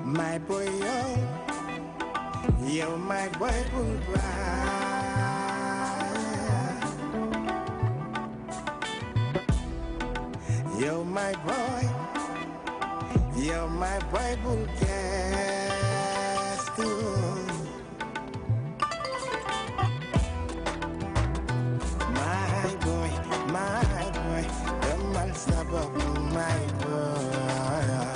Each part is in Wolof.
My boy, yo, my boy will ride. Yo, my boy will gas too. My boy, the man stop up, my boy.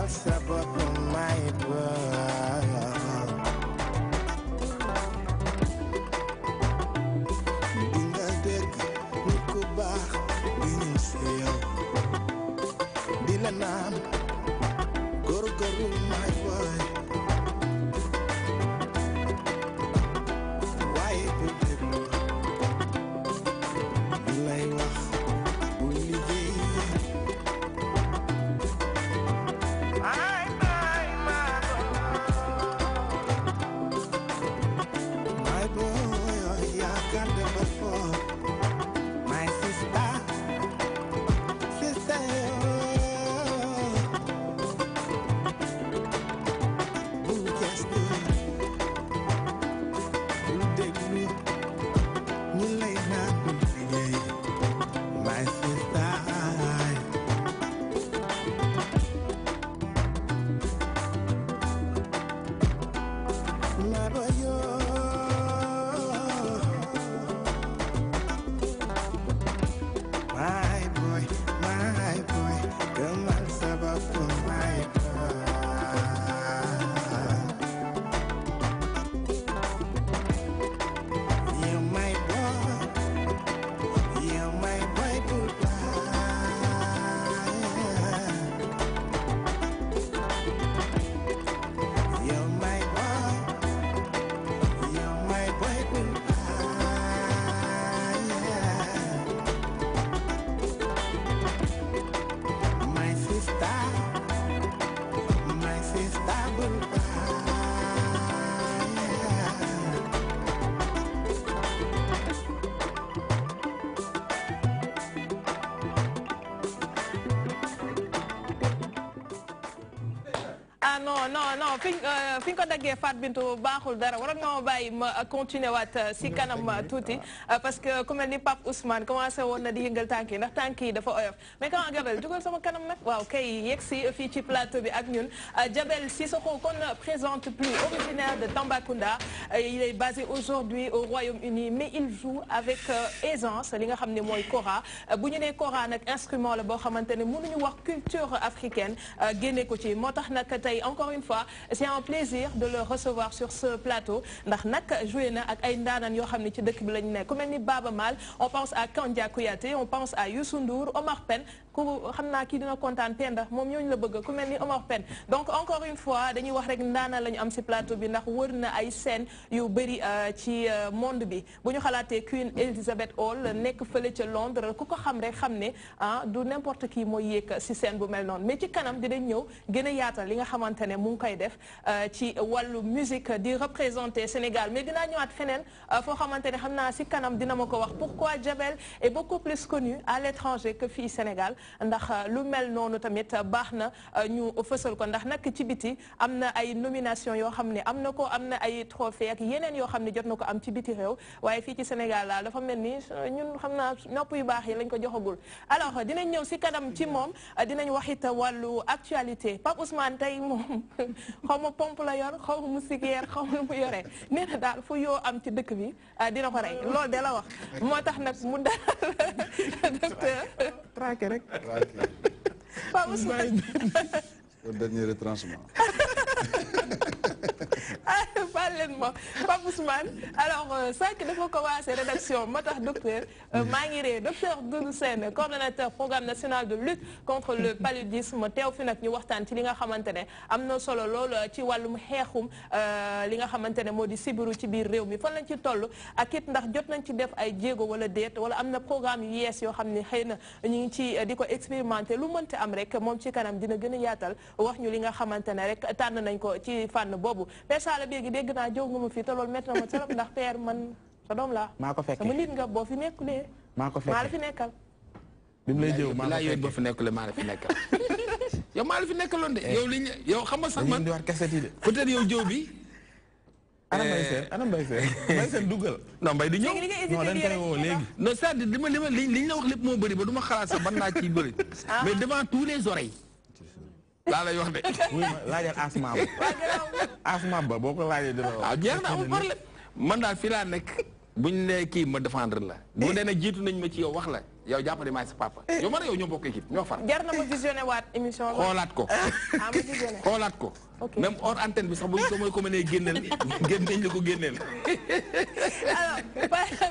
Step up on my world. Dinga dégg nit ku baax di ñu seew di la naan góorgóorlu my boy. Waaye bu déglu di lay wax bu liggéey. non fi nga ko daggee Fatou Bintou baaxul dara waroon nga ma bàyyi ma continuer waat si kanam tuuti parce que ku mel ni Pape Ousmane commencé woon na di yëngal tànk yi ndax tànk yi dafa oyof mais quand Jabel jugal sama kanam nag waaw kay yegg si fii ci plateau bi ak ñun Jabel Sissoko qu'on ne présente plus, originaire de Tambacounda. Il est basé aujourd'hui au Royaume-Uni mais il joue avec aisance li nga xam ne mooy kora bu ñu nee kora nag instrument la boo xamante ne mënuñu wax culture africaine génne ko ci moo tax nag tey encore une fois c'est un plaisir de le recevoir sur ce plateau ndax nag joué na ak ay ndaanaan yoo xam ne ci dëkk bi lañu nekk ku mel ni Baba Mal on pense à Kandia Kouyaté on pense à Youssou Ndour Omar Pène ku xam naa kii dina kontaan Penda moom ñooñu la bëgg ku mel ni Omar Pène donc encore une fois dañuy wax rek ndaanaan la ñu am si plateau bi ndax wër na ay scène yu bëri ci monde bi bu ñu xalaatee Queen Elizabeth Hall nekk fële ca Londres ku ko xam rek xam ne du n'importe qui mooy yéeg si scène bu mel noonu mais ci kanam dinañ ñëw gën a yaatal li nga xamante ne mu ngi koy def ci wàllu musique di représenter Sénégal mais dinaa ñëwaat feneen foo xamante ne xam naa si kanam dina ma ko wax pourquoi Jabel est beaucoup plus connu à l'étranger que fii Sénégal ndax lu mel noonu tamit baax na ñu fësal ko ndax nag ci biti am na ay nomination yoo xam ne am na ko am na ay trophée ak yeneen yoo xam ne jot na ko am ci biti réew waaye fii ci Sénégal la dafa mel ni ñun xam naa nopp yu baax yi lañ ko joxagul. alors dinañ ñëw si kanam ci moom dinañ wax it wàllu actualité Pape Ousmane tey moom xaw ma pompe la yor xaw ma moustiquaire xaw ma lu mu yoree nee na daal fu yoo am ci dëkk bi dina ko rey loolu de la wax moo tax nag mu dalal docteur traqué rek Pape Ousmane au dernier retranchement. baal leen ma Pape Ousmane alors sànq dafa commencé rédaction moo tax docteur maa ngi ree docteur Doudou Sène coordonnateur programme national de lutte contre le paludisme teew fi nag ñu waxtaan ci li nga xamante ne am na solo lool ci wàllum xeexum li nga xamante ne moo di sibiru ci biir réew mi fan lañ ci toll ak it ndax jot nañ ci def ay jéego wala déet wala am na programme yu yees yoo xam ne xëy na ñu ngi ci di ko expérimenté lu mënti am rek moom ci kanam dina gën a yaatal wax ñu li nga xamante ne rek tànn nañ ko ci fànn boobu Père Sala béegi dégg naa jëw nga ma fii te loolu métti na ma trop ndax père man sa doom laa maa ko fekkee sama nit nga boo fi nekkulee maa ko fekkee maa la fi nekkal bi mu lay jëw maa ko fekkee boo fi nekkule maa la fi nekkal yow maa la fi nekkaloon de yow liñ yow xam nga sax man di war keset yi de peut-être yow jëw bi ana Mbaye Sène Mbaye Sène duggal non Mbaye di ñëw non dañ koy woo léegi non c'est-à-dire liñ la wax lépp moo bëri ba du ma xalaat sax ban naa ciy bëri mais devant tous les oreilles laa lay wax de. oui laajal asma ba boo ko laajee dina waaw jeex na amul problème man daal fii laa nekk buñ ne kii ma défendre la. bu dee nag jiitu nañ ma ci yow wax la yow jàppale maay sa papa. yow man yow ñoo bokk équipe ñoo far. jar na ma visionné waat émission bi. xoolaat ko. ma visionné xoolaat ko. même hors antenne bi sax buñ ko mooy ko mënee génneel génneñ la ko génneel. alors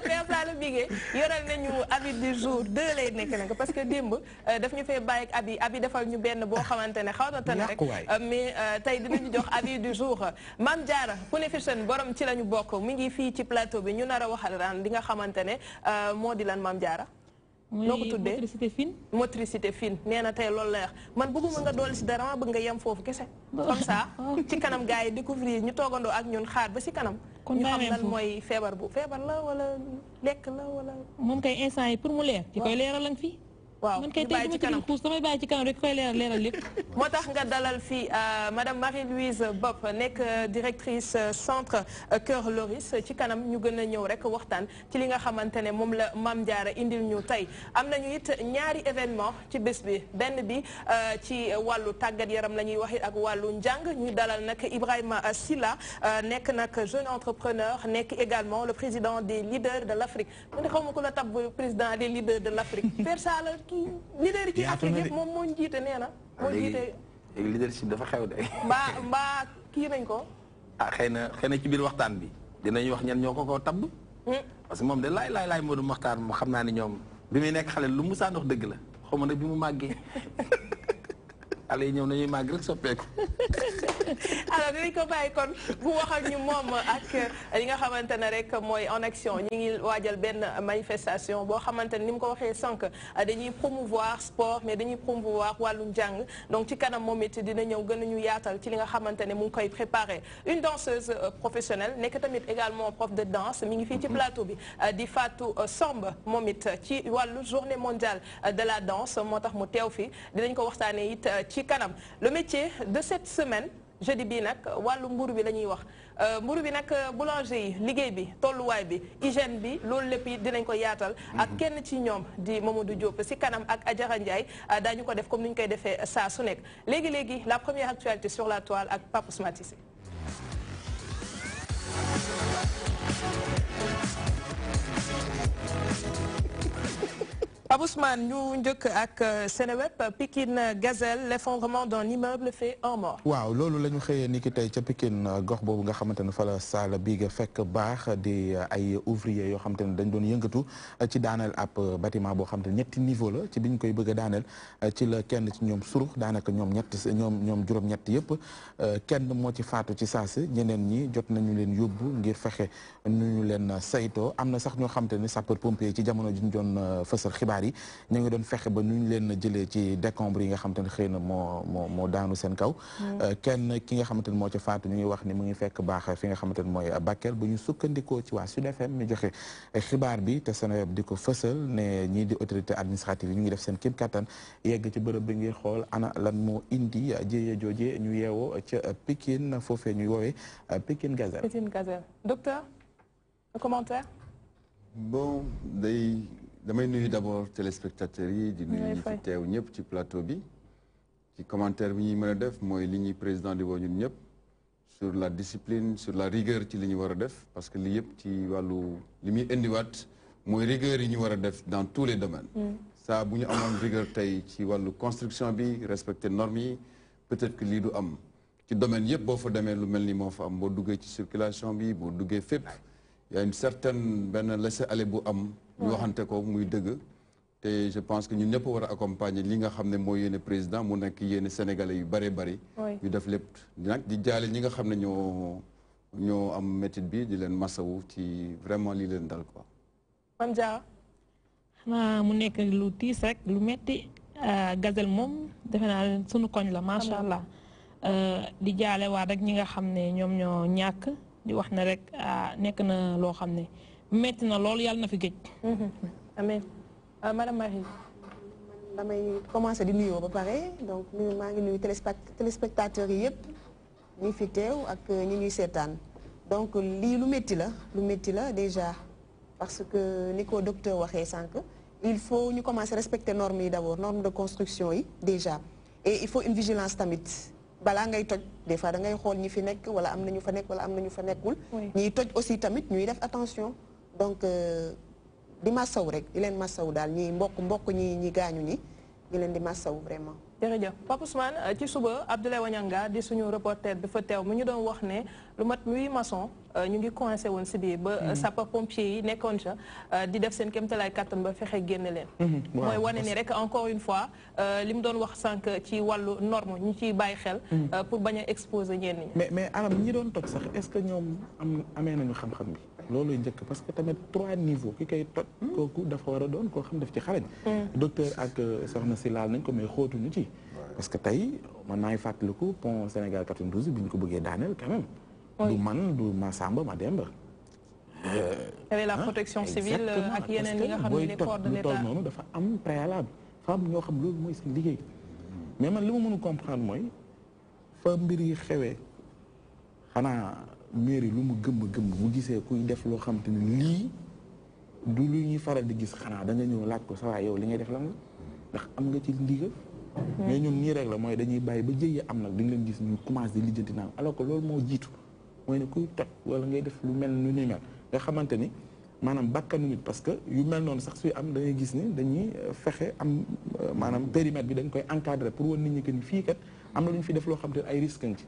Père Sala Bigué yoral nañu avis du jour 2 lay nekk nag parce que démb daf ñu fay bàyyi ak abi defal ñu benn boo xamante ne xaw na tane rek mais tey dinañu jox avis du jour Mame Diarra Fune Fashion borom ci lañu bokk mi ngi fii ci plateau bi ñu nar a waxal daan li nga xamante ne moo di lan Mame Diarra noo ko tuddee motricité fine. motricité fine nee na tey loolu la wax man bëgguma nga dolli si dara ma bëgg nga yem foofu kese. comme ça ci kanam gars yi découvrir ñu toogandoo ak ñun xaar ba si kanam. kon ñu xam lan mooy feebar bu feebar la wala lekk la wala. moom kay instant yi pour mu leer. ci koy leeral lañ fii. waaw man kay tey dama ci xuus damay bàyyi ci kanam rek koy leeral lépp. moo tax nga dalal fii madame Marie-Louise Bopp nekk directrice centre Cœur Loris ci kanam ñu gën a ñëw rek waxtaan ci li nga xamante ne moom la Mame Diarra indil ñu tey am nañu it ñaari événement ci bés bi benn bi ci wàllu tàggat yaram la ñuy wax ak wàllu njàng ñu dalal nag Ibrahima Silla nekk nag jeune entrepreneur nekk également le président des leaders de l'Afrique mu ne xaw ma ku la tab président des leaders de l'Afrique Père Sala leader ci Afrique yëpp moom moo jiite nee na moo jiite léegi leadership dafa xew de mbaa kii nañ ko xëy na ci biir waxtaan bi dinañu wax ñan ñoo ko tabb parce que moom de laay Modou Makhtar mo xam naa ni ñoom bi muy nekk xale lu mu saan wax dëgg la xaw ma nag bi mu màggee xale yi ñëw nañuy màgg rek soppeeku alors dinañ ko bàyyi kon bu waxal ñu moom ak li nga xamante ne rek mooy en action ñi ngi waajal benn manifestation boo xamante ne ni mu ko waxee sànq dañuy promouvoir sport mais dañuy promouvoir wàllu njàng donc ci kanam moom it dina ñëw gën a ñu yaatal ci li nga xamante ne mu ngi koy préparé une danseuse professionnelle nekk tamit également prof de danse mi ngi fii ci plateau bi di Fatou Samb moom it ci wàllu journée mondiale de la danse moo tax mu teew fi dinañ ko waxtaanee it ci kanam le métier de cette semaine jeudi bii nag wàllu mburu bi la ñuy wax mburu bi nag boulanger yi liggéey bi tolluwaay bi hygiène bi loolu lépp it dinañ ko yaatal ak kenn ci ñoom di Mamadou Diop si kanam ak Adjara Ndiaye daañu ko def comme ni ñu koy defee saa su nekk léegi la première actualité sur la toile ak Pape Ousmane Cissé. Pape Ousmane ñu njëkk ak Seneweb Pikine Gazelle l'effondrement d'un immeuble fait un mort. waaw loolu la ñu xëyee ni ki tey ca Pikine gox boobu nga xamante ne fa la Sala Bigué fekk baax di ay ouvrier yoo xamante ne dañ doon yëngatu ci daaneel ab bâtiment boo xamante ne ñetti niveau la ci biñ koy bëgg a daaneel ci la kenn ci ñoom surux daanaka ñoom juróom-ñett yëpp kenn moo ci faatu ci saasi ñeneen ñi jot nañu leen yóbbu ngir fexe nu ñu leen saytoo am na sax ñoo xamante ne sapeur pompier ci jamono ji ñu doon fësal xibaar yi ñu ngi doon fexe ba ñu leen jëlee ci décombre yi nga xamante ne xëy na moo daanu seen kaw kenn ki nga xamante ne moo ca faatu ñu ngi wax ni mu ngi fekk baax fi nga xamante ne mooy Bakel bu ñu sukkandikoo ci waa Sud FM mi joxe xibaar bi te Seneweb di ko fësal ne ñii di autorité administrative yi ñu ngi def seen kéem kattan yegg ci bërëb bi ngir xool ana lan moo indi jéye jooje ñu yeewoo ca Pikine foofee ñuy woowee Pikine Gazelle. Pikine Gazelle. Docteur, un commentaire? Bon, damay nuyu d'abord téléspectateurs yi di nuyu ñi fi teew ñëpp ci plateau bi ci commentaire bi ñuy mën a def mooy li ñuy président di woo ñun ñëpp sur la discipline sur la rigueur ci li ñu war a def parce que li yëpp ci wàllu li muy indiwaat mooy rigueur yi ñu war a def dans tous les domaines ça bu ñu amoon rigueur tey ci wàllu construction bi respecter normes yi peut-être que lii du am ci domaine yëpp boo fa demee lu mel ni moo fa am boo duggee ci circulation bi boo duggee fépp y a une certaine benn laisser-aller bu am ñu waxante ko muy dëgg te je pense que ñun ñëpp war a accompagner li nga xam ne mooy yéene président mu nekk yéene sénégalais yu bëree bëri ñu def lépp nag di jaale ñi nga xam ne ñoo am métit bi di leen masawu ci vraiment lii leen dal quoi Mame Diarra xanaa mu nekk lu tiis rek lu metti Gazelle moom defe naa sunu koñ la macha allah di jaale waat rek ñi nga xam ne ñoom ñoo ñàkk di wax ne rek nekk na loo xam ne metti na loolu yàlla na fi géej amiin madame Marie damay commencé di nuyoo ba pare donc maa ngi nuyu téléspectateurs yi yëpp ñi fi teew ak ñi ñuy seetaan donc lii lu métti la déjà parce que ni ko docteur waxee sànq il faut ñu commencer respecter normes yi d'abord normes de construction yi déjà et il faut une vigilance tamit balaa ngay toj des fois da ngay xool ñi fi nekk wala am na ñu fa nekk wala am na ñu fa nekkul ñiy toj aussi tamit ñuy def attention donc di massaw rek di leen massaw daal ñi mbokk ñi gaañu ñi di leen di massaw vraiment jërëjëf Pape Ousmane ci suba Abdoulaye Wagnanga di suñu reporter bi fa teew mu ñu doon wax ne lu mat 8 maçon ñu ngi coincé woon si biir ba sapeur pompier yi nekkoon ca di def seen kéemtalaay kàttan ba fexe génne leen mooy wane ni rek encore une fois li mu doon wax sànq ci wàllu norme ñu ciy bàyyi xel pour bañ a exposer ñenn ñi mais anam ñi doon toj sax est-ce que ñoom amee nañu xam-xam bi loolu njëkk parce que tamit 3 niveaux ki koy toj kooku dafa war a doon koo xam def ci xarañ docteur ak soxna si laal nañ ko mais xóotuñu ci parce que tey man maa ngi fàttaliku pont Sénégal 92 bi ñu ko bëggee daaneel quand même du man du Massamba Mademba avec la protection civile ak yeneen yi nga xam ne les corps de l'État noonu dafa am préalable fa am ñoo xam loolu mooy seen liggéey mais man li ma mënu comprendre mooy fa mbir yi xewee xanaa mairie lu mu gëmm bu gisee kuy def loo xam te ne lii du lu ñuy faral di gis xanaa da nga ñëw laaj ko sa waay yow li ngay def lan la ndax am nga ci ndigal mais ñoom nii rek la mooy dañuy bàyyi ba jëyee am nag dañ leen gis ñu commencé di lijjanti naan alors que loolu moo jiitu mooy ne kuy toj wala ngay def lu mel nu ni mel nga xamante ni maanaam bakkanu nit parce que yu mel noonu sax suy am da ngay gis ni dañuy fexe am maanaam périmètre bi dañ koy encadrer pour wan nit ñi que ni fii kat am na lu ñu fi def loo xam te ay risque nga ci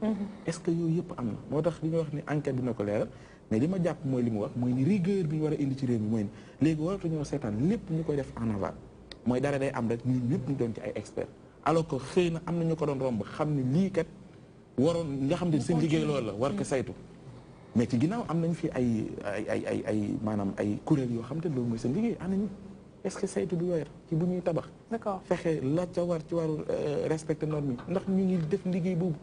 est-ce que yooyu yëpp am na moo tax li ñuy wax ni enquête dina ko leeral mais li ma jàpp mooy li mu wax mooy ni rigueur bi ñu war a indi ci réew mi mooy ni léegi waratuñoo seetaan lépp ñu koy def en aval mooy dara day am rek ñun ñëpp ñu doon ci ay experts alors que xëy na am na ñu ko doon romb xam ne lii kat waroon nga xam ne seen liggéey loolu la war ko saytu mais ci ginnaaw am nañ fi ay maanaam ay kuréel yoo xam te loolu mooy seen liggéey am nañu est-ce que saytu du weer ci bu ñuy tabax d'accord fexe la ca war ci waru respecter normes yi ndax ñu ngi def liggéey boobu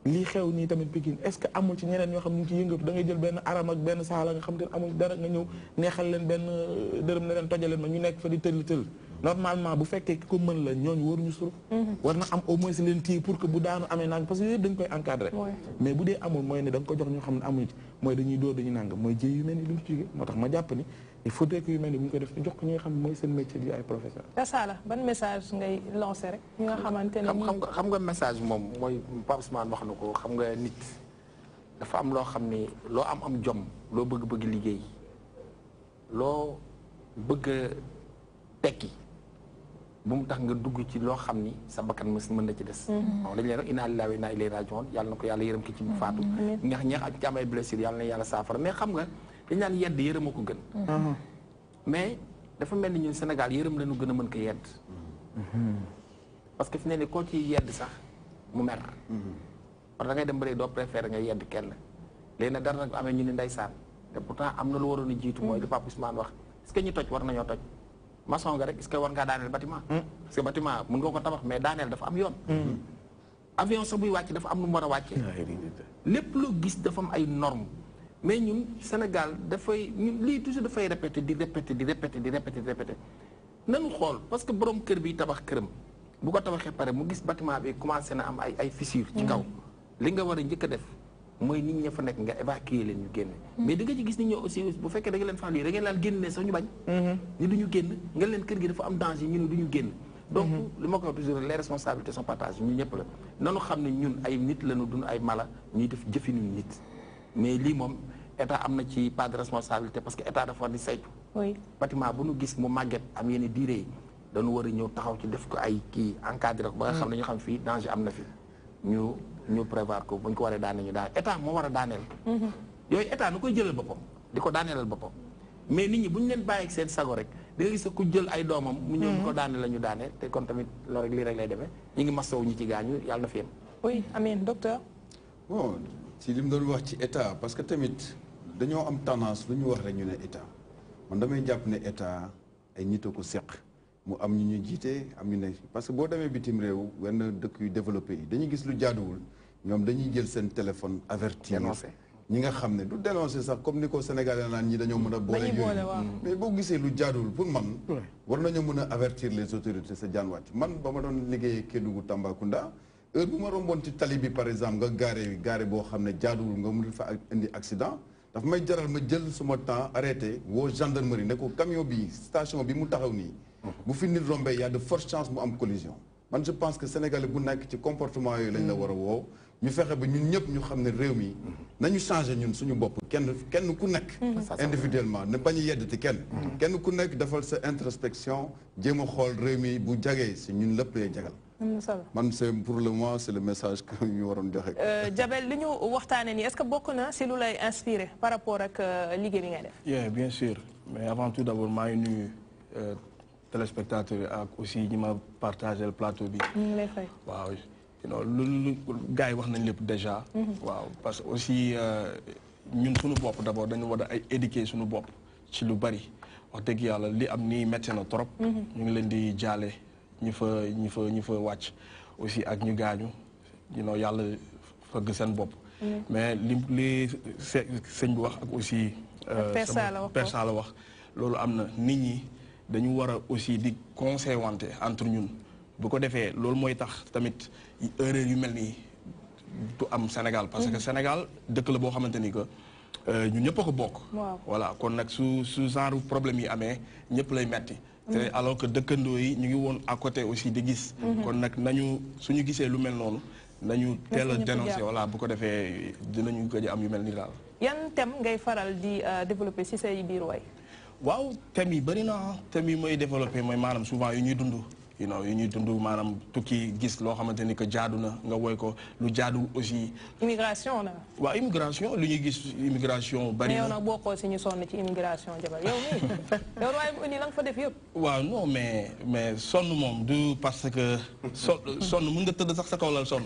lii xew nii tamit Pikine est-ce que amul ci ñeneen ñoo xam ñu ngi ci yëngatu da ngay jël benn aram ak benn saala nga xam te amul dara nga ñëw neexal leen benn dërëm ne leen tojaleen ma ñu nekk fa di tëll normalement bu fekkee ki ko mën la ñooñu waruñu suruf war na am au moins leen téye pour que bu daanu amee nang parce que yëpp dañ koy encadrer mais bu dee amul mooy ne da nga ko jox ñoo xam ne amuñu ci mooy dañuy dóor dañuy nang mooy jëy yu mel ni lu mu ci jóge moo tax ma jàpp ni il faudrait que yu mel ni bu ñu ko def ñu jox ko ñi nga xam ne mooy seen métier di ay professeur Sala ban message ngay lancer rek ñi nga xamante ne xam nga message moom mooy Pape Ousmane wax na ko xam nga nit dafa am loo xam ni loo am jom loo bëgg liggéey loo bëgg tekki bu mu tax nga dugg ci loo xam ni sa bakkan mën na ci des waaw dañ leen rek inna lillahi wa inna ilayhi raji'un yàlla na ko yàlla yërëm ki ci faatu ñeex ak ci am ay blessure yàlla na yàlla saafara mais xam nga dañ naan yedd yërëm a ko gën mais dafa mel ni ñun Sénégal yërëm lañu gën a mën ko yedd parce que fi ne ni koo ci yedd sax mu mer parce que da ngay dem ba léegi doo préféré nga yedd kenn léegi nag dara nag amee ñu ni ndeysaan te pourtant am na lu waroon a jiitu mooy li Pape Ousmane wax est-ce que ñu toj war nañoo toj maçon nga rek est-ce que war ngaa daaneel bâtiment parce que bâtiment mën nga ko tabax mais daaneel dafa am yoon avion sax buy wàcc dafa am nu mu war a wàccee lépp loo gis dafa am ay normes mais ñun Sénégal dafay ñun lii toujours dafay répété di répété nanu xool parce que borom kër bi tabax këram bu ko tabaxee pare mu gis bâtiment bi commencé na am ay fissures ci kaw li nga war a njëkk a def mooy nit ñi fa nekk nga évacuer leen ñu génne mais da nga ci gis nit ñi aussi bu fekkee da nga leen faal yi da ngeen laan génn leen sax ñu bañ ni du ñu génn nga leen kër gi dafa am danger ñu ne du ñu génn donc li ma ko wax toujours les responsabilités sont partagées ñu ñëpp la nanu xam ne ñun ay nit lañu dund ay mala ñuy def jëfinu nit mais lii moom état am na ci pas de responsabilité parce que état dafa war di saytu bâtiment bu nu gis mu màgget am yenn diire yi dañu war a ñëw taxaw ci def ko ay kii encadré ko ba nga xam ne ñu xam fii danger am na fi ñu prévoir ko bu ñu ko waree daane ñu daan état moo war a daaneel yooyu état nu koy jëlal boppam di ko daaneelal boppam mais nit ñi bu ñu leen bàyyi ak seen sago rek di nga gis ku jël ay doomam mu ñëw bu ko daane la ñu daaneel te kon tamit loolu rek lii rek lay demee ñu ngi masawu ñi ci gaañu yàlla na fi yem oui amiin docteur bon ci li mu doon wax ci état parce que tamit dañoo am tendance lu ñu wax rek ñu ne état man damay jàpp ne état ay nit a ko seq mu am ñu ñu jiite am ñu ne parce que boo demee bitim réew wenn dëkk yu développé yi dañuy gis lu jaaduwul ñoom dañuy jël seen téléphone avertir ñi nga xam ne du dénoncer sax comme ni ko Sénégalais naan ñi dañoo mën a boole yooyu mais boo gisee lu jaaduwul pour man war nañoo mën a avertir les autorités sa jaan wàcc man ba ma doon liggéeyee Kédougou Tambacounda heure bu ma romboon ci tali bi par exemple nga gaare boo xam ne jaaduwul nga mun fa indi accident dafa may jaral ma jël suma temps arrêté woo gendarmerie ne ko camion bi station bi mu taxaw nii bu fi nit rombé y a de fortes chances mu am collision man je pense que Sénégalais bu nekk ci comportement yooyu lañ la war a woo ñu fexe ba ñun ñëpp ñu xam ne réew mi nañu changé ñun suñu bopp kenn ku nekk individuellement ne bañ a yeddati kenn ku nekk defal sa introspection jéem a xool réew mi bu jagee si ñun lépp lay jagal man c'est pour le moment c'est le message que ñu waroon joxe Jabel li ñu waxtaanee nii est-ce que bokk na si lu lay inspiré par rapport ak liggéey bi ngay def oui bien sûr mais avant tout d'abord maa ngi nuyu téléspectateurs ak aussi ñi ma partagé le plateau bi ñu ngi lay fay waaw lu gars yi wax nañ lépp déjà waaw parce que aussi ñun suñu bopp d'abord dañu war a ay éduquer suñu bopp ci lu bari wax dëgg yàlla li am nii métti na trop ñu ngi leen di jaale ñu fa wàcc aussi ak ñu gaañu yàlla fëgg seen bopp mais li sëñ bi wax ak aussi Père Sala wax loolu am na nit ñi dañu war a aussi di conseil wante entre ñun bu ko defee loolu mooy tax tamit erreur yu mel nii du am Sénégal parce que Sénégal dëkk la boo xamante ni que ñun ñëpp a ko bokk voilà kon nag su genre problème yi amee ñëpp lay metti te alors que dëkkandoo yi ñu ngi woon à côté aussi di gis kon nag nañu suñu gisee lu mel noonu nañu teel a dénoncer voilà bu ko defee dinañu gëj a am yu mel nii daal yan thème ngay faral di développer ci say biir way waaw thème yi bëri na thème yi mooy développer mooy maanaam souvent yu ñuy dund yu ñuy dund maanaam tukki gis loo xamante ni que jaadu na nga woy ko lu jaadu aussi. immigration la. waaw immigration lu ñuy gis immigration bari na. mais yow nag bokkoo si ñu sonn ci immigration Jabel yow mii yow Royaume-Uni la nga fa def yëpp. waaw non mais sonn moom du parce que sonn mën nga tëdd sax sa kaw lal sonn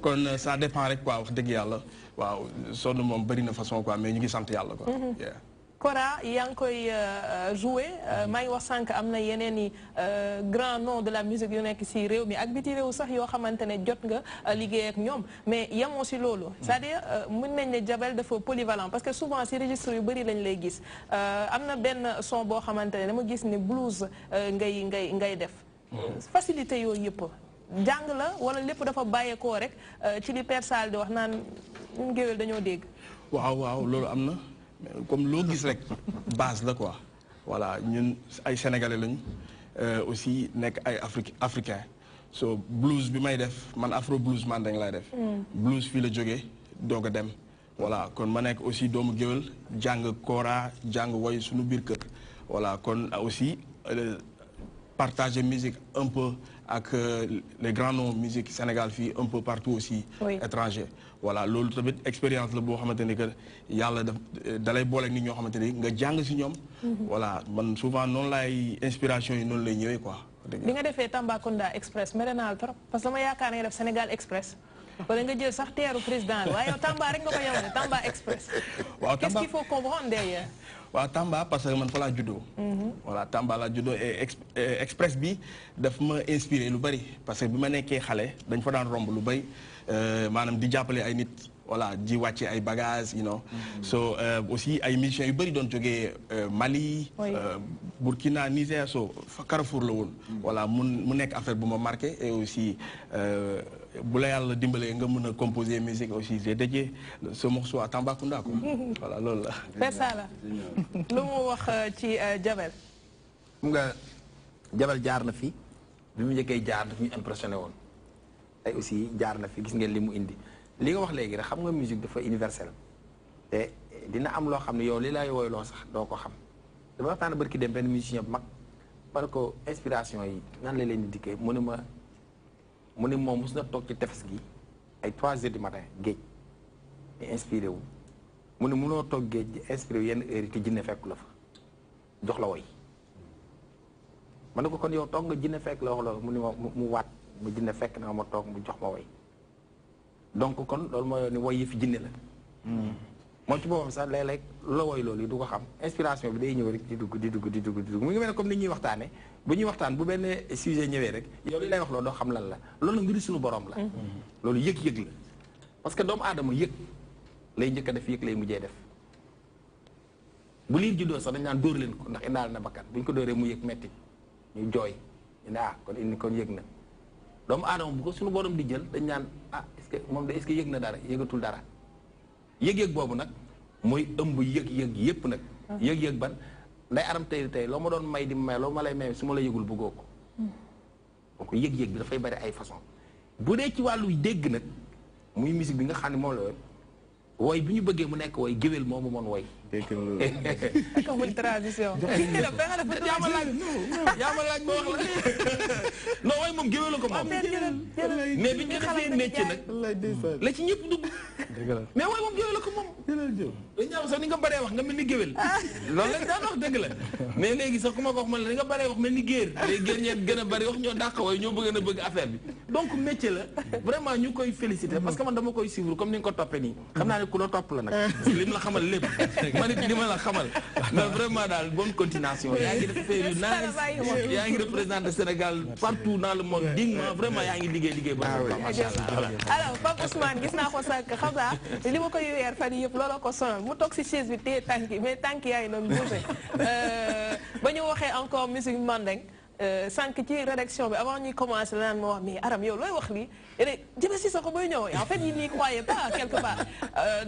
kon ça dépend rek quoi wax dëgg yàlla waaw sonn moom bari na façon quoi mais ñu ngi sant yàlla quoi. Kora yaa ngi koy joué maa ngi wax sànq am na yeneen i grand nom de la musique yu nekk si réew mi ak biti réew sax yoo xamante ne jot nga liggéey ak ñoom mais yemoo si loolu c'est-à-dire mën nañ ne Jabel dafa polyvalent parce que souvent si registre yu bëri lañ lay gis am na benn son boo xamante ne dama gis ne blues ngay def facilité yooyu yëpp jàng la wala lépp dafa bàyyeekoo rek ci li Père Sall di wax naan ñun géwél dañoo dégg waaw loolu am na comme loo gis rek base la quoi voilà ñun ay sénégalais lañu aussi nekk ay africain so blues bi may def man afro blues man dañ lay def blues fii la jógee doog a dem voilà kon ma nekk aussi doomu géwél jàng kora jàng woy suñu biir kër voilà kon aussi partager musique un peu ak les grands noms musique Sénégal fii un peu partout aussi étranger voilà loolu tamit expérience la boo xamante ni que yàlla dalay booleeg nit ñoo xamante ni nga jàng si ñoom voilà man souvent noonu laay inspiration yi noonu lay ñëwee quoi bi nga defee Tambacounda Express mere naa la trop parce que dama yaakaar ne nga def Sénégal Express wala nga jël sax teeru président waaye yow Tamba rek nga ko yemale Tamba Express. waaw qu'est-ce qu'il faut comprendre derrière. waaw Tamba parce que man fa laa juddoo. voilà Tamba laa juddoo et Express bi daf ma inspiré lu bari parce que bi ma nekkee xale dañ fa daan romb lu bari maanaam di jàppale ay nit. voilà di wàcce ay bagages so aussi ay missions yu bëri doon jógee Mali Burkina Niger so Carrefour la woon voilà mu nekk affaire bu ma marqué et aussi bu la yàlla dimbalee nga mën a composer musique aussi j'ai dédié ce morceau à Tambacounda quoi voilà loolu la c'est ça la lu mu wax ci Jabel xam nga Jabel jaar na fi bi mu njëkkee jaar daf ñu impressionné woon tey aussi jaar na fi gis ngeen li mu indi li nga wax léegi rek xam nga musique dafa universelle te dina am loo xam ne yow li lay woyloo sax doo ko xam dama waxtaan barki dem benn musicien bu mag parce que inspiration yi nan la leen di dikkee mu ne moom mos na toog ci tefes gi ay 3 heures du matin géej di inspiré wu mu ne mënoo toog géej di inspiré wu yenn heures yi te jinne fekk la fa jox la woy ma ne ko kon yow toog nga jinne fekk la wax la mu ne ma mu waat mu jinne fekk na ma toog mu jox ma woy donc kon loolu mooy ni woy yi fi jinne la moom ci boppam sax léeg-léeg la woy loolu yi du ko xam inspiration bi day ñëw rek di dugg mu ngi mel ne comme ni ñuy waxtaane bu ñuy waxtaan bu benn sujet ñëwee rek yow li lay wax loolu doo xam lan la loolu mbiri suñu borom la loolu yëg-yëg la parce que doomu aadama yëg lay njëkk a def yëg lay mujjee def bu liir juddoo sax dañ naan dóor leen ko ndax indaal na bakkan bu ñu ko dóoree mu yëg metti ñu jooy ñu ne kon yëg na doomu aadama bu ko suñu borom di jël dañ naan est-ce que moom de est-ce que yëg na dara yëgatul dara yëg-yëg boobu nag mooy ëmb yëg-yëg yépp nag yëg-yëg ban nday aram tey loo ma doon may di may loo ma lay may su ma la yëgul bëggoo ko donc yëg-yëg bi dafay bari ay façon bu dee ci wàllu dégg nag muy musique bi nga xam ne moom la woon woy bi ñu bëggee mu nekk woy géwél moomu moon woy ak amul tradition yaa ma laaj ma wax la non woy moom géwél la ko moom mais bi ñu defee métier nag la ci ñëpp dugg mais woy moom géwél la ko moom dañ ñaaw sax ni nga bëree wax nga mel ni géwél loolu lañ daan wax dëgg la mais léegi sax ku ma ko wax man la ni nga bëree wax mel ni géer léegi géer ñeent gën a bëri wax ñoo dàq woy ñoo bëgg a bëgg affaire bi donc métier la vraiment ñu koy féliciter parce que man dama koy suivre comme ni nga ko toppee nii xam naa ne ku la topp la nag li mu la xamal lépp man it li ma la xamal mais vraiment daal bonne continuation yaa ngi def affaire yu nice yaa ngi représenté Sénégal partout dans le monde dignement vraiment yaa ngi liggéey ba macha allah alors Pape Ousmane gis naa ko sànq xam naa li ma koy weer fan yëpp looloo ko sonal mu toog si chaise bi téye tànk yi mais tànk yaa ngi doon bougé ba ñu waxee encore musique mandeng sànq ci rédaction bi avant ñuy commencé la naan ma wax mais Aram yow looy wax lii jëme si sa ko bay ñëw en fait yi n'y croyait pas quelque part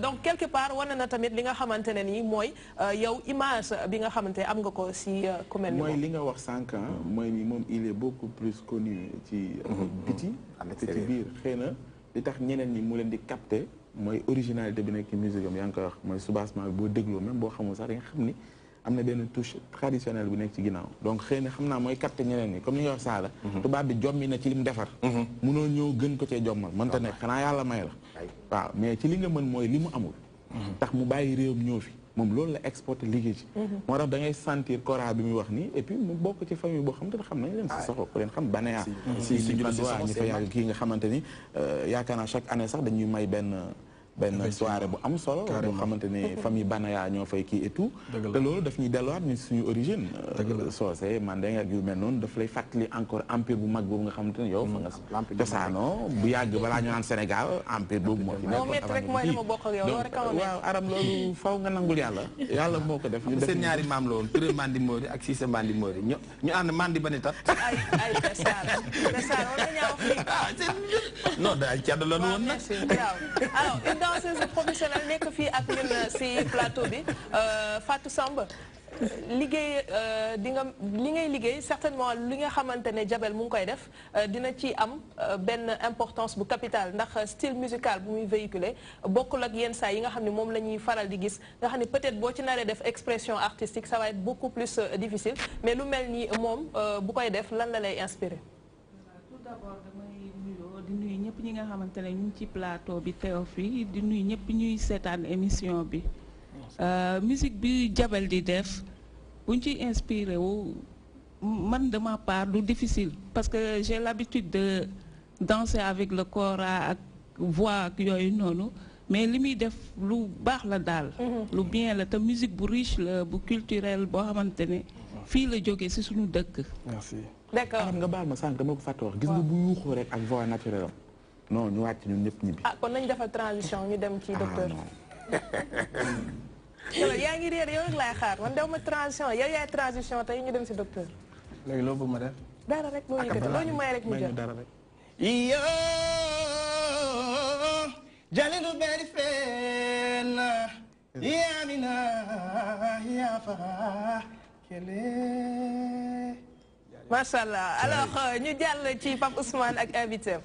donc quelque part wane na tamit li nga xamante ne nii mooy yow image bi nga xamante am nga ko si ku mel ni mooy li nga wax sànq mooy ni moom il est beaucoup plus connu ci biti te ci biir xëy na li tax ñeneen ñi mu leen di capter mooy originalité bi nekk ci musique am yaa ngi koy wax mooy soubassement bi boo dégloo même boo xamul sax da nga xam ni am na benn touche traditionnelle bu nekk ci ginnaaw donc xëy na xam naa mooy capter ñeneen ñi comme ni nga wax saala tubaab bi jommi na ci lim defar munoo ñëw gën ko cee jommal mënta nekk xanaa yàlla may la waaw mais ci li nga mën mooy li mu amul tax mu bàyyi réewam ñëw fi moom loolu la exporté liggéey ci moo tax da ngay sentir kora bi muy wax nii et puis mu bokk ci famille boo xam te ne xam nañ leen si soxo ko leen xam Banaya si ñu fa yàgg kii nga xamante ni yaakaar naa chaque année sax dañuy may benn soirée bu am solo boo xamante ni famille Banaya ñoo fay kii et tout te loolu daf ñuy delluwaat ni suñu origine soosé mandeng ak yu mel noonu daf lay fàttali encore empire bu mag boobu nga xamante ni yow fa nga cosaanoo bu yàgg balaa ñu naan Sénégal empire boobu moo fi nekk waaw Aram loolu faw nga nangul yàlla moo ko def ñu seen ñaari maam la woon Touré Mandi Mori ak Cissé Mandi Mori ñu ànd Mandi ba ni tat non da ay caddo la nu woon nag danseuse professionnelle nekk fii ak ñun si plateau bi Fatou Samb liggéey li ngay liggéey certainement li nga xamante ne Jabel mu ngi koy def dina ci am benn importance bu capitale ndax style musical bu muy véhiculer bokkul ak yenn saa yi nga xam ne moom la ñuy faral di gis nga xam ne peut-être boo ci naree def expression artistique ça va être beaucoup plus difficile mais lu mel ni moom bu koy def lan la lay inspirer. Tout d'abord di nuyu ñëpp ñi nga xamante ne ñu ngi ci plateau bi teew fii di nuyu ñëpp ñuy seetaan émission bi musique bi Jabel di def buñ ci inspiré wu man de ma part du difficile parce que j'ai l'habitude de danser avec le kora ak voix ak yooyu noonu mais li muy def lu baax la daal. lu bien la te musique bu riche la bu culturel boo xamante ne fii la jógee si suñu dëkk. merci. d'accord nga baal ma sànq dama ko fàtte wax gis nga bu yuuxoo rek ak voix naturelle am non ñu wàcc ñun ñëpp ñibbi. kon nañ defal transition ñu dem ci docteur. yaa ngi réer yow rek laay xaar man dew ma transition yow yaay transition tey ñu dem si docteur. léegi loo bëgg ma def. dara rek loo yëkkati loo ñu may rek ñu jël. dara rek. iyo jalilu beri fen yamina yafa kele. macha allah alors ñu jàll ci Pape Ousmane ak invité.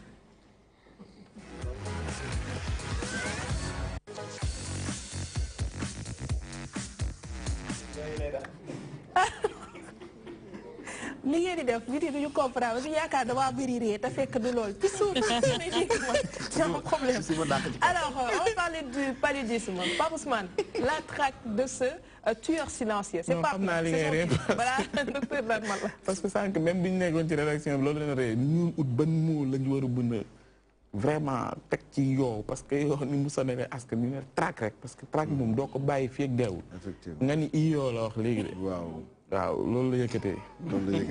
ni ngeen di def nit yi duñu comprendre parce que yaakaar damaa bëri ree te fekk du lool ci suuf c'est un problème. Alors on va parler du paludisme. Pape Ousmane, la traque de ce tueur silencieux. C'est pas voilà docteur Darmal la parce que sànq même bi ñu nekkoon ci rédaction bi loolu leen ree ñun ut ban mot la ñu war a bën a vraiment teg ci yow parce que yow ni mu sonalee askan ñu ne traque rek parce que traque moom doo ko bàyyi fii ak deewul. effectivement nga ni iyoo la wax léegi de. waaw loolu la yëkkatee.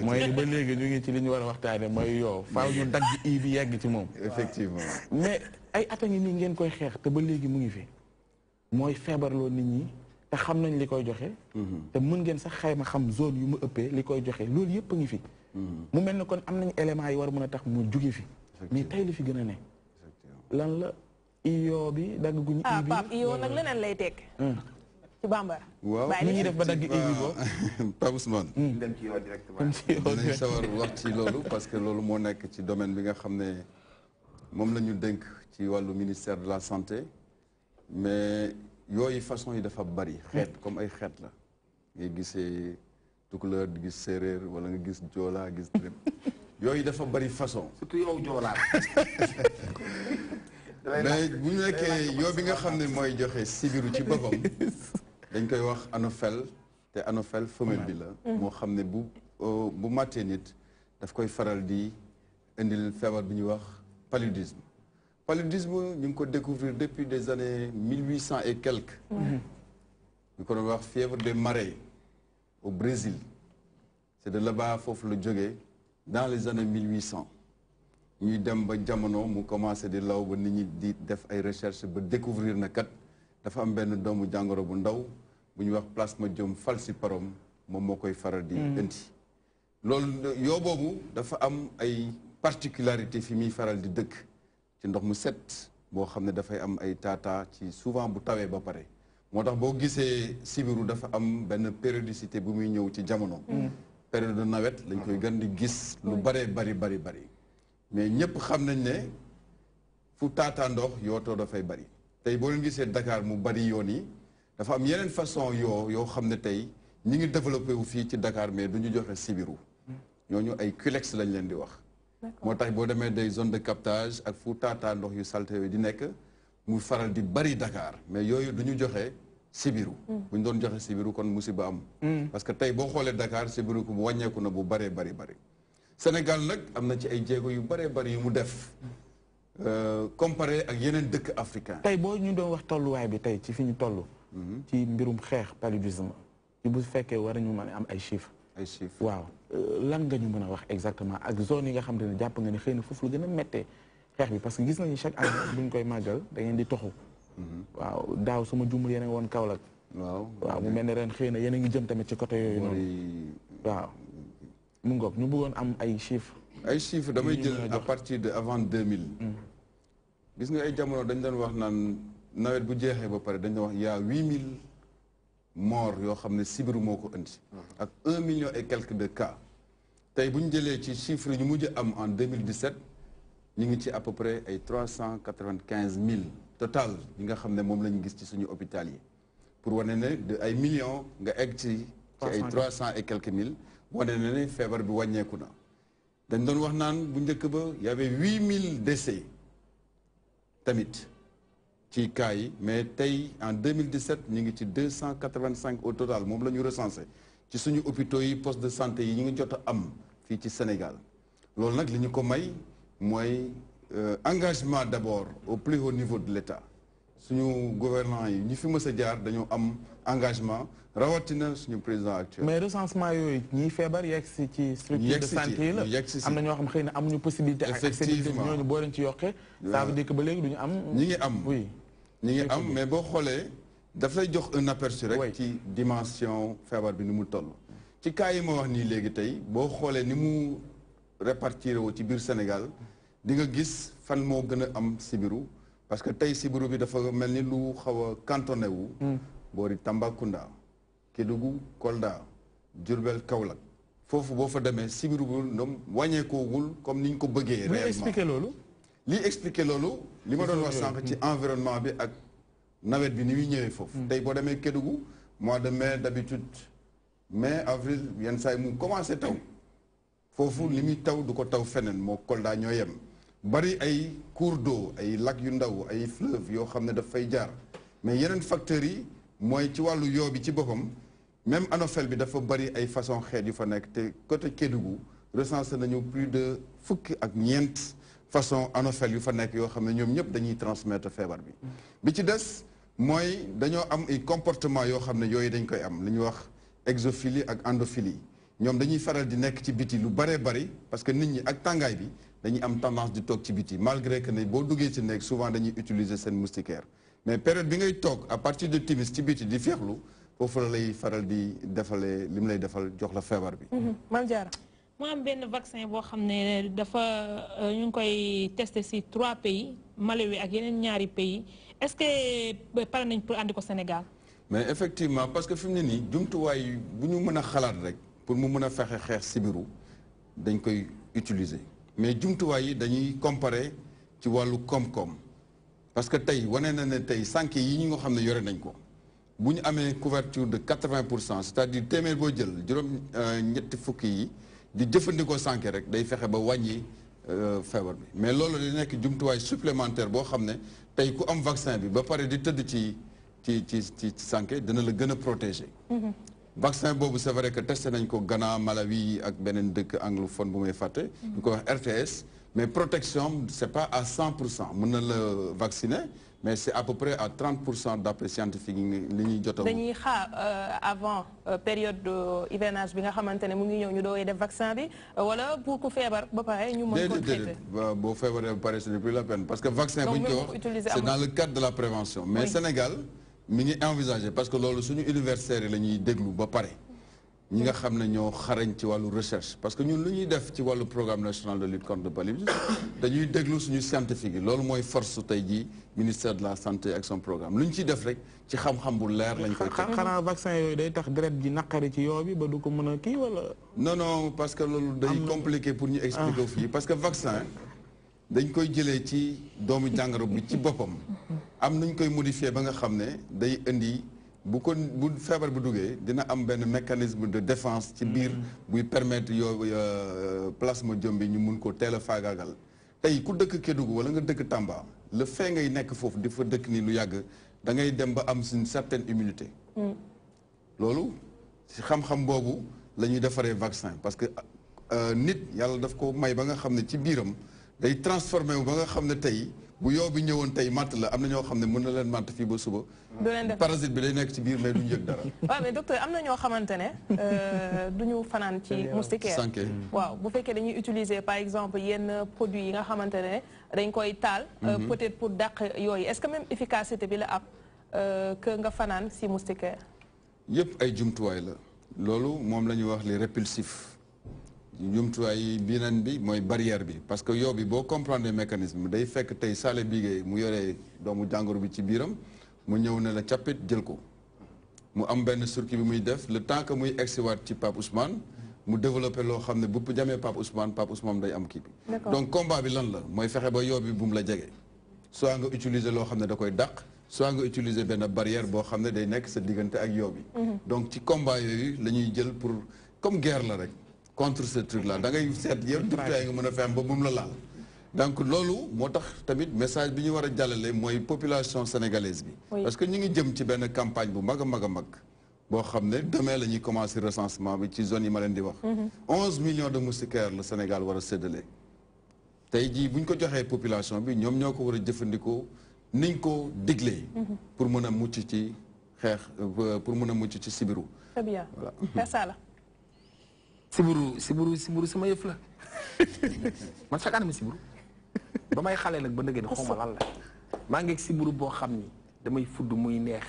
mooy ba léegi ñu ngi ci li ñu war a waxtaane mooy yow faaw ñu dagg i bi yegg ci moom. effectivement mais ay at a ngi nii ngeen koy xeex te ba léegi mu ngi fi mooy feebarloo nit ñi te xam nañ li koy joxe. te mën ngeen sax xayma xam zone yu mu ëppee li koy joxe loolu yëpp a ngi fi. mu mel ne kon am nañ éléments yi war a mën a tax mu juge fi. mais tey li fi gën a ne. lan la iyoo bi dagg gu ñu. ah Pape iyoo nag leneen lay tekk. ci bambara. waaw ni ñuy def ba dagg ibi boobu Pape Ousmane. dem ci yow directement. dinañ sawar wax ci loolu parce que loolu moo nekk ci domaine bi nga xam ne moom la ñu dénk ci wàllu ministère de la santé mais yooyu façon yi dafa bari xeet comme ay xeet la ngay gisee tukulóor di gis séeréer wala nga gis joolaa gis lépp yooyu dafa bari façon. surtout yow joolaa. mais bu ñu nekkee yoo bi nga xam ne mooy joxe sibiru ci boppam dañ koy wax anophèle te anophèle femelle bi la moo xam ne bu màttee nit daf koy faral di indil feebar bi ñuy wax paludisme. Paludisme ñu ngi ko découvrir depuis des années 1800 et quelques. ñu ko doon wax fièvre des marais au Brésil. C'est de là-bas foofu la jógee dans les années 1800 ñuy dem ba jamono mu commencé di law ba nit ñi di def ay recherche ba découvrir na kat dafa am benn doomu jàngoro bu ndaw bu ñuy wax Plasmodium falciparum moom moo koy faral di indi. loolu yoo boobu dafa am ay particularité fi muy faral di dëkk ci ndox mu set boo xam ne dafay am ay tata ci souvent bu tawee ba pare moo tax boo gisee sibiru dafa am benn périodicité bu muy ñëw ci jamono. période de nawet lañ koy gën di gis lu baree bari mais ñëpp xam nañ ne fu taataa ndox yootoo dafay bari tey boo leen gisee Dakar mu bari yoon yi dafa am yeneen façon yoo xam ne tey ñi ngi développé wu fii ci Dakar mais du ñu joxe sibiru ñooñu ay culex lañ leen di wax moo tax boo demee des zones de captage ak fu taataa ndox yu salte yooyu di nekk mu faral di bari Dakar mais yooyu du ñu joxe sibiru bu ñu doon joxe sibiru kon musiba am parce que tey boo xoolee Dakar sibiru ko bu wàññeeku na bu baree bari Sénégal nag am na ci ay jéego yu baree bari yu mu def comparé ak yeneen dëkk africain tey boo ñu doon wax tolluwaay bi tey ci fi ñu toll ci mbirum xeex paludisme ci bu fekkee war nañu mën a am ay chiffres waaw lan nga ñu mën a wax exactement ak zone yi nga xam ne jàpp nga ni xëy na foofu la gën a méttee xeex bi parce que gis nañu chaque année bu ñu koy màggal da ngeen di toxu waaw daaw sama jumul yéen a ngi woon Kaolack waaw mu mel ne ren xëy na yéen a ngi jëm tamit ci côté yooyu noonu waaw mu ngoog ñu bëggoon am ay chiffres damay jël à partir de avant 2000 gis nga ay jamono dañ doon wax naan nawet bu jeexee ba pare dañ doon wax y'a 8000 morts yoo xam ne sibiru moo ko indi ak 1 million et quelques de cas tey bu ñu jëlee ci chiffres ñu mujj am en 2017 ñu ngi ci à peu près ay 395 000 total yi nga xam ne moom la ñu gis ci suñu hôpital yi pour wane ne de ay millions nga egg ci ay 300 et quelques mille wane na ne feebar bi wàññeeku na dañ doon wax naan bu njëkk ba y avait 8000 décès tamit ci cas yi mais tey en 2017 ñu ngi ci 285 au total moom la ñu recensé ci suñu hôpitaux yi poste de santé yi ñu ngi jot a am fii ci Sénégal loolu nag li ñu ko may mooy engagement d'abord au plus haut niveau de l'État suñu gouvernants yi ñi fi mës a jaar dañoo am engagement rawatina suñu président actuel. mais recensement yooyu ñiy feebar yegg si ci structure de santé yi la am na ñoo xam xëy na amuñu possibilité ak accessibilité ñooñu boo leen ci yokkee ça veut dire que ba léegi duñu am ñi ngi am oui ñi ngi am mais boo xoolee daf lay jox un aperçu rek ci dimension feebar bi ni mu toll ci cas yi ma wax nii léegi tey boo xoolee ni mu répartir wu ci biir Sénégal di nga gis fan moo gën a am sibiru parce que tey sibiru bi dafa mel ni lu xaw a cantonné wu boori Tambacounda Kédougou Kolda Diourbel Kaolack foofu boo fa demee sibiru bu ñoom wàññeekoogul comme ni ñu ko bëggee réellement expliqué loolu lii expliqué loolu li ma doon wax sànq ci environnement bi ak nawet bi ni muy ñëwee foofu tey boo demee Kédougou mois de mai d'habitude mai avril yenn saa yi mu commencé taw foofu li muy taw du ko taw feneen moo Kolda ñoo yem bari ay cours d'eau ay lac yu ndaw ay fleuve yoo xam ne daf fay jaar mais yeneen facteurs yi mooy ci wàllu yoo bi ci boppam même anophèle bi dafa bari ay façon xeet yu fa nekk te côté Kédougou recensé nañu plus de fukki ak ñeent façon anophèle yu fa nekk yoo xam ne ñoom ñëpp dañuy transmettre feebar bi bi ci des mooy dañoo am ay comportement yoo xam ne yooyu dañ koy am li ñuy wax exophilie ak endophilie ñoom dañuy faral di nekk ci biti lu baree bari parce que nit ñi ak tàngaay bi dañuy am tendance di toog ci biti malgré que ne boo duggee ci nekk souvent dañuy utiliser seen moustiquaire mais période bi ngay toog à partir de timis ci biti di féexlu foofu la lay faral di defalee li mu lay defal jox la feebar bi. Mame Diarra. mu am benn vaccin boo xam ne dafa ñu ngi koy testé ci 3 pays Malawi ak yeneen ñaari pays est-ce que pare nañ pour andi ko Sénégal. mais effectivement parce que fi mu ne nii jumtuwaay bu ñu mën a xalaat rek pour mu mën a fexe xeex sibiru dañ koy utiliser mais jumtuwaay yi dañuy comparer ci wàllu koom-koom parce que tey wane na ne tey sànke yi ñu nga xam ne yore nañ ko bu ñu amee couverture de 80% c'est-à-dire téeméer boo jël juróom ñetti fukki yi di jëfandikoo sànke rek day fexe ba wàññi feebar bi mais loolu di nekk jumtuwaay supplémentaire boo xam ne tey ku am vaccin bi ba pare di tëdd ci sànke dina la gën a protéger. vaccin boobu c'est vrai que testé nañ ko Ghana Malawi ak beneen dëkk anglophone bu may fàtte. ñu koy wax RTS mais protection c'est pas à 100% mën na la vacciner mais c'est à peu près à 30% d'après scientifique yi li ñuy jot a. dañuy xaar avant période de hivernage bi nga xamante ne mu ngi ñëw ñu doogay def vaccin bi wala pour ku feebar ba pare ñu mën ko traiter. boo feebaree ba pare ce n'est plus la peine parce que vaccin bu ñu ko wax c'est dans le cadre de la prévention mais Sénégal mi ngi envisagé parce que loolu suñu universitaires yi la ñuy déglu ba pare ñi nga xam ne ñoo xarañ ci wàllu recherche parce que ñun lu ñuy def ci wàllu programme national de lutte contre le paludisme dañuy déglu suñu scientifique yi loolu mooy force tey jii ministère de la santé ak son programme lu ñu ciy def rek ci xam-xam bu leer lañ koy teg. xanaa vaccin yooyu day tax deret ji naqari ci yoo bi ba du ko mën a kii wala. non parce que loolu day compliqué pour ñu expliquer fii parce que vaccin dañ koy jëlee ci doomu jàngoro bi ci boppam am nañ koy modifier ba nga xam ne day indi bu feebar bu duggee dina am benn mécanisme de défense ci biir buy permettre plasmodium bi ñu mun ko teel a faagaagal tey ku dëkk Kédougou wala nga dëkk Tamba le fait ngay nekk foofu di fa dëkk nii lu yàgg da ngay dem ba am une certaine immunité loolu ci xam-xam boobu la ñuy defaree vaccin parce que nit yàlla daf ko may ba nga xam ne ci biiram day transformé wu ba nga xam ne tey bu yow bi ñëwoon tey matt la am na ñoo xam ne mën na leen matt fii ba suba. parasite bi day nekk ci biir mais duñu yëg dara. waaw mais docteur am na ñoo xamante ne duñu fanaan ci moustiquaire. sànke waaw bu fekkee dañuy utiliser par exemple yenn produits yi nga xamante ne dañ koy taal. peut-être pour dàq yooyu est-ce que même efficacité bi la am que nga fanaan si moustiquaire. yëpp ay jumtuwaay la loolu moom la ñuy wax les répulsifs. jumtuwaay beneen bi mooy barrière bi parce que yow bi boo comprendre mécanisme day fekk tey saale bigéey mu yoree doomu jàngoro bi ci biiram mu ñëw ne la cappit jël ko mu am benn circuit bi muy def le temps que muy egsiwaat ci Pape Ousmane mu développé loo xam ne bu jamee Pape Ousmane day am kii bi donc combat bi lan la mooy fexe ba yow bi bu mu la jege soit nga utiliser loo xam ne da koy dàq soit nga utiliser benn barrière boo xam ne day nekk sa diggante ak yow bi donc ci combat yooyu la ñuy jël pour comme guerre la rek contre ce truc là da ngay seet yëpp jumtuwaay nga mën a fexe ba bu mu la laal donc loolu moo tax tamit message bi ñu war a jàllale mooy population sénégalaise bi parce que ñu ngi jëm ci benn campagne bu mag a mag a mag boo xam ne demain la ñuy commencer recensement bi ci zone yi ma leen di wax 11 millions de moustiquaires le Sénégal war a séddale tey jii buñ ko joxee population bi ñoom ñoo ko war a jëfandikoo niñ ko diglee. pour mën a mucc ci xeex pour mën a mucc ci sibiru. très bien voilà la. sibiru sama yëf la man chaque année ma sibiru ba may xale nag ba nëgë ni xaw ma lan la maa ngi sibiru boo xam ni damay fudd muy neex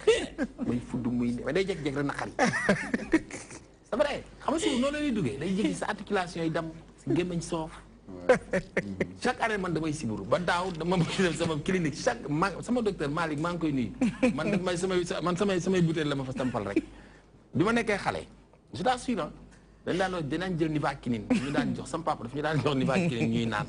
mais day jékki-jékki rek naqari c'est vrai xam nga sibiru noonu la ñuy duggee day jékki sa articulation yi dem si gémmiñ soof. chaque année man damay sibiru ba daaw dama dem sama clinique sama docteur Malick maa ngi koy nuyu man samay butéel la ma fa sampal rek bi ma nekkee xale je t'assure dinañ jël Nivaquine ñu daan jox sama papa daf ñu daan jox Nivaquine ñuy naan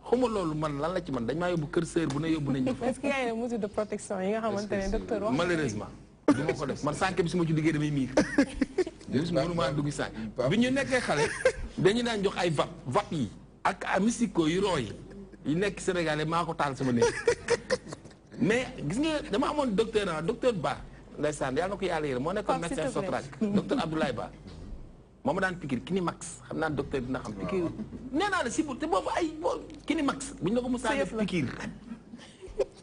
xuma loolu man lan la ci man dañ maa yóbbu kër sœur bu ne yóbbu nañ ñu fa. est-ce que y a une mesure de protection yi nga xamante ne docteur wax malheureusement du ma ko def man sànq bi su ma ci duggee damay miir mënumaa dugg sànq bi ñu nekkee xale dañu daan jox ay vape yi ak mysiko yu roo yi nekk Sénégalais maa ko taal sama néeg mais gis nga dama amoon docteur Ba ndeysaan yàlla na ko yàlla yërëm moo nekkoon médecin Sotrac docteur Abdoulaye Ba moo ma daan piqûre Kinimax xam naa docteur dina xam piqûre nee naa la si te boobu ay Kinimax bu ñu la ko mos a def piqûre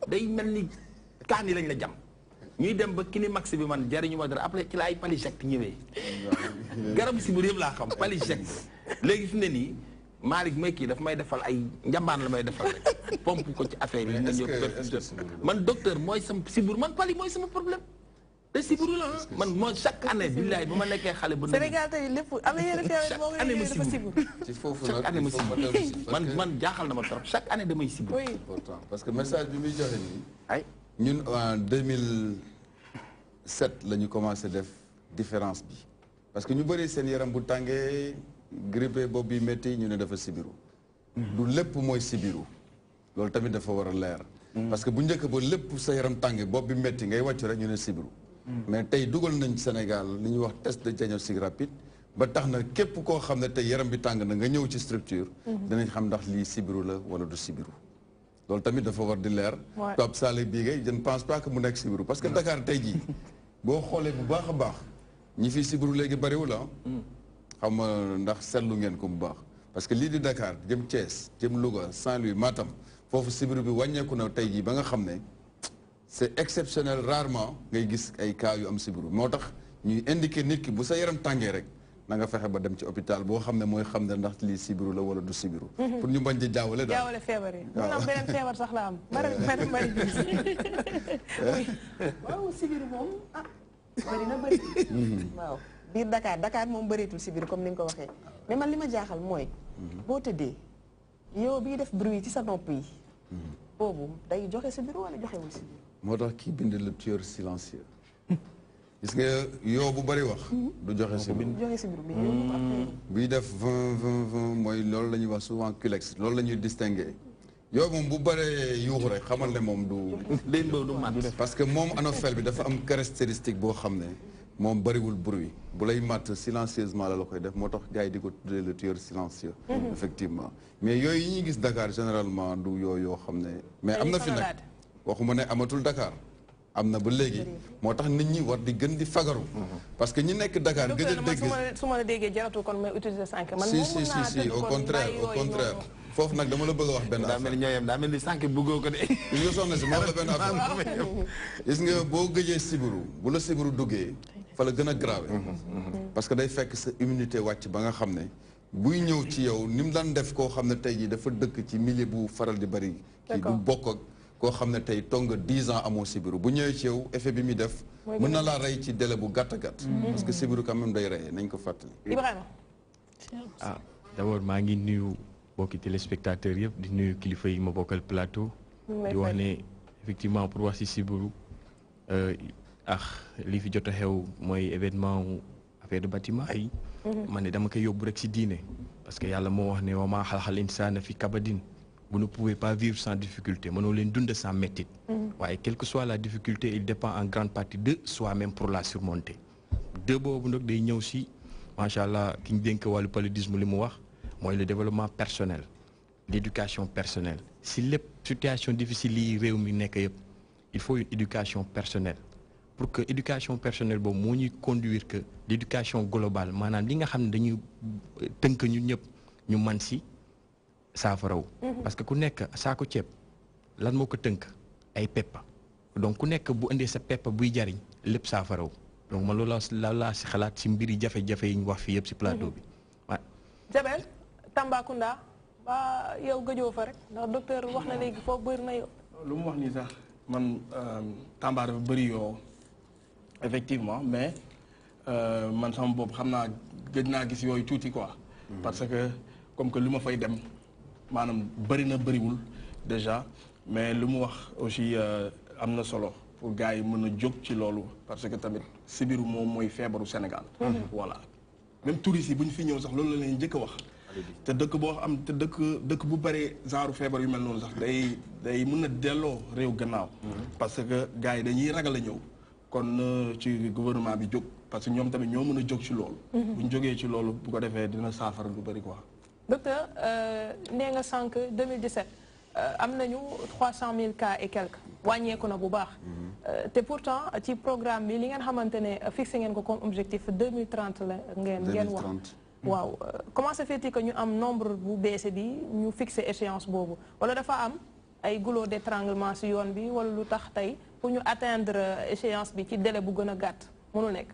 day mel ni kaani lañ la jam ñuy dem ba Kinimax bi man jariñu ma dara après ci la ay Paliject ñëwee garabu si biir yëpp laa xam Paliject léegi fi ne nii Malick may kii daf may defal ay njambaan la may defal rek pompe ko ci affaire yi nga ñëw man docteur mooy sama siburu man pali mooy sama problème te siburu la man mooy chaque année billaay ba ma nekkee xale bu Sénégal tey lépp am na yenn feebar boo année ma siburu ci foofu chaque année ma siburu man jaaxal na ma trop chaque année damay siburu important parce que message bi muy joxe nii ay ñun en 2007 la ñu commencé def différence bi parce que ñu bëri seen yaram bu tàngee grippé bopp bi métti ñu ne dafa sibiru du lépp mooy sibiru loolu tamit dafa war a leer parce que bu njëkk ba lépp sa yaram tànge bopp bi métti ngay wàccu rek ñu ne sibiru mais tey dugal nañ Sénégal li ñuy wax test de diagnostic rapide ba tax na képp koo xam ne tey yaram bi tàng na nga ñëw ci structure dinañ xam ndax lii sibiru la wala du sibiru loolu tamit dafa war di leer Pape Salé bii ngay je ne pense pas que mu nekk sibiru parce que Dakar tey jii boo xoolee bu baax a baax ñi fi sibiru léegi bariwul xam nga ndax seetlu ngeen ko bu baax parce que lii di Dakar jëm Thiès jëm Louga Saint-Louis Matam foofu sibiru bi wàññeeku na tey jii ba nga xam ne c'est exceptionnel rarement ngay gis ay cas yu am sibiru moo tax ñuy indiqué nit ki bu sa yaram tàngee rek na nga fexe ba dem ci hôpital boo xam ne mooy xam ne ndax lii sibiru la wala du sibiru pour ñu bañ di jaawale daal jaawale feebar yi mun am beneen feebar sax la am bari waaw sibiru moom bari na bari waaw biir Dakar moom bëreetul sibiru comme ni nga ko waxee mais man li ma jaaxal mooy boo tëddee yow bii def bruit ci sa nopp yi boobu day joxe sibiru wala joxewul sibiru moo tax kii bind le tueur silencieux gis nga yow bu bëri wax du joxe sibiru buy def 20 mooy loolu la ñuy wax souvent culex loolu la ñuy distinguer yow moom bu bëree yuuxu rek xamal ne moom du parce que moom anophèle bi dafa am caractéristique boo xam ne moom bëriwul bruit bu lay matt silencieusement la koy def moo tax gars yi di ko tuddee le tueur silencieux effectivement mais yooyu yi ñuy gis Dakar généralement du yooyu yoo xam ne mais am na fi nag waxuma ne amatul Dakar am na ba léegi moo tax nit ñi war di gën di fagaru parce que ñi nekk Dakar gëj a dégg su ma la déggee jaratu kon may utiliser sànq man si au contraire foofu nag dama la bëgg a wax benn affaire daa mel ni sànq bëggoo ko de gis nga soxna si moo la benn affaire gis nga boo gëjee sibiru bu la sibiru duggee fa la gën a grave parce que day fekk sa immunité wàcc ba nga xam ne buy ñëw ci yow ni mu daan def koo xam ne tey jii dafa dëkk ci milieu bu faral di bari kii du bokk ak koo xam ne tey toog nga 10 ans amoo sibiru bu ñëwee ci yow effet bi muy def mën na laa rey ci délai bu gàtt gàtt parce que sibiru quand même day reyee nañ ko fàttali Ibrahima d'abord maa ngi nuyu bokki téléspectateurs yëpp di nuyu kilifa yi ma bokkal plateau di wax ne effectivement pour wax ci sibiru li fi jot a xew mooy événement affaire de bâtiment yi man ne dama koy yóbbu rek ci diine parce que yàlla moo wax ne wa maa xalaqal insaana fi kabadin vous ne pouvez pas vivre sans difficulté mënoo leen dund sans métit waaye quelle que soit la difficulté il dépend en grande partie de soi-même pour la surmonter de boobu nag day ñëw ci macha allah ki ñu dénk wàllu paludisme li mu wax mooy le développement personnel l'éducation personnelle si lépp situation difficile yi réew mi nekk yëpp il faut une éducation personnelle pour que éducation personnelle boobu moo ñuy conduire que l'éducation globale maanaam li nga xam ne dañuy tënk ñun ñëpp ñu man si saafaraw parce que ku nekk saako ceeb lan moo ko tënk ay peppa donc ku nekk bu indee sa peppa buy jariñ lépp saafaraw donc man loolu laa si xalaat si mbiri jafe-jafe yi ñu wax fii yëpp si plateau bi waaw. Jabel Tambacounda ba yow gëjoo fa rek ndax docteur wax na léegi foofu bëri na yow. lu mu wax nii sax man Tamba dafa bëri yoo effectivement mais man sama bopp xam naa gëj naa gis yooyu tuuti quoi. parce que comme que lu ma fay dem maanaam bëri na bëriwul déjà mais lu mu wax aussi am na solo pour gars yi mën a jóg ci loolu parce que tamit sibiru moom mooy feebaru Sénégal. voilà même touristes yi bu ñu fi ñëw sax loolu la leen njëkk a wax. te dëkk boo am te dëkk bu bëree genre feebar yu mel noonu sax day mën a delloo réew gannaaw. parce que gars yi dañuy ragal a ñëw. kon ci gouvernement bi jóg parce que ñoom tamit ñoo mën a jóg ci loolu. bu ñu jógee ci loolu bu ko defee dina saafara lu bëri quoi. docteur nee nga sànq 2017 am nañu 300 000 cas et quelques wàññeeku na bu baax. te pourtant ci programme bi li ngeen xamante ne fixé ngeen ko comme objectif 2030 la ngeen wax. waaw comment se fait-il que ñu am nombre bu beese bi ñu fixé échéance boobu wala dafa am ay goulot d'étranglement ci yoon bi wala lu tax tey pour ñu atteindre échéance bi ci délai bu gën a gàtt mënu nekk.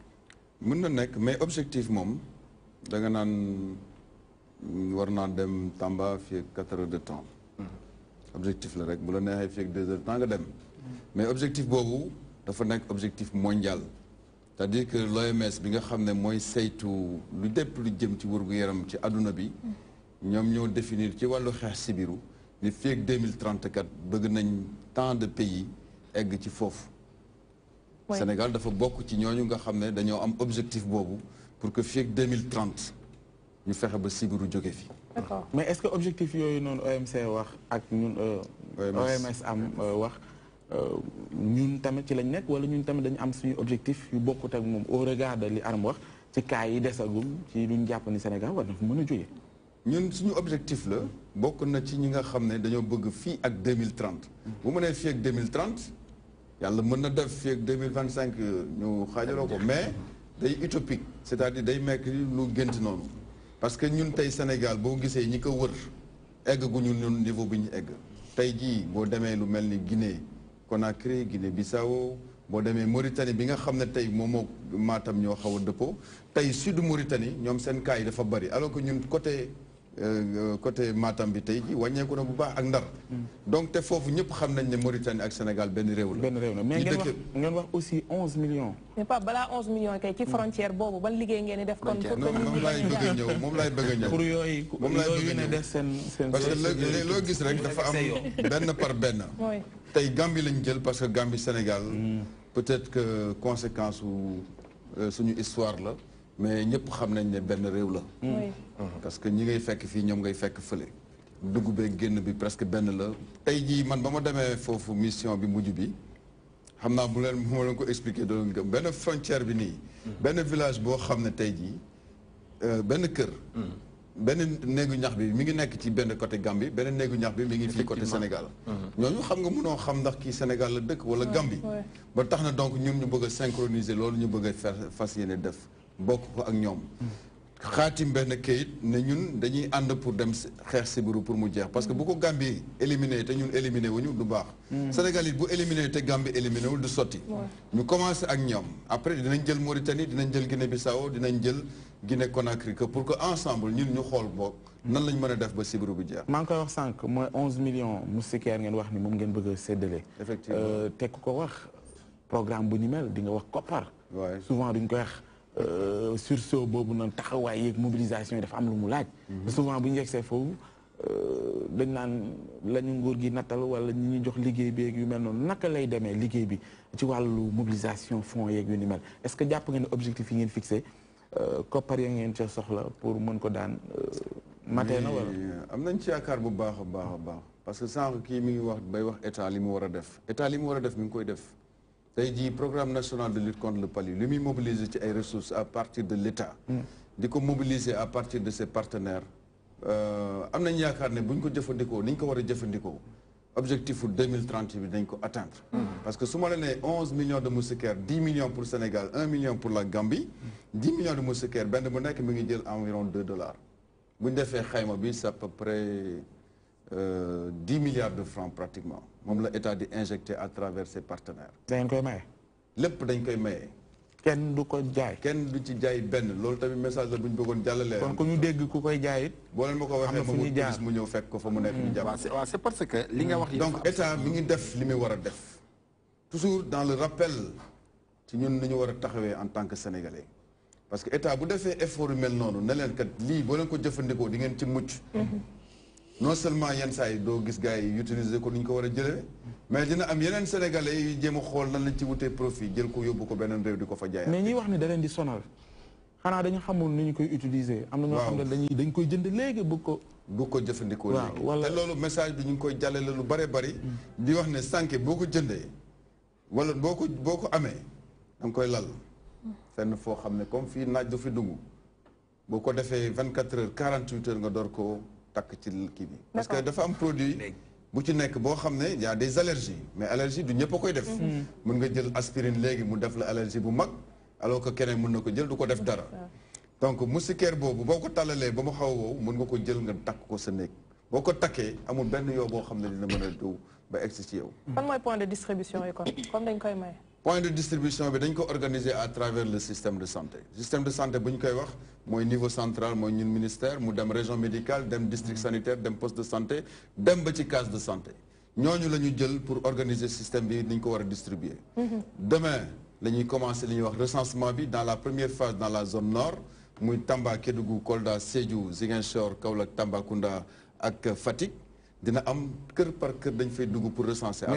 mën na nekk mais objectif moom da nga naan war naa dem Tamba fii ak 4 heures de temps objectif la rek bu la neexee fii ak 2 heures de temps nga dem mais objectif boobu dafa nekk objectif mondial. c'est-à-dire que l'OMS bi nga xam ne mooy saytu lu dépp lu jëm ci wér-gu-yaram ci àdduna bi ñoom ñoo définir ci wàllu xeex sibiru ni fii ak 2034 bëgg nañ tant de pays egg ci foofu. Sénégal dafa bokk ci ñooñu nga xam ne dañoo am objectif boobu pour que fii ak 2030 ñu fexe ba sibiru jóge fi. D'accord. mais est-ce que objectif yooyu noonu OMC wax ak ñun OMS am wax ñun tamit ci lañ nekk wala ñun tamit dañu am suñu objectif yu bokkut ak moom au regard de li Arame wax ci cas yi desagum ci luñ jàpp ni Sénégal war na fa mën a jógee. ñun suñu objectif la bokk na ci ñi nga xam ne dañoo bëgg fii ak 2030 bu ma nee fii ak 2030 yàlla mën na def fii ak 2025 ñu xaajaloo ko mais day utopique c'est-à-dire day mekk lu gént noonu parce que ñun tey Sénégal boo gisee ñi ko wër egg gu ñu ñun niveau bi ñu egg tey jii boo demee lu mel ni Guinée Conakry Guinée Bissau boo demee Mauritanie bi nga xam ne tey moom moo Matam ñoo xaw a dëppoo tey sud Mauritanie ñoom seen cas yi dafa bari alors que ñun côté Matam bi tey ji wàññeeku na bu baax ak Ndar donc te foofu ñëpp xam nañ ne Mauritanie ak Sénégal benn réew la. benn réew la mais ngeen wax aussi 11 millions. mais pas balaa 11 millions kay ci frontière boobu ban liggéey ngeen di def. kon pour moom laay bëgg a ñëw moom laay bëgg a ñëw. pour yooyu ne def seen parce que loo gis rek dafa am benn par benn. tey Gambie lañ jël parce que Gambie Sénégal. peut-être que conséquence su suñu histoire la. mais ñëpp xam nañ ne benn réew la. parce que ñi ngay fekk fii ñoom ngay fekk fële. dugg beeg génn bi presque benn la. tey jii man ba ma demee foofu mission bi mujj bi xam naa bu ma leen ko expliquer doon nga benn frontière bi nii. benn village boo xam ne tey jii benn kër. benn néegu ñax bi mi ngi nekk ci benn côté Gambie benn néegu ñax bi mi ngi fii côté Sénégal. ñooñu xam nga mënoo xam ndax kii Sénégal la dëkk wala Gambie. ba tax na donc ñun ñu bëgg a synchroniser loolu ñu bëgg a fas yéene def. bokk ko ak ñoom xaatim benn kayit ne ñun dañuy ànd pour dem xeex sibiru pour mu jeex parce que bu ko Gambie éliminé te ñun éliminé wuñu du baax Sénégal it bu éliminé te Gambie éliminé wul du sotti ñu commencé ak ñoom après dinañ jël Mauritanie dinañ jël Guinée Bissau dinañ jël Guinée Conakry que pour que ensemble ñun ñu xool boog nan lañ mën a def ba sibiru bi jeex maa ngi koy wax sànq mooy 11 millions moustiquaires ngeen wax ni moom ngeen bëgg a séddale effectivement te ku ko wax programme bu ni mel di nga wax koppar souvent duñ koy wax sursaut boobu noonu taxawaay yeeg mobilisation yi dafa am lu mu laaj. souvent bu ñu yegsee foofu dañ naan lañu nguur gi nattal wala ñi ñu jox liggéey bi yeeg yu mel noonu naka lay demee liggéey bi ci wàllu mobilisation fonds yeeg yu ni mel est-ce que jàpp ngeen ne objectif yi ngeen fixé koppar ya ngeen ca soxla pour mën ko daan matee na wala. am nañ ci yaakaar bu baax a baax a baax parce que sànq kii mi ngi wax bay wax état li mu war a def état li mu war a def mi ngi koy def. tey jii programme national de lutte contre le palu li muy mobiliser ci ay ressources à partir de l'État di ko mobiliser à partir de ses partenaires am nañ yaakaar ne bu ñu ko jëfandikoo ni ñu ko war a jëfandikoo objectif 2030 bi dañ ko atteindre parce que su ma la nee 11 millions de moustiquaires 10 millions pour Sénégal 1 million pour la Gambie 10 millions de moustiquaires benn bu nekk mi ngi jël environ $2 bu ñu defee xayma bi c'est à peu près 10 milliards de francs pratiquement moom la état di injecté à travers ses partenaires. dañ koy maye. lépp dañ koy maye. kenn du ko jaay. kenn du ci jaay benn loolu tamit message la bu ñu bëggoon jàllalee. kon ku ñu dégg ku koy jaay it. boo leen ma ko waxee ma wut police mu ñëw fekk ko fa mu nekk ñu jàpp. waaw c'est parce que li nga wax. donc état mi ngi def li muy war a def. toujours dans le rappel ci ñun ni ñu war a taxawee en tant que sénégalais. parce que état bu defee effort yu mel noonu ne leen kat lii boo leen ko jëfandikoo di ngeen ci mucc. non seulement yenn saa yi doo gis gars yi utiliser ko ni ñu ko war a jëlee. mais dina am yeneen sénégalais yu jéem a xool nan lañ ci wutee profit jël ko yóbbu ko beneen réew di ko fa jaay. mais ñi wax ni da leen di sonal xanaa dañu xamul ni ñu koy utiliser. am na ñoo xam ne dañ koy jënd léegi bëgg ko. bu ko jëfandikoo léegi wala te loolu message bi ñu ngi koy jàllale lu bare bari. di wax ne sànke boo ko jëndee wala boo ko amee da nga koy lal fenn foo xam ne comme fii naaj du fi dugg boo ko defee 24 heures 48 heures nga door ko takk ci kii bi. parce que dafa am produit bu ci nekk boo xam ne y a des allergies mais allergie du ñëpp a koy def. mën nga jël aspirine léegi mu def la allergie bu mag alors que keneen mën na ko jël du ko def dara. donc moustiquaire boobu boo ko tàllalee ba mu xaw a wow mën nga ko jël nga takk ko sa néeg boo ko takkee amul benn yoo boo xam ne dina mën a dugg ba egsi ci yow. fan mooy point de distribution yi kon comme dañ koy maye. point de distribution bi dañ ko organiser à travers le système de santé système de santé bu ñu koy wax mooy niveau central mooy ñun ministère mu dem région médicale dem district sanitaire dem poste de santé dem ba ci case de santé ñooñu la ñu jël pour organiser système bi ni ñu ko war a distribuer. demain la ñuy commencer li ñuy wax recensement bi dans la première phase dans la zone nord muy Tamba Kédougou Kolda Sédhiou Ziguinchor Kaolack Tambacounda ak Fatick dina am kër par kër dañ fay dugg pour recenser.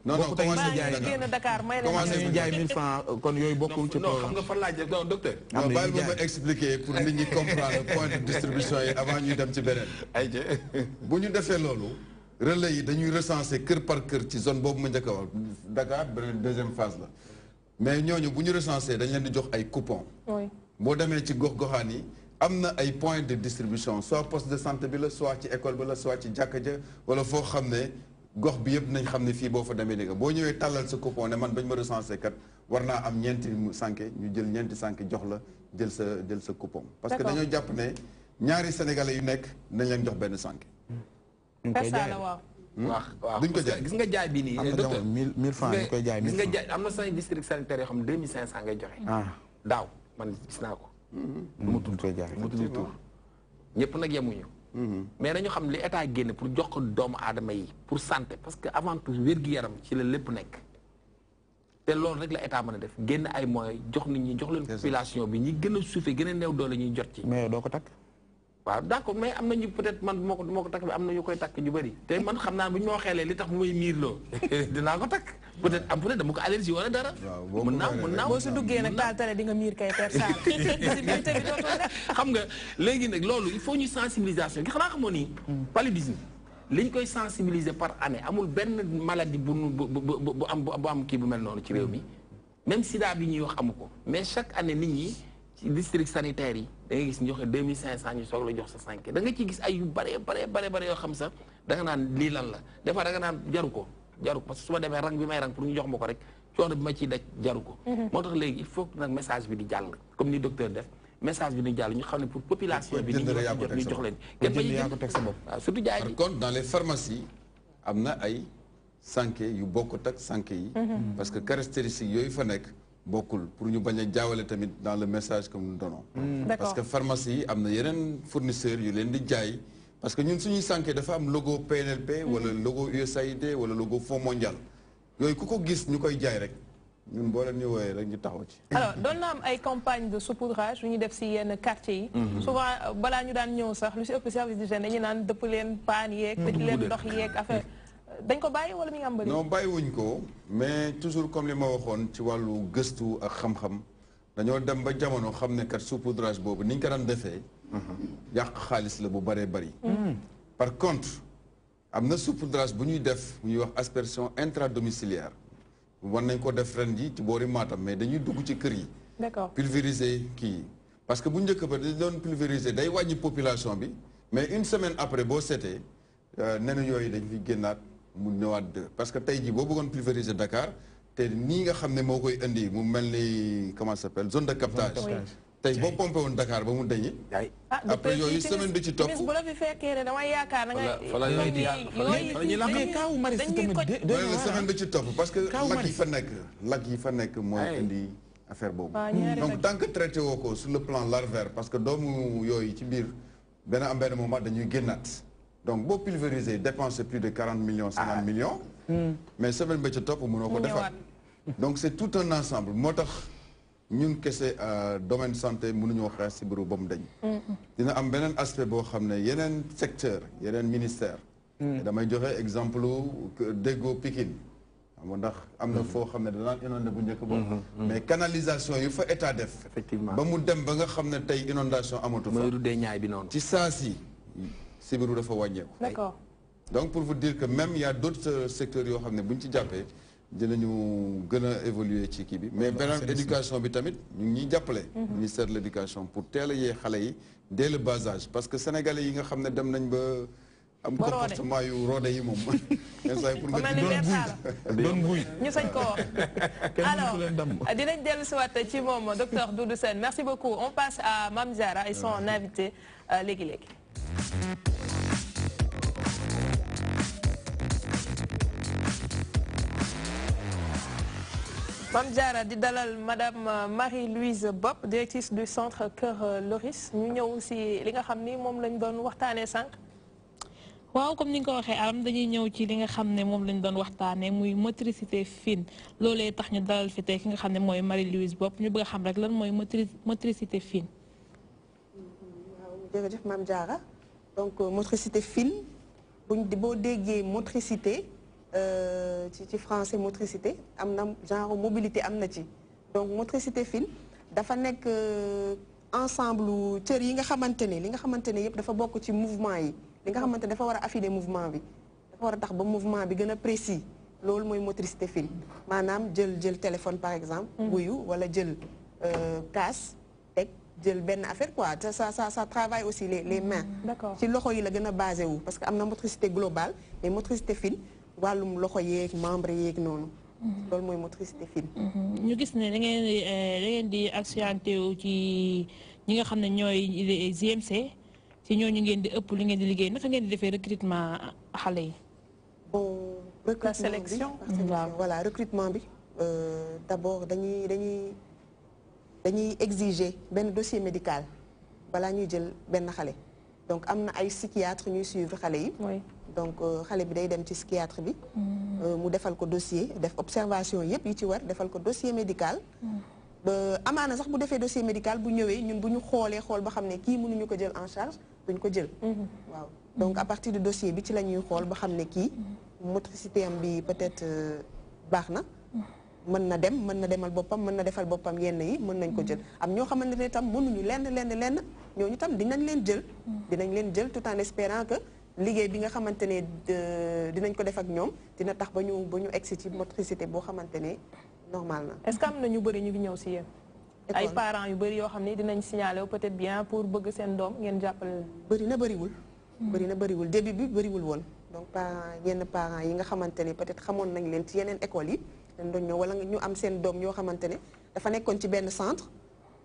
non non commencé ñu jaay 1000 francs kon yooyu bokkul ci non xam nga fan laa jël non docteur. non bàyyi ba ma expliquer pour nit ñi comprendre point de distribution yi avant ñuy dem ci beneen. bu ñu defee loolu relais yi dañuy recenser kër par kër ci zone boobu ma njëkk a wax Dakar beneen deuxième phase la mais ñooñu bu ñu recenser dañ leen di jox ay coupons. boo demee ci gox-goxaan yi am na ay points de distribution soit poste de santé bi la soit ci école bi la soit ci jàkka ja wala foo xam ne. gox bi yëpp nañ xam ne fii boo fa demee léegi boo ñëwee tàllal sa coupon ne man bañ ma recensé kat war naa am ñeenti sànke ñu jël ñeenti sànke jox la jël sa coupon. parce que dañoo jàpp ne ñaari sénégalais yu nekk nañ leen jox benn sànke. ñu koy jaay waaw duñ ko jaay gis nga jaay bi nii. am na jamono 1000 francs ñu koy jaay 1000 francs gis nga jaay am na say district sanitaire yoo xam ne 2500 ngay joxe. daaw man gis naa ko. du ma tudd koy jaay du ma tudd tur ñëpp nag yemuñu. mais dañu xam li état génne pour jox ko doomu aadama yi pour santé parce que avant tout wér-gu-yaram ci la lépp nekk te loolu rek la état mën a def génn ay moyens jox nit ñi jox leen population bi ñi gën a suufee gën a néew doole ñuy jot ci. mais doo ko takk. waaw d'accord mais am na ñu peut-être man moo ko takk bi am na ñu koy takk ñu bëri te man xam naa bu ñu ma waxeelee li tax mu may miir loo dinaa ko takk peut-être dama ko allergie wala dara. waaw mën naa boo si duggee nag taal tale di nga miir kay per saal visibilité bi dootoo def. xam nga léegi nag loolu il faut ñu sensibilisation gi xanaa xamoo ni paludisme li ñu koy sensibiliser par année amul benn maladie bu am kii bu mel noonu ci réew mi même sida bi ñuy wax amu ko mais chaque année nit ñi ci district sanitaire yi da ngay gis ñu joxe 2500 ñu soog la jox sa 5 da nga ciy gis ay yu bare yoo xam sax da nga naan lii lan la des fois da nga naan jaru ko parce que su ma demee rang bi may rang pour ñu jox ma ko rek coono bi ma ciy daj jaru ko. moo tax léegi il faut que nag message bi di jàll comme ni docteur def message bi di jàll ñu xam ne pour population bi. ñu jox leen. kenn bañ a jënd waaw surtout jaay par contre dans les pharmacies am na ay sànke yu bokkut ak sànke yi. parce que caractéristiques yooyu fa nekk. bokkul pour ñu bañ a jaawale tamit dans le message que nous donnons. parce que pharmacie yi am na yeneen fournisseurs yu leen di jaay parce que ñun suñuy sànke dafa am logo PNLP wala logo USAID wala logo Fonds mondial yooyu ku ko gis ñu koy jaay rek ñun boo leen ñu wooyee rek ñu taxaw ci. alors doon na am ay campagne de saupoudrage yu ñu def si yenn quartier yi. souvent balaa ñu daan ñëw sax lu si ëpp service d'hygiène dañu naan dëpp leen paan yeeg. tëj leen ndox yeeg affaire dañ ko bàyyi wala mi ngi am bëri. non bàyyiwuñ ko mais toujours comme li ma waxoon ci wàllu gëstu ak xam-xam dañoo dem ba jamono xam ne kat saupoudrage boobu ni ñu ko daan defee. yàq xaalis la bu bëree bëri. par contre am na saupoudrage bu ñuy def bu ñuy wax aspersion intradomiciliaire war nañ ko def ren ji ci boori Matam mais dañuy dugg ci kër yi. d'accord pulvériser kii parce que bu njëkk ba dañ doon pulvériser day wàññi population bi mais une semaine après boo seetee nenu yooyu dañ fi génnaat. mu ñëwaat parce que tey jii boo bëggoon pulvériser Dakar te nii nga xam ne moo koy indi mu mel ni comment ça s'appelle zone de captage tey boo pompé woon Dakar ba mu dañi. après yooyu semaine bi ci topp. bu la fi fekkee ne damay yaakaar na nga. kaawu Maris tamit semaine bi ci topp parce que lak yi fa nekk mooy indi affaire boobu. donc tant que traité woo ko sur le plan larvaire parce que doomu yooyu ci biir dana am benn moment dañuy génnaat. donc boo pulvériser dépenser plus de 40 millions 50 millions. mais semaine bi ci topp mënoo ko defar. donc c'est tout un ensemble moo tax. ñun kese domaine santé mënuñoo xeex sibiru ba mu dañ. dina am beneen aspect boo xam ne yeneen secteur yeneen ministère. damay joxe exemple déggoo Pikine xam nga ndax am na foo xam ne danaan inondé bu njëkk ba. mais canalisation yu fa état def. effectivement ba mu dem ba nga xam ne tey inondation amatu fa. mooy ruddee ñaay bi noonu. ci saa si sibiru dafa wàññeeku. d'accord donc pour vous dire que même y a d'autres secteurs yoo xam ne buñ ci jàppee. dinañu gën a évoluer ci kii bi mais beneen éducation bi tamit ñu ngi ñuy jàppale. ministère de l'éducation pour teel a yee xale yi dès le bas âge parce que sénégalais yi nga xam ne dem nañ ba am comportement yu roode yi moom. instant pour nga doon buy ñu sañ ko wax. alors dinañ dellu si waat ci moom docteur Doudou Sène merci beaucoup on passe à Mame Diarra et son invité léegi-léegi. Mame Diarra di dalal madame Marie-Louise Bopp directrice du centre Kër Loris ñu ñëw si li nga xam ni moom lañ doon waxtaanee sànq. waaw comme ni nga ko waxee Aram dañuy ñëw ci li nga xam ne moom lañ doon waxtaanee muy motricité fine loolee tax ñu dalal fi tey ki nga xam ne mooy Marie-Louise Bopp ñu bëgg a xam rek lan mooy motricité fine. waaw jërëjëf Mame Diarra donc motricité fine boo déggee motricité. ci français motricité am na genre mobilité am na ci donc motricité fine dafa nekk ensemble cër yi nga xamante ne li nga xamante ne yëpp dafa bokk ci mouvement yi li nga xamante ne dafa war a affiner mouvement bi dafa war a tax ba mouvement bi gën a précis loolu mooy motricité fine maanaam jël téléphone par exemple wuyu wala jël kaas teg jël benn affaire quoi ça travaille aussi les mains ci loxo yi la gën a basé wu parce que am na motricité globale mais motricité fine wàllum loxo yeeg membre yeeg noonu. loolu mooy motricité fine. ñu gis ne da ngeen di accentué wu ci ñi nga xam ne ñooy GMC ci ñooñu ngeen di ëpp li ngeen di liggéey naka ngeen di defee recrutement xale yi. bon recrutement la sélection voilà recrutement bi d'abord dañuy exiger benn dossier médical balaa ñuy jël benn xale donc am na ay psychiatre ñuy suivre xale yi. donc xale bi day dem ci psychiatre bi mu defal ko dossier def observation yépp yi ci war defal ko dossier médical ba amaana sax bu defee dossier médical bu ñëwee ñun bu ñu xoolee xool ba xam ne kii mënuñu ko jël en charge duñ ko jël waaw donc à partir du dossier bi ci la ñuy xool ba xam ne kii motricité am bi peut-être baax na mën na dem mën na demal boppam mën na defal boppam yenn yi mën nañ ko jël am ñoo xamante ne tam mënuñu lenn ñooñu tam dinañ leen jël tout en espérant que liggéey bi nga xamante ne dinañ ko def ak ñoom dina tax ba ñu egsi ci motricité boo xamante ne normal na. est-ce que am na ñu bëri ñu ngi ñëw si yéen. ay parents yu bëri yoo xam ne dinañ signaler peut-être bien pour bëgg seen doom ngeen jàppale. bëriwul début bi bëriwul woon donc yenn parents yi nga xamante ne peut-être xamoon nañ leen ci yeneen écoles yi dañ doon ñëw wala ñu am seen doom yoo xamante ne dafa nekkoon ci benn centre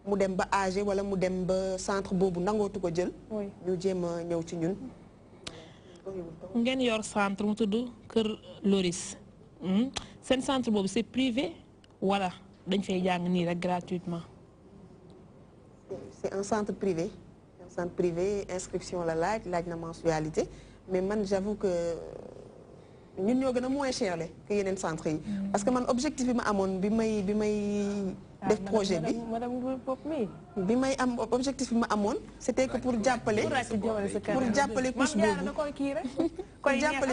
mu dem ba âgé wala mu dem ba centre boobu nangootu ko jël. ñu jéem a ñëw ci ñun. ngeen yor centre mu tudd Kër Loris seen centre boobu c'est privé wala dañ fay jàng nii rek gratuitement. c'est un centre privé inscription la laaj na mensualité mais man j'avoue que ñun ñoo gën a moins cher le que yeneen centre yi parce que man objectif bi ma amoon bi may def projet bi may am objectif bi ma amoon c'était que pour jàppale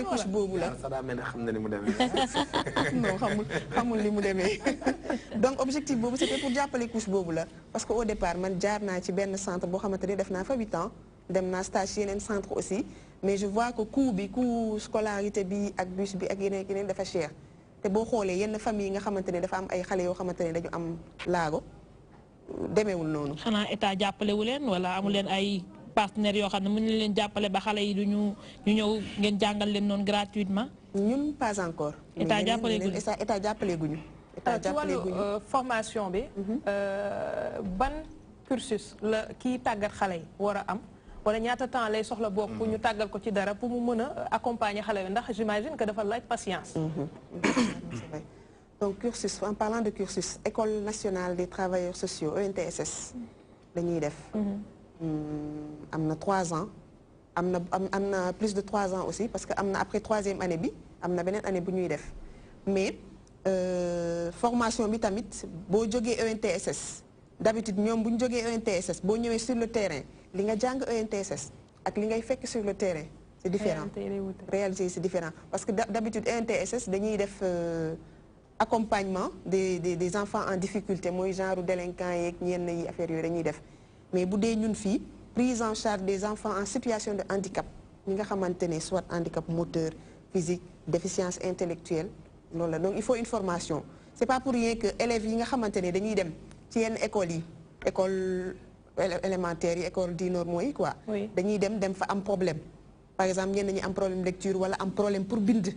couche boobu la non xamul li mu demee donc objectif boobu c'était pour jàppale couche boobu la parce que au départ man jaar naa ci benn centre boo xamante ni def naa fa 8 ans dem naa stage yeneen centre aussi mais je vois que coût scolarité bi ak bus bi ak yeneen dafa cher te boo xoolee yenn famille yi nga xamante ne dafa am ay xale yoo xamante ne dañu am laago demeewul noonu. xanaa état jàppale wu leen wala amu leen ay partenaires yoo xam ne mën na leen jàppale ba xale yi ñu ñëw ngeen jàngal leen noonu gratuitement. ñun pas encore. état jàppale guñu état jàppale guñu. ci wàllu formation bi ban cursus la kii tàggat xale yi war a am wala ñaata temps lay soxla boog pour ñu tàggal ko ci dara pour mu mën a accompagner xale yi ndax j'imagine que dafa laaj patience. Donc cursus, en parlant de cursus, École nationale des travailleurs sociaux, ENTSS, dañuy def. Am na 3 ans, am na plus de 3 ans aussi parce que am na après 3e année bi am na beneen année bu ñuy def mais formation bi tamit boo jógee ENTSS d'habitude ñoom bu ñu jógee ENTSS boo ñëwee sur le terrain li nga jàng ENTSS ak li ngay fekk sur le terrain c'est différent. Réalité c'est différent parce que d'habitude ENTSS dañuy def accompagnement des enfants en difficulté mooy genre délinquants yeeg ñenn yi affaire yooyu dañuy def mais bu dee ñun fii prise en charge des enfants en situation de handicap ñi nga xamante ne soit handicap moteur physique déficience intellectuelle loolu la donc il faut une formation c'est pas pour rien que élèves yi nga xamante ne dañuy dem ci yenn écoles yi école élémentaire yi école dits normaux yi quoi dañuy dem fa am problème par exemple ñenn ñi am problème lecture wala am problème pour bind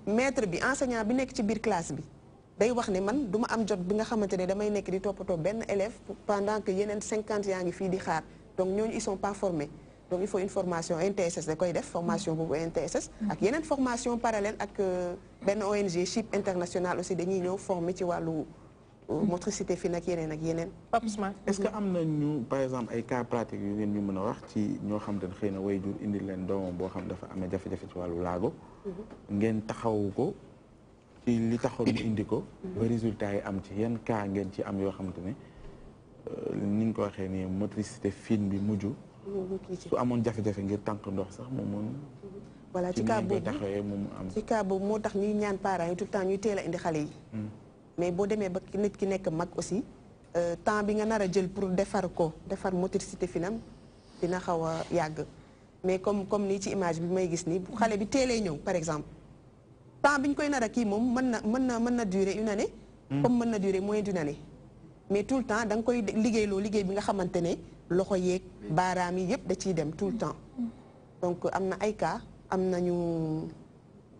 maître bi enseignant bi nekk ci biir classe bi day wax ne man du ma am jot bi nga xamante ne damay nekk di toppatoo benn élève pendant que yeneen 50 yaa ngi fii di xaar donc ñooñu ils sont pas formés donc il faut une formation NTSS da koy def formation boobu NTSS ak yeneen formation parallèle ak benn ONG CHIP international aussi dañuy ñëw former ci wàllu motricité fine ak yeneen ak yeneen. est-ce que am na ñu par exemple ay cas pratiques yu ngeen ñu mën a wax ci ñoo xam te ne xëy na waajur indi leen doomam boo xam dafa amee jafe-jafe ci wàllu laago ngeen taxawu ko ci li taxoon mu indi ko ba résultat yi am ci yenn cas ngeen ci am yoo xamante ne ni nga ko waxee nii motricité fine bi mujj su amoon jafe-jafe ngir tànk ndox sax moom moom voilà ci cas boobu moo tax ñuy ñaan parents yi tout le temps ñuy teel a indi xale yi mais boo demee ba nit ki nekk mag aussi temps bi nga nar a jël pour defar motricité finam dina xaw a yàgg mais comme nii ci image bi may gis nii bu xale bi teelee ñëw par exemple temps bi ñu koy nar a kii moom mën na durer une année comme mën na durer moins d'une année mais tout le temps da nga koy liggéey bi nga xamante ne loxo yeeg baaraam yi yëpp da ciy dem tout le temps donc am na ay cas am nañu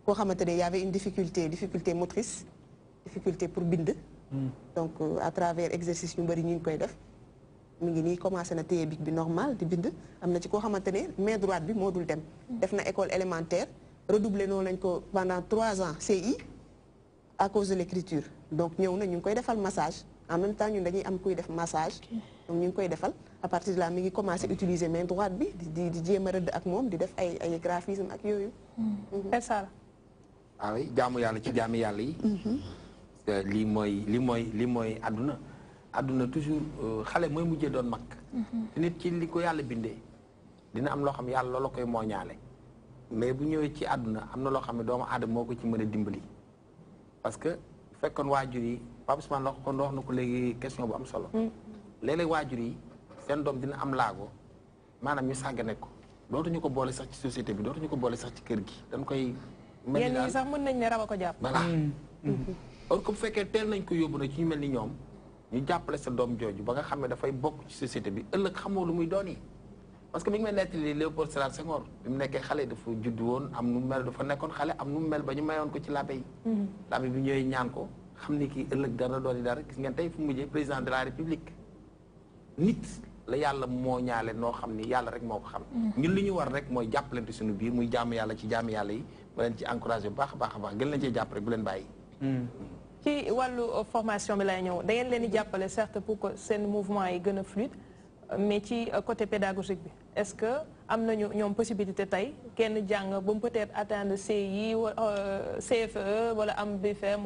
koo xamante ne y avait une difficulté motrice difficulté pour bind donc à travers exercice yu bëri ñu ngi koy def mu ngi nii commencé na téye bic bi normal di bind am na ci koo xamante ne main droite bi moo dul dem def na école élémentaire redoublé noonu lañ ko pendant 3 ans CI à cause de l'écriture donc ñëw na ñu ngi koy defal massage en même temps ñun dañuy am kuy def massage donc ñu ngi koy defal à partir de là mi ngi commencé utiliser main droite bi di jéem a rëdd ak moom di def ay graphisme ak yooyu waaw jaamu yàlla ci jaamu yàlla yi lii mooy àdduna toujours xale mooy mujjee doon mag te nit ci li ko yàlla bindee dina am loo xam yàlla loola koy mooñaale mais bu ñëwee ci àdduna am na loo xam ne doomu aadama moo ko ci mën a dimbali parce que fekkoon waajur yi Pape Ousmane la kon wax na ko léegi question bu am solo léeg-léeg waajur yi seen doom dina am laago maanaam ñu sàggane ko dootuñu ko boole sax ci société bi dootuñu ko boole sax ci kër gi dañ koy yenn yi sax mën nañ ne rab a ko jàpp voilà or que bu fekkee teel nañ ko yóbbu na ci ñu mel ni ñoom ñu jàppale sa doom jooju ba nga xam ne dafay bokk ci société bi ëllëg xamoo lu muy doon yi parce que mi ngi may nettali Léopold Sédar Senghor bi mu nekkee xale dafa judd woon am nu mu mel dafa nekkoon xale am nu mu mel ba ñu mayoon ko ci l'abbé yi l'abbé bi ñëwee ñaan ko xam ni kii ëllëg dara doon yi dara gis ngeen tey fu mujjee président de la république nit la yàlla moo ñaale noo xam ni yàlla rek moo ko xam ñun li ñu war rek mooy jàppalante suñu biir muy jaamu yàlla ci jaamu yàlla yi ba leen ci encouragé bu baax a baax a baax gën leen cee jàpp rek bu leen bàyyi ci wàllu formation bi lay ñëw da ngeen leen di jàppale certes pour que seen mouvement yi gën a fluide mais ci côté pédagogique bi est-ce que am nañu ñoom possibilité tey kenn jàng ba mu peut-être atteindre CI CFE wala am BFM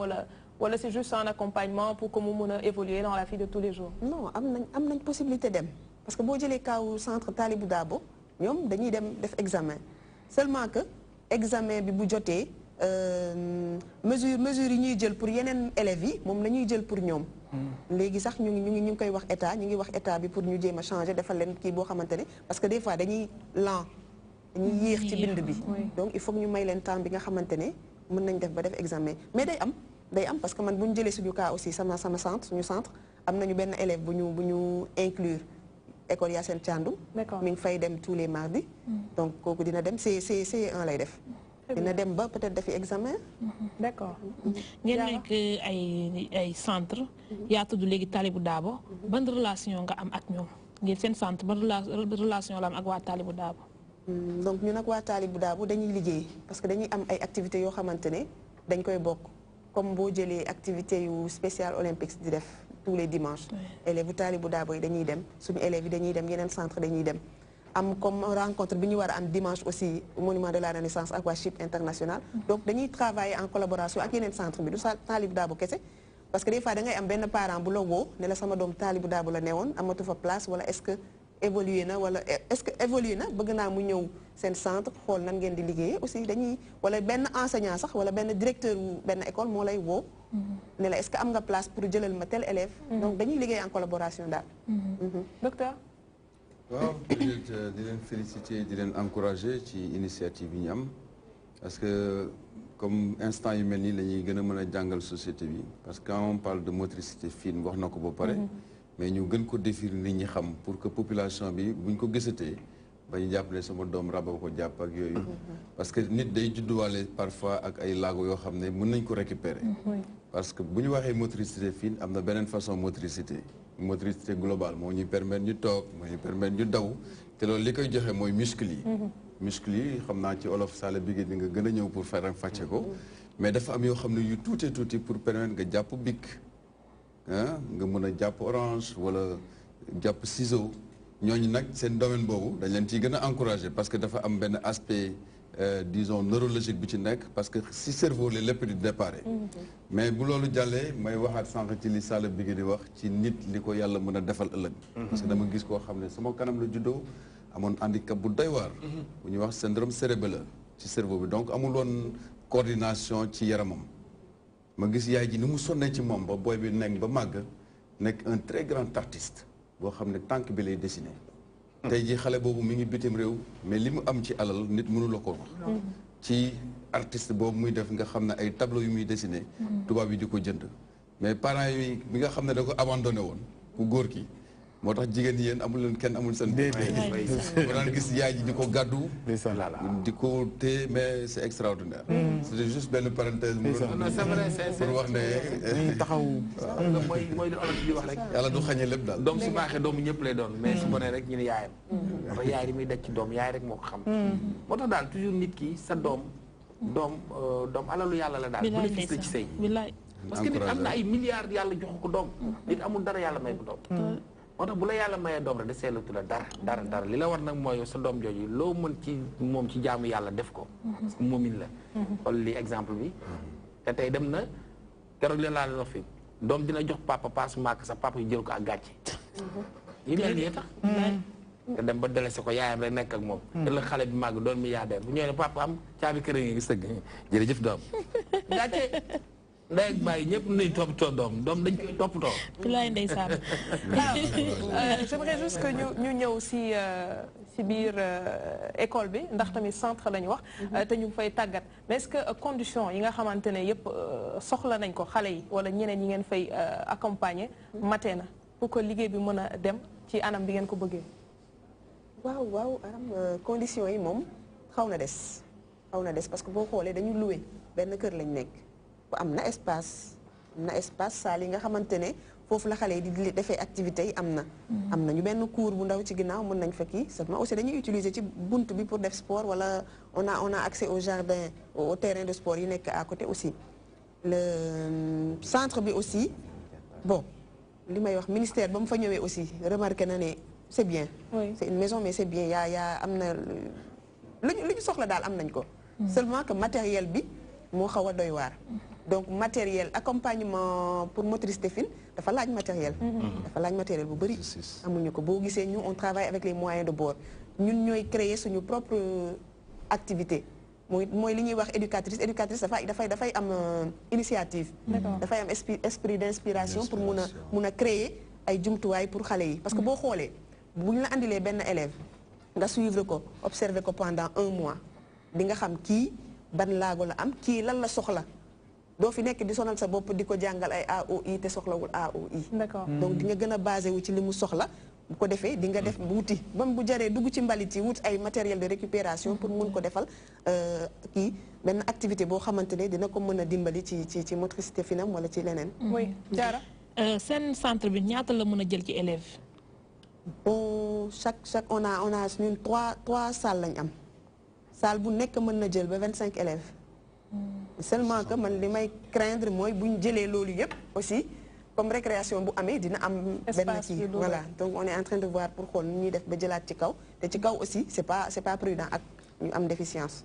wala c'est juste un accompagnement pour que mu mun a évoluer dans la vie de tous les jours. non am nañ possibilité dem parce que boo jëlee kaw centre Talibou Dabo ñoom dañuy dem def examen seulement que examen bi bu jotee mesure yi ñuy jël pour yeneen élèves yi moom la ñuy jël pour ñoom. léegi sax ñu ngi koy wax état ñu ngi wax état bi pour ñu jéem a changer defal leen kii boo xamante ne parce que des fois dañuy lent dañuy yéex ci bind bi. donc il faut que ñu may leen temps bi nga xamante ne mën nañ def ba def examen mais day am parce que man bu ñu jëlee suñu cas aussi sama centre suñu centre am nañu benn élève bu ñu inclure école Yacine Thiandoum. mi ngi fay dem tous les mardis. donc kooku dina dem C1 lay def. dina dem ba peut-être defi examen. d'accord. ngeen nekk ay centre yaa tudd léegi Talibou Dabo ban relation nga am ak ñoom. ngir seen centre ba relation la am ak waa Talibou Dabo. donc ñun ak waa Talibou Dabo dañuy liggéey parce que dañuy am ay activités yoo xamante ne dañ koy bokk comme boo jëlee activité yu spécial olympiques di def tous les dimanches. élèves bu Talibou Dabo yi dañuy dem suñu élèves yi dañuy dem yeneen centre dañuy dem. am comme rencontre bi ñu war a am dimanche aussi monument de la Renaissance ak waa CHIP international. donc dañuy travailler en collaboration ak yeneen centre bi du Talibou Dabo kese. parce que des fois da ngay am benn parent bu la woo ne la sama doom Talibou Dabo la newoon amatu fa place wala est-ce que évolué na wala est-ce que évolué na bëgg naa mu ñëw seen centre xool nan ngeen di liggéeyee aussi dañuy wala benn enseignant sax wala benn directeur wu benn école moo lay woo. ne la est-ce que am nga place pour jëlal ma tel élève. donc dañuy liggéey en collaboration daal. docteur. waaw di leen féliciter di leen encourager ci initiative yi ñu am parce que comme instant yu mel nii la ñuy gën a mën a jàngal société bi parce que quand on parle de motricité fine wax na ko ba pare. mais ñu gën ko définir nit ñi xam pour que population bi buñ ko gisatee ba ñu jàpp ne sama doom raba ko jàpp ak yooyu. parce que nit day judduwaale parfois ak ay laago yoo xam ne mën nañ ko récupérer. parce que bu ñu waxee motricité fine am na beneen façon motricité globale moo ñuy permettre ñu toog moo ñuy permettre ñu daw te loolu li koy joxe mooy muscle yi. muscle yi xam naa ci olof Sall bi nga gën a ñëw pour faire fàcce ko mais dafa am yoo xam ne yu tuuti pour permettre nga jàpp bic. nga mën a jàpp orange wala jàpp ciseau ñooñu nag seen domaine boobu dañ leen ciy gën a encouragé parce que dafa am benn aspect disons neurologique bi ci nekk parce que si cerveau la lépp di déparé mais bu loolu jàllee may waxaat sànq ci li Sall bi di wax ci nit li ko yàlla mën a defal ëllëg parce que dama gis koo xam ne sama kanam la juddoo amoon handicap bu doy waar bu ñuy wax syndrome cérébelleux ci cerveau bi donc amul woon coordination ci yaramam ma gis yaay ji ni mu sonnee ci moom ba booy bi nekk ba màgg nekk un très grand artiste boo xam ne tànk bi lay dessiné tey ji xale boobu mi ngi bitim réew mais li mu am ci alal nit mënu la ko wax ci artiste boobu muy def nga xam ne ay tableau yu muy dessiné tubaab yi di ko jënd mais parents yi bi nga xam ne da ko abandonné woon ku góor ki moo tax jigéen ñi yéen amul leen kenn amul seen bu daan gis yaay ji di ko gàddu di ko téye mais c'est extraordinaire c'était juste benn parenthèse mu pour wax ne taxaw mooy li olof di wax rek yàlla du xañe lépp daal doom su baaxee doomu ñëpp lay doon mais su bonee rek ñu ne yaayam dafa yaay li muy daj ci doom yaay rek moo ko xam moo tax daal toujours nit ki sa doom alalu yàlla la daal bénéfice la ci sëy parce que nit am na ay milliards yàlla joxu ko doom nit amul dara yàlla may ko doom moo tax bu la yàlla mayee doom rek de seetlatu la dara li la war nag mooy sa doom jooju loo mën ci moom ci jaamu yàlla def ko parce que moomin la xool li exemple bi te tey dem na keroog leen laa leen wax fi doom dina jox papa paas màkk sa papa yu jël ko ak gàcce yi mel nii tax nga dem ba délaissé ko yaayam rek nekk ak moom ëllëg xale bi màgg doon milliardaire bu ñëwee ne papa am caabi kër ngi sëgg jërëjëf doom gàcce ndey ak bàyyi ñëpp nañ toppatoo doom dañ koy toppatoo. bilaay ndeysaan. j'aimerais juste que ñu ñëw si biir école bi ndax tamit centre lañu wax. te ñu fay tàggat mais est-ce que condition yi nga xamante ne yëpp soxla nañ ko xale yi wala ñeneen ñi ngeen fay accompagner matee na pour que liggéey bi mën a dem ci anam bi ngeen ko bëggee. waaw aram condition yi moom xaw na des parce que boo xoolee dañu loué benn kër lañ nekk. am na espace salle yi nga xamante ne foofu la xale yi di defee activités yi am nañu benn cours bu ndaw ci ginnaaw mën nañ fa kii seulement aussi dañuy utiliser ci bunt bi pour def sport wala on a accès au jardin au terrain de sport yi nekk à côté aussi le centre bi aussi bon li may wax ministère ba mu fa ñëwee aussi remarqué na ne c'est bien c'est une maison mais c'est bien yaa am na lu ñu soxla daal am nañ ko seulement que matériel bi moo xaw a doy waar donc matériel accompagnement pour motricité fine dafa laaj matériel bu bëri amuñu ko boo gisee ñu on travaille avec les moyens de bord ñun ñooy créer suñu propre activité mooy li ñuy wax éducatrice dafay am initiative dafay am esprit d'inspiration pour mun a créer ay jumtuwaay pour xale yi parce que boo xoolee bu ñu la andilee benn élève nga suivre ko observer ko pendant 1 mois di nga xam kii ban laago la am kii lan la soxla doo fi nekk di sonal sa bopp di ko jàngal ay AOI te soxlawul AOI. D'accord. Donc di nga gën a basé wu ci li mu soxla bu ko defee di nga def wuti ba bu jaree dugg ci mbalit yi wut ay matériel de récupération pour mun ko defal kii benn activité boo xamante ne dina ko mën a dimbali ci motricité finam wala ci leneen. oui Diarra. seen centre bi ñaata la mën a jël ci élèves. bon chaque on a ñun trois salles lañ am salle bu nekk mën na jël ba 25 élèves. Seulement que man li may craindre mooy bu ñu jëlee loolu yëpp aussi comme récréation bu amee dina am benn kii voilà donc on est en train de voir pour xool nu ñuy def ba jëlaat ci kaw te ci kaw aussi c'est pas prudent ak ñu am déficience.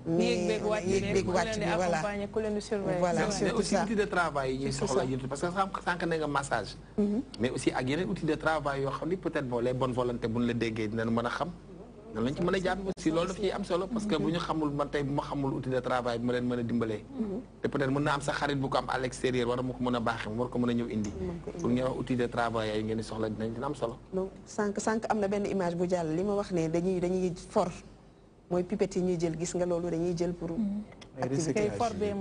mais yéeg-beeg wàcc bi voilà voilà mais aussi outil de travail yi ñuy soxla parce que sànq ne nga massage mais aussi ak yeneen outil de travail yoo xam ni peut-être bon les bonnes volontés buñ la déggee dinañ mën a xam nan lañ ci mën a jaar aussi loolu daf ciy am solo parce que bu ñu xamul man tey bu ma xamul outil de travail bi ma leen mën a dimbalee te peut-être mën na am sa xarit bu ko am à l'extérieur war ma ko mën a baaxee war ko mën a ñëw indi pour ngeen wax outil de travail yooyu ngeen di soxla dina am solo donc sànq am na benn image bu jàll li ma wax ne dañuy for mooy pipette yi ñuy jël gis nga loolu dañuy jël pour activité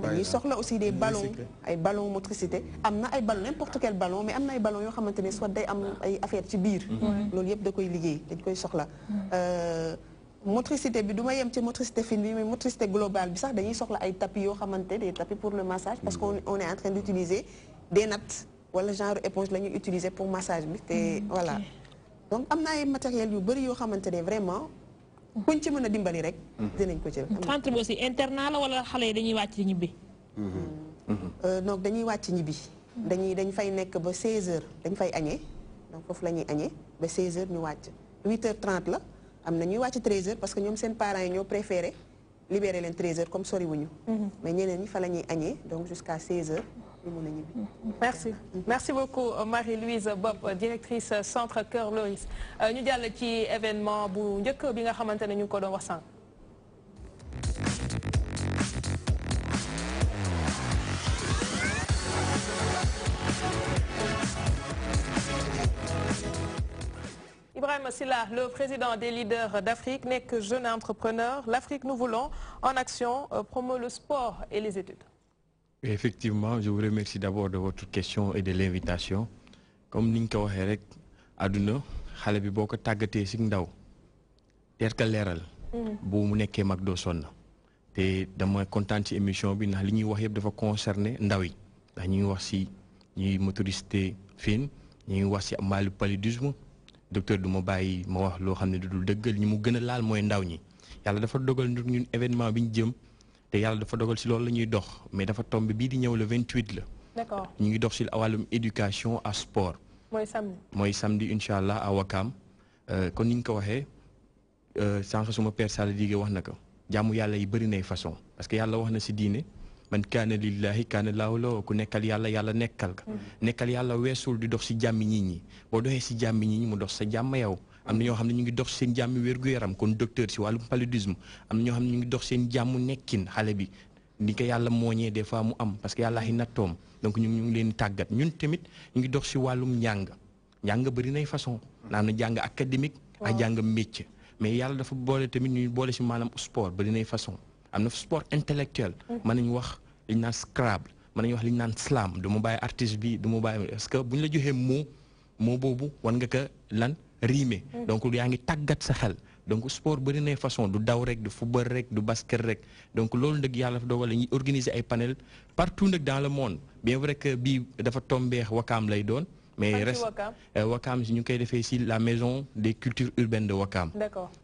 dañuy soxla aussi des ballons ay ballons motricité am na ay ballons n'importe quel ballon mais am na ay ballons yoo xamante ne soit day am ay affaire ci biir loolu yëpp da koy liggéey dañ koy soxla motricité bi du ma yem ci motricité fine bi mais motricité globale bi sax dañuy soxla ay tapis yoo xamante des tapis pour le massage parce qu'on est en train d'utiliser des nattes wala genre éponge la ñuy utiliser pour massage bi te voilà donc am na ay matériels yu bëri yoo xamante ne vraiment kuñ ci mën a dimbali rek dinañ ko jël. centre bi aussi internat la wala xale yi dañuy wàcc ñibbi. donc dañuy wàcc ñibbi. dañ fay nekk ba 16h dañ fay añee donc foofu la ñuy añee ba 16h ñu wàcc 8h30 la am na ñuy wàcc 13h parce que ñoom seen parents yi ñoo préféré libérer leen 13h comme sori wuñu mais ñeneen ñi fa la ñuy añee donc jusqu'à 16h. Merci beaucoup Marie-Louise Bob, directrice centre Cœur Loris. Ñu jàll ci événement bu njëkk bi nga xamante ne ñu ko doon wax sànq. Ibrahima Silla, le président des leaders d'Afrique, n'est que jeune entrepreneur. L'Afrique, nous voulons, en action, promeut le sport et les études. Effectivement, je vous remercie d'abord de votre question et de l'invitation. Comme ni ñu ko waxee rek àdduna xale bi boo ko tàggatee si ndaw teer ka leeral bu mu nekkee mag doo sonn te dama kontaan ci émission bi ndax li ñuy wax yëpp dafa concerné ndaw yi ndax ñu ngi wax si ñuy motoriste fine ñu ngi wax si maalu paludisme docteur du ma bàyyi ma wax loo xam ne du dul dëggal ñi mu gën a laal mooy ndaw ñi yàlla dafa dogal ñun événement bi ñu jëm te yàlla dafa dogal si loolu la ñuy dox mais dafa tombé bii di ñëw le 28 la. D'accord. ñu ngi dox si wàllum éducation à sport. mooy samedi incha allah à Wakam kon ni ñu ko waxee sànq suma père Sall Dige wax na ko jaamu yàlla yi bëri nay façon parce que yàlla wax na si diine man kaana lillahi kaana laahu lahu ku nekkal yàlla yàlla nekkal ka nekkal yàlla weesul di dox si jàmmi nit ñi boo doxee si jàmmi nit ñi mu dox sa jàmm yow. am na ñoo xam ne ñu ngi dox seen jàmm wér-gu-yaram kon docteur si wàllum paludisme am na ñoo xam ne ñu ngi dox seen jàmm nekkin xale bi ni ko yàlla mooñee des fois mu am parce que yàlla xi nattoom donc ñu ngi leen tàggat ñun tamit ñu ngi dox si wàllum njàng bëri nay façon am na jàng académique ak jàng métier mais yàlla dafa boole tamit ñu boole si maanaam sport bëri nay façon am na sport intellectuel mën nañu wax li ñu naan Scrabble mën nañu wax li ñu naan slam du ma bàyyi artiste bi du ma bàyyi parce que bu ñu la joxee moo boobu war nga ko lan riime donc yaa ngi tàggat sa xel donc sport bëri na façon du daw rek du football rek du basket rek donc loolu nag yàlla dafa dogal la ñuy organiser ay panel partout nag dans le monde bien vrai que bii dafa tombé Wakaam lay doon mais reste Wakaam si ñu koy defee si la maison des cultures urbaines de Wakaam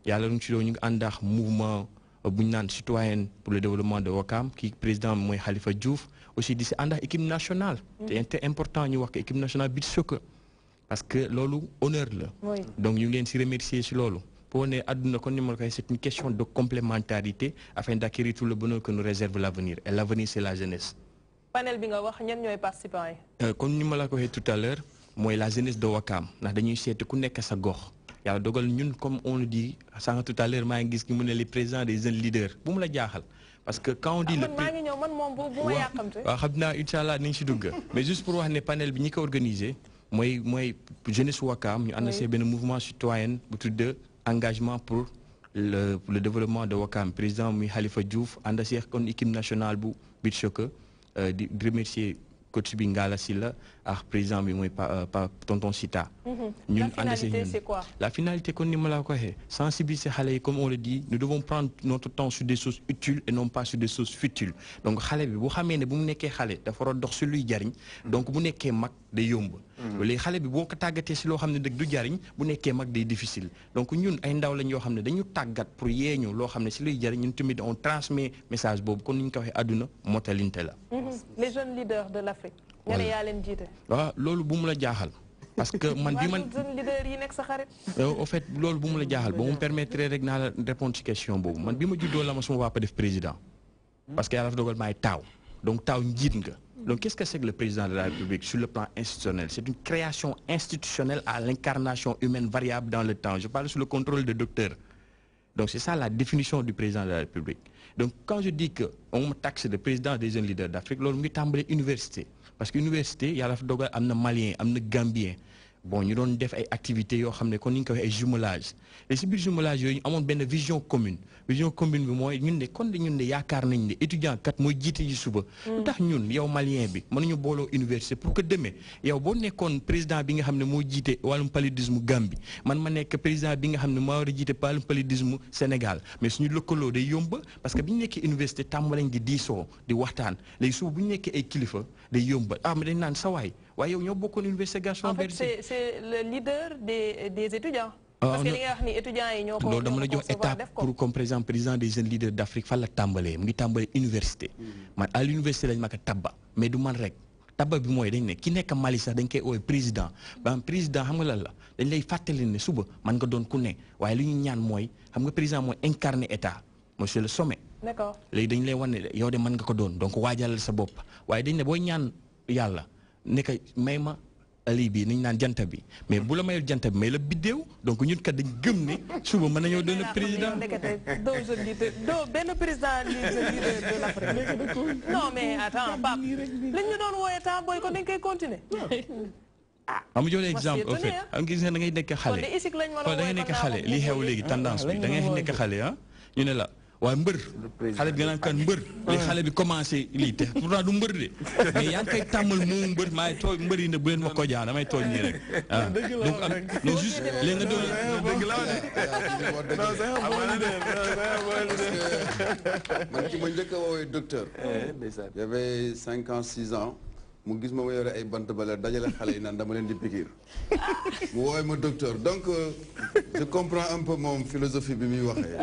yàlla ñu si doon ñu ngi àndaax mouvement bu ñu naan citoyen pour le développement de Wakaam kii président mooy Khalifa Diouf aussi di si àndaax équipe nationale te important ñu wax ko équipe nationale beach soccer parce que loolu honneur la donc ñu ngi leen si remercier si loolu pour ne àdduna kon ni ma la koy c'est une question de complémentarité afin d'acquérir tout le bonheur que nous réserve l'avenir et l'avenir c'est la jeunesse. panel bi nga wax ñan ñooy participants yi. comme ni ma la ko waxee tout à l'heure mooy la jeunesse de Wakam ndax dañuy seeti ku nekk sa gox yàlla dogal ñun comme on le dit sànq tout à l'heure maa ngi gis ñu mu ne les présidents des jeunes leaders bu mu la jaaxal parce que quand on dit le maa ngi ñëw man moom bu ma yàqamte waaw xam naa incha allah nañ si dugg mais juste pour wax ne panel bi ñi ko organisé mooy jeunesse Wakam ñu ànd see benn mouvement citoyen bu tudd engagement pour le développement de Wakam président muy Khalifa Diouf ànd see kon équipe nationale bu beach soccer di remercier coach bi Ngala Sylla ak président bi mooy tonton Sita. La finalité c'est quoi? La finalité kon ni ma la ko waxee sensibiliser xale yi comme on le dit nous devons prendre notre temps sur des choses utiles et non pas sur des choses futiles donc xale bi bu xamee ne bu mu nekkee xale dafa war a dox si luy jariñ donc bu nekkee mag day yomb. léegi xale bi boo ko tàggatee si loo xam ne dëgg du jariñ bu nekkee mag day difficile donc ñun ay ndaw lañ yoo xam ne dañu tàggat pour yeeñu loo xam ne si luy jariñ ñun tamit on transmet message boobu kon ni ñu ko waxee àdduna motalinte la. Les jeunes leaders de l'Afrique. nga ne yaa leen jiite. waaw loolu bu mu la jaaxal. parce que man bi man jeune leader yi nekk sa xarit. au fait loolu bu mu la jaaxal ba mu permettre rek naa la répondre ci question boobu man bi ma juddoo la ma suma papa def président. parce que yàlla dafa dogal maay taaw donc taaw njiit nga. donc qu'est-ce que c'est que le président de la République sur le plan institutionnel? C'est une création institutionnelle à l'incarnation humaine variable dans le temps. Je parle sous le contrôle de docteur. Donc c'est ça la définition du président de la République. Donc quand je dis qu'on me taxe de président des jeunes leaders d'Afrique, loolu muy tàmbale université parce que université yàlla dafa dogal am na malien am na gambien bon ñu doon def ay activités yoo xam ne kon ni ñu ko waxee ay jumelage et si biir jumelage yooyu ñu amoon benn vision commune bi mooy ñun de kon de ñun de yaakaar nañ ne étudiant kat mooy jiite ji suba lu tax ñun yow malien bi mënuñu booloo université pour que demain yow boo nekkoon président bi nga xam ne moo jiite wàllum paludisme Gambie man ma nekk président bi nga xam ne moo war a jiite wàllum paludisme Sénégal mais suñu lëkkaloo day yomb parce que bi ñu nekkee université tàmbalañ di diisoo di waxtaan léegi suba bu ñu nekkee ay kilifa day yomb mais dañ naan sawaay waaye yow ñoo bokkoon université Gaston Berger. C'est le leader des étudiants. parce que li nga wax ni étudiants yi ñoo ko loolu dama la jox étape pour comme président des jeunes leaders d'Afrique fan la tàmbalee mu ngi tàmbalee université. man à l'université lañ ma ko tabba mais du man rek tabba bi mooy dañ ne ki nekk Mali sax dañ koy oowee président ba président xam nga lan la dañ lay fàttali ne suba man nga doon ku ne waaye li ñu ñaan mooy xam nga président mooy incarner état mooy c'est le sommet. d'accord léegi dañ lay wan ne yow de mën nga ko doon donc waajalal sa bopp waaye dañ ne booy ñaan yàlla ne ko may ma lii bi nañ naan jant bi mais bu la mayul jant bi may la biddéew donc ñun kat dañ gëm ne suba mën nañoo doon président. doo benn président de l'Afrique. Non mais attends Pape lañ ñu doon wooyee temps booy ko dañ koy continuer. am jox exemple en fait am gis ne da ngay nekk xale da ngay nekk xale li xew léegi tendance bi da ngay nekk xale ñu ne la waaye mbër xale bi nga naan kan mbër li xale bi commencé lii te pourtant du mbër de mais yaa ngi koy tàmmal moomu mbër maay tooñ mbër yi ne bu leen ma ko jaa damay tooñ nii rek donc am non juste léegi nga doon man ki ma njëkk a woowee docteur j'avais 5 ans 6 ans mu gis ma yore ay bant bale dajale xale yi naan dama leen di piqûre mu woowee ma docteur donc je comprends un peu moom philosophie bi muy waxee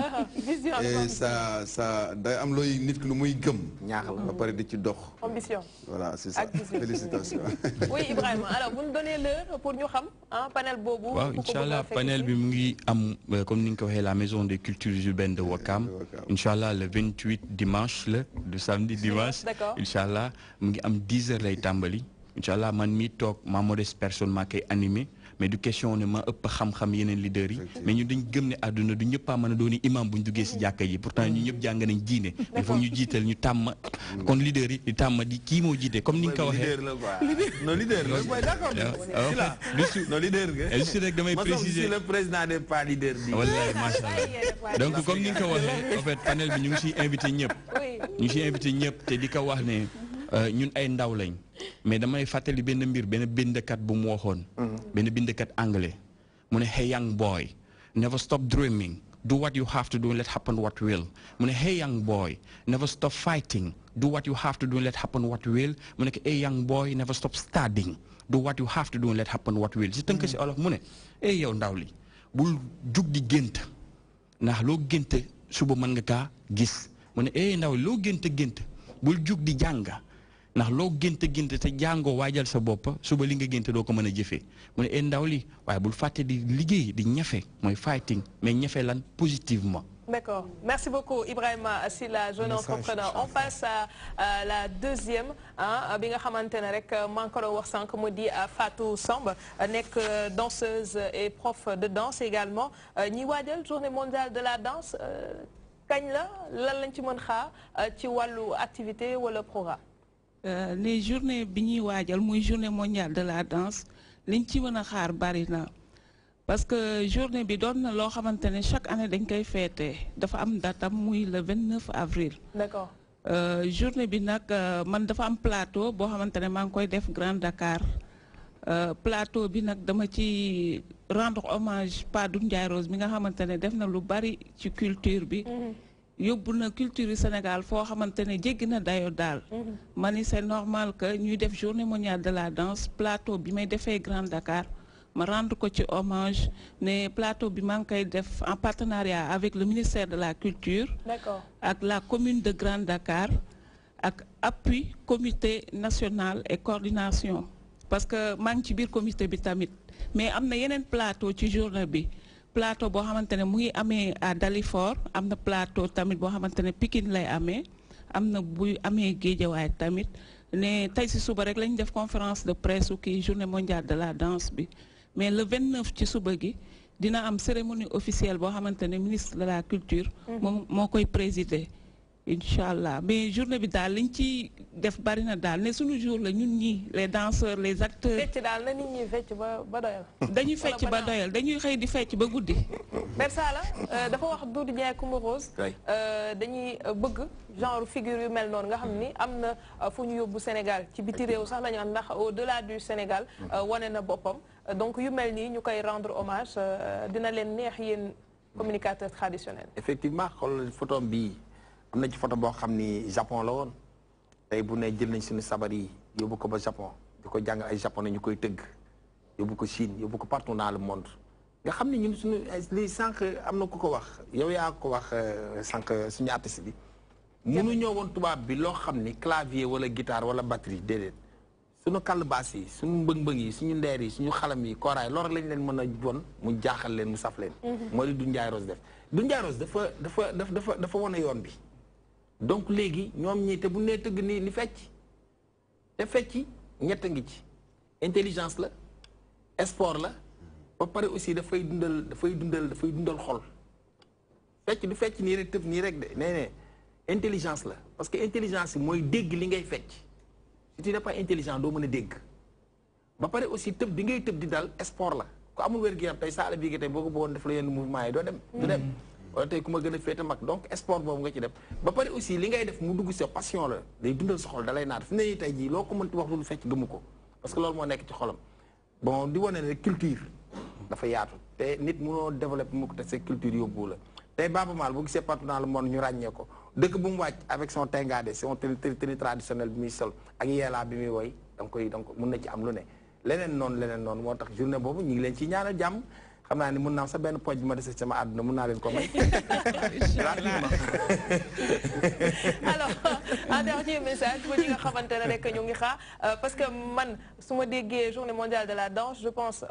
et ça day am looy nit ki lu muy gëm ñaax la ba pare di ci dox ambition voilà c'est ça félicitations oui Ibrahima alors vous nous donnez l'heure pour ñu xam panel boobu waaw inchallah panel bi mu ngi am comme ni nga ko waxee la maison des cultures urbaines de Ouakam inchallah le 28 dimanche la du samedi dimanche inchallah mu ngi am 10 heures lay tàmbali inchallah man mi toog ma modeste personne maa koy animé mais du question ne ma ëpp xam-xam yeneen leaders yi mais ñu dañ gëm ne àdduna du ñëpp a mën a dooni imam bu ñu duggee si jàkka yi pourtant ñu ñëpp jàng nañ diine il faut ñu jiital ñu tàmm kon leaders yi di tàmm di kii moo jiite comme ni nga ko waxee non leader la mooy d'accord non leader nga juste rek damay préciser le président des pas leaders bi wallahi machallah donc comme ni nga ko waxee en fait panel bi ñu ngi siy invité ñëpp ñu ngi siy invité ñëpp te di ko wax ne ñun ay ndaw lañ mais damay fàttali benn mbir benn bindkat bu mu waxoon benn bindkat anglais mu ne hey young boy never stop dreaming do what you have to do and let happen what will mu ne hey young boy never stop fighting do what you have to do and let happen what will mu ne ko hey young boy never stop studying do what you have to do and let happen what will si tënk si olof mu ne hey yow ndaw li bul jug di gént ndax loo gént suba mën nga kaa gis mu ne hey ndaw li loo gént bul jug di jàng ndax loo gént te jàngoo waajal sa bopp suba li nga gént doo ko mën a jëfee mu ne ndaw li waaye bul fàtte di liggéey di ñafe mooy fighting mais ñafe lan positivement. D'accord. Merci beaucoup Ibrahima Silla, jeune entrepreneur. On passe à la deuxième bi nga xamante ne rek maa ngi ko doon wax sànq mu di Fatou Samb nekk danseuse et prof de danse également ñi waajal journée mondiale de la danse kañ la lan lañ ci mën xaar ci wàllu activité wala programme. Les journées bi ñuy waajal muy journée mondiale de la danse liñ ci mën a xaar bari na parce que journée bi doon na loo xamante ne chaque année dañ koy féete dafa am datam muy le 29 avril. D'accord. Journée bi nag man dafa am plateau boo xamante ne maa ngi koy def Grand Dakar plateau bi nag dama ci rendre hommage Pa Doudou Ndiaye Rose mi nga xamante ne def na lu bari ci culture bi yóbbu na culture yu Sénégal foo xamante ne jéggi na dayo daal ma ni c'est normal que ñuy def journée mondiale de la danse plateau bi may defee Grand Dakar ma rendre ko ci hommage ne plateau bi maa ngi koy def en partenariat avec le ministère de la culture ak la commune de Grand Dakar ak appui comité national et coordination parce que maa ngi ci biir comité bi tamit mais am na yeneen plateau ci journée bi plateau boo xamante ne mu ngi amee à Dalifort am na plateau tamit boo xamante ne Pikine lay amee am na buy amee Guédiawaye tamit ne tey si suba rek lañu def conférence de presse kii journée mondiale de la danse bi mais le 29 ci suba gi dina am cérémonie officielle boo xamante ne ministre de la culture moom moo koy présider Inch'Allah mais journée bi daal liñ ci def bari na daal ne suñu jour la ñun ñii les danseurs les acteurs. fecc daal na nit ñi fecc ba doyal. dañuy fecc ba doyal dañuy xëy di fecc ba guddi. Bersala dafa wax Doudou Ndiaye Coumba Rose. dañuy bëgg genre figure yu mel noonu nga xam ni am na fu ñu yóbbu Sénégal ci biti réew sax la ñu am ndax au delà du Sénégal wane na boppam donc yu mel nii ñu koy rendre hommage dina leen neex yéen communicateurs traditionnels. effectivement xool photo bi. am na ci photo boo xam ni Japon la woon tey bu ne jël nañ suñu sabar yi yóbbu ko ba Japon di ko jàng ay japonais ñu koy tëgg yóbbu ko Chine yóbbu ko partout dans le monde nga xam ne ñun suñu lii sànq am na ku ko wax yow yaa ko wax sànq suñu artiste bi munu ñoo woon tubaab bi loo xam ni clavier wala guitare wala batterie déedéet suñu kàllbaas yi suñu mbëng-mbëng yi suñu ndeer yi suñu xalam yi kooraay loolu lañ leen mën a won mu jaaxal leen mu saf leen moo di Doudou Ndiaye Rose def Doudou Ndiaye Rose dafa wane yoon bi donc léegi ñoom ñii te bu nee tëgg ni fecc te fecc ñett ngi ci intelligence la sport la ba pare aussi dafay dundal xol fecc du fecc nii rek tëb nii rek de nee intelligence la parce que intelligence yi mooy dégg li ngay fecc si tu n'es pas intelligent doo mën a dégg ba pare aussi tëb bi ngay tëb di dal sport la ku amul wér-gu-yaram tey saala bii tey boo ko bëggoon def la yenn mouvement yi doo dem du dem wala tey ku ma gën a féete mag donc sport boobu nga ci def ba pare aussi li ngay def mu dugg sa passion la day dundal sa xol dalay naat fi ne nii tey jii loo ko mënti wax lu fecc gëmu ko parce que loolu moo nekk ci xolam bon di wane ne culture dafa yaatu te nit mënoo développé mu ko te sa culture yóbbu la tey Baaba Maal bu gisee partout dans le monde ñu ràññee ko dëkk bu mu wàcc avec son tengaade son tenue traditionnel bi muy sol ak yeelaa bi muy woy donc mën na ci am lu ne leneen noonu moo tax journée boobu ñu ngi leen ci ñaanal jàmm xam naa ni mën naa am sa benn pooj bi ma dese sama àdduna mën naa leen ko may. alors un dernier message pour ñi nga xamante ne rek ñu ngi xaar parce que man su ma déggee journée mondiale de la danse je pense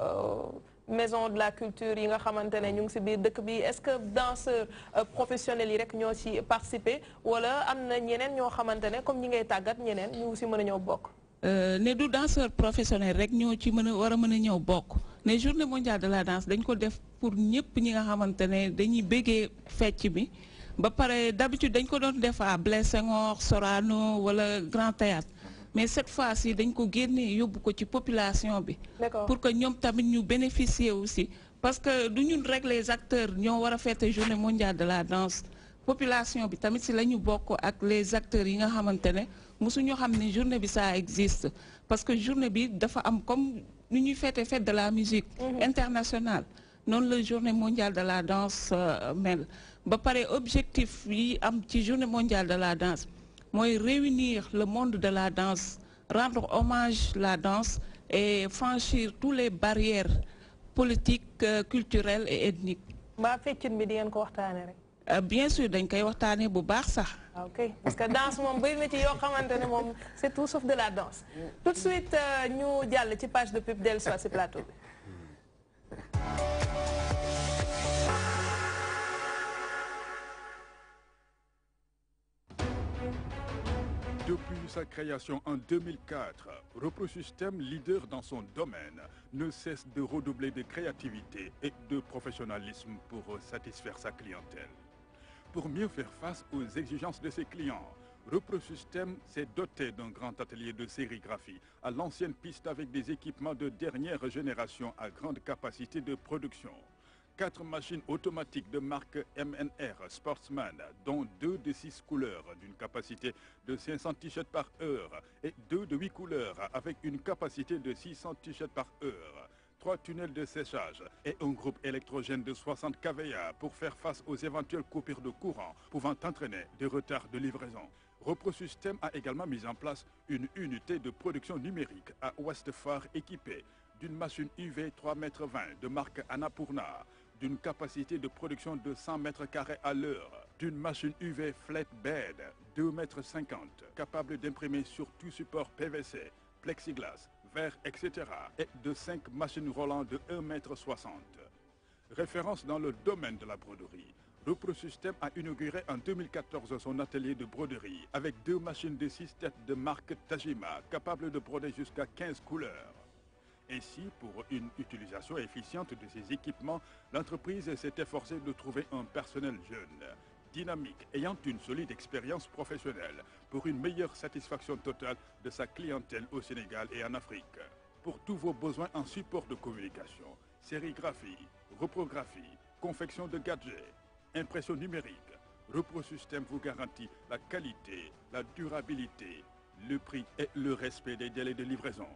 maison de la culture yi nga xamante ne ñu ngi si biir dëkk bi est-ce que danseurs professionnels yi rek ñoo ci participer wala am na ñeneen ñoo xamante ne comme ñi ngay tàggat ñeneen ñu si mën a ñëw bokk. ne du danseur professionnel rek ñoo ci mën a war a mën a ñëw bokk ne journée mondiale de la danse dañ ko def pour ñëpp ñi nga xamante ne dañuy bëggee fecc bi ba pare d'habitude dañ ko doon def à Blaise Senghor Sorano wala Grand Théâtre mais cette fois-ci dañ ko génnee yóbbu ko ci population bi pour que ñoom tamit ñu bénéficier aussi parce que du ñun rek les acteurs ñoo war a fête journée mondiale de la danse population bi tamit si la ñu bokk ak les acteurs yi nga xamante ne mosuñu xam ne journée bi ça existe parce que journée bi dafa am comme ni ñuy fête de la musique internationale noonu la journée mondiale de la danse mel ba pare objectif yi am ci journée mondiale de la danse mooy réunir le monde de la danse rendre hommage la danse et franchir toutes les barrières politiques culturelles et ethniques. mbaa feccin bi di ngeen ko waxtaanee rek. bien sûr dañ koy waxtaanee bu baax sax. ok parce que danse moom bëri na ci yoo xamante ne moom c'est tout sauf de la danse tout de suite ñu jàll ci page de pub dellu soit si plateau bi. Depuis sa création en 2004, Reprosystème, leader dans son domaine, ne cesse de redoubler de créativité et de professionnalisme pour satisfaire sa clientèle. Pour mieux faire face aux exigences de ses clients, Reprosystème s'est doté d'un grand atelier de sérigraphie à l'ancienne piste avec des équipements de dernière génération à grande capacité de production. 4 machines automatiques de marque MNR Sportsman, dont 2 de 6 couleurs d'une capacité de 500 t-shirts par heure et 2 de 8 couleurs avec une capacité de 600 t-shirts par heure. 3 tunnels de séchage et un groupe électrogène de 60 kVA pour faire face aux éventuelles coupures de courant pouvant entraîner des retards de livraison. ReproSystem a également mis en place une unité de production numérique à Westphare équipée d'une machine UV 3,20 m de marque Annapurna, d'une capacité de production de 100 m² à l'heure, d'une machine UV Flatbed 2,50 m, capable d'imprimer sur tout support PVC, plexiglas, verre, etc. et de 5 machines roulantes de 1,60 m. Référence dans le domaine de la broderie, ReproSystem a inauguré en 2014 son atelier de broderie avec 2 machines de 6 têtes de marque Tajima capables de broder jusqu'à 15 couleurs. Ainsi, pour une utilisation efficiente de ces équipements, l'entreprise s'est efforcée de trouver un personnel jeune, dynamique, ayant une solide expérience professionnelle pour une meilleure satisfaction totale de sa clientèle au Sénégal et en Afrique. Pour tous vos besoins en support de communication, sérigraphie, reprographie, confection de gadgets, impression numérique, ReproSystem vous garantit la qualité, la durabilité, le prix et le respect des délais de livraison.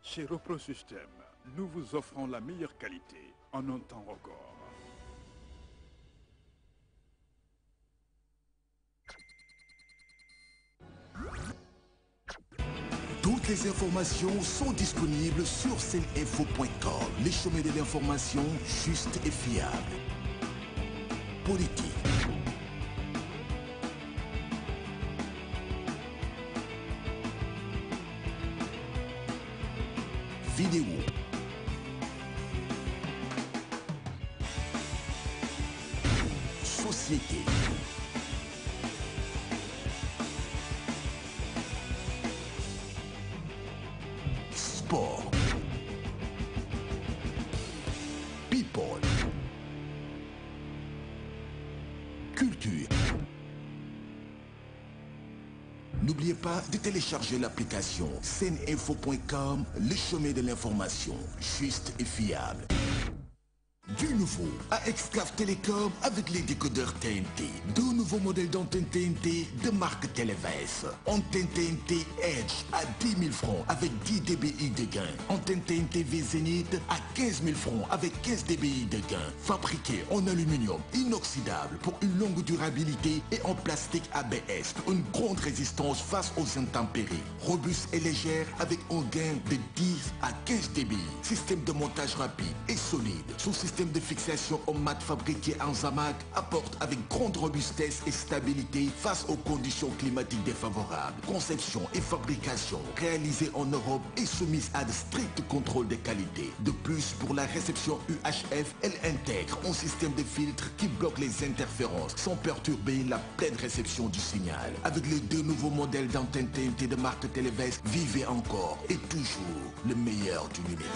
Chez ReproSystem, nous vous offrons la meilleure qualité en un temps record. Toutes les informations sont disponibles sur seninfo.com. Les chemins de l'information juste et fiable. Politique. Vidéo. Société. Sport. People. Culture. N'oubliez pas de télécharger l'application seninfo.com, le chemin de l'information, juste et fiable. Du nouveau à Exclave Télécom avec les décodeurs TNT. 2 nouveaux modèles d'antenne TNT de marque Televès. Antenne TNT Edge à 10 000 francs avec 10 dBi de gain. Antenne TNT V Zenith à 15 000 francs avec 15 dBi de gain. Fabriqué en aluminium inoxydable pour une longue durabilité et en plastique ABS pour une grande résistance face aux intempéries. Robuste et légère avec un gain de 10 à 15 dBi. Système de montage rapide et solide. Sous système de fixation en mat fabriqué en Zamac apporte avec grande robustesse et stabilité face aux conditions climatiques défavorables. Conception et fabrication réalisées en Europe et soumises à de stricts contrôles de qualité. De plus, pour la réception UHF, elle intègre un système de filtre qui bloque les interférences sans perturber la pleine réception du signal. Avec les 2 nouveaux modèles d'antenne TNT de marque Televès, vivez encore et toujours le meilleur du numérique.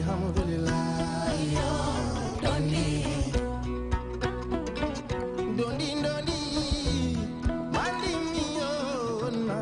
alhamdulillah yo doni doni doni mandi yo na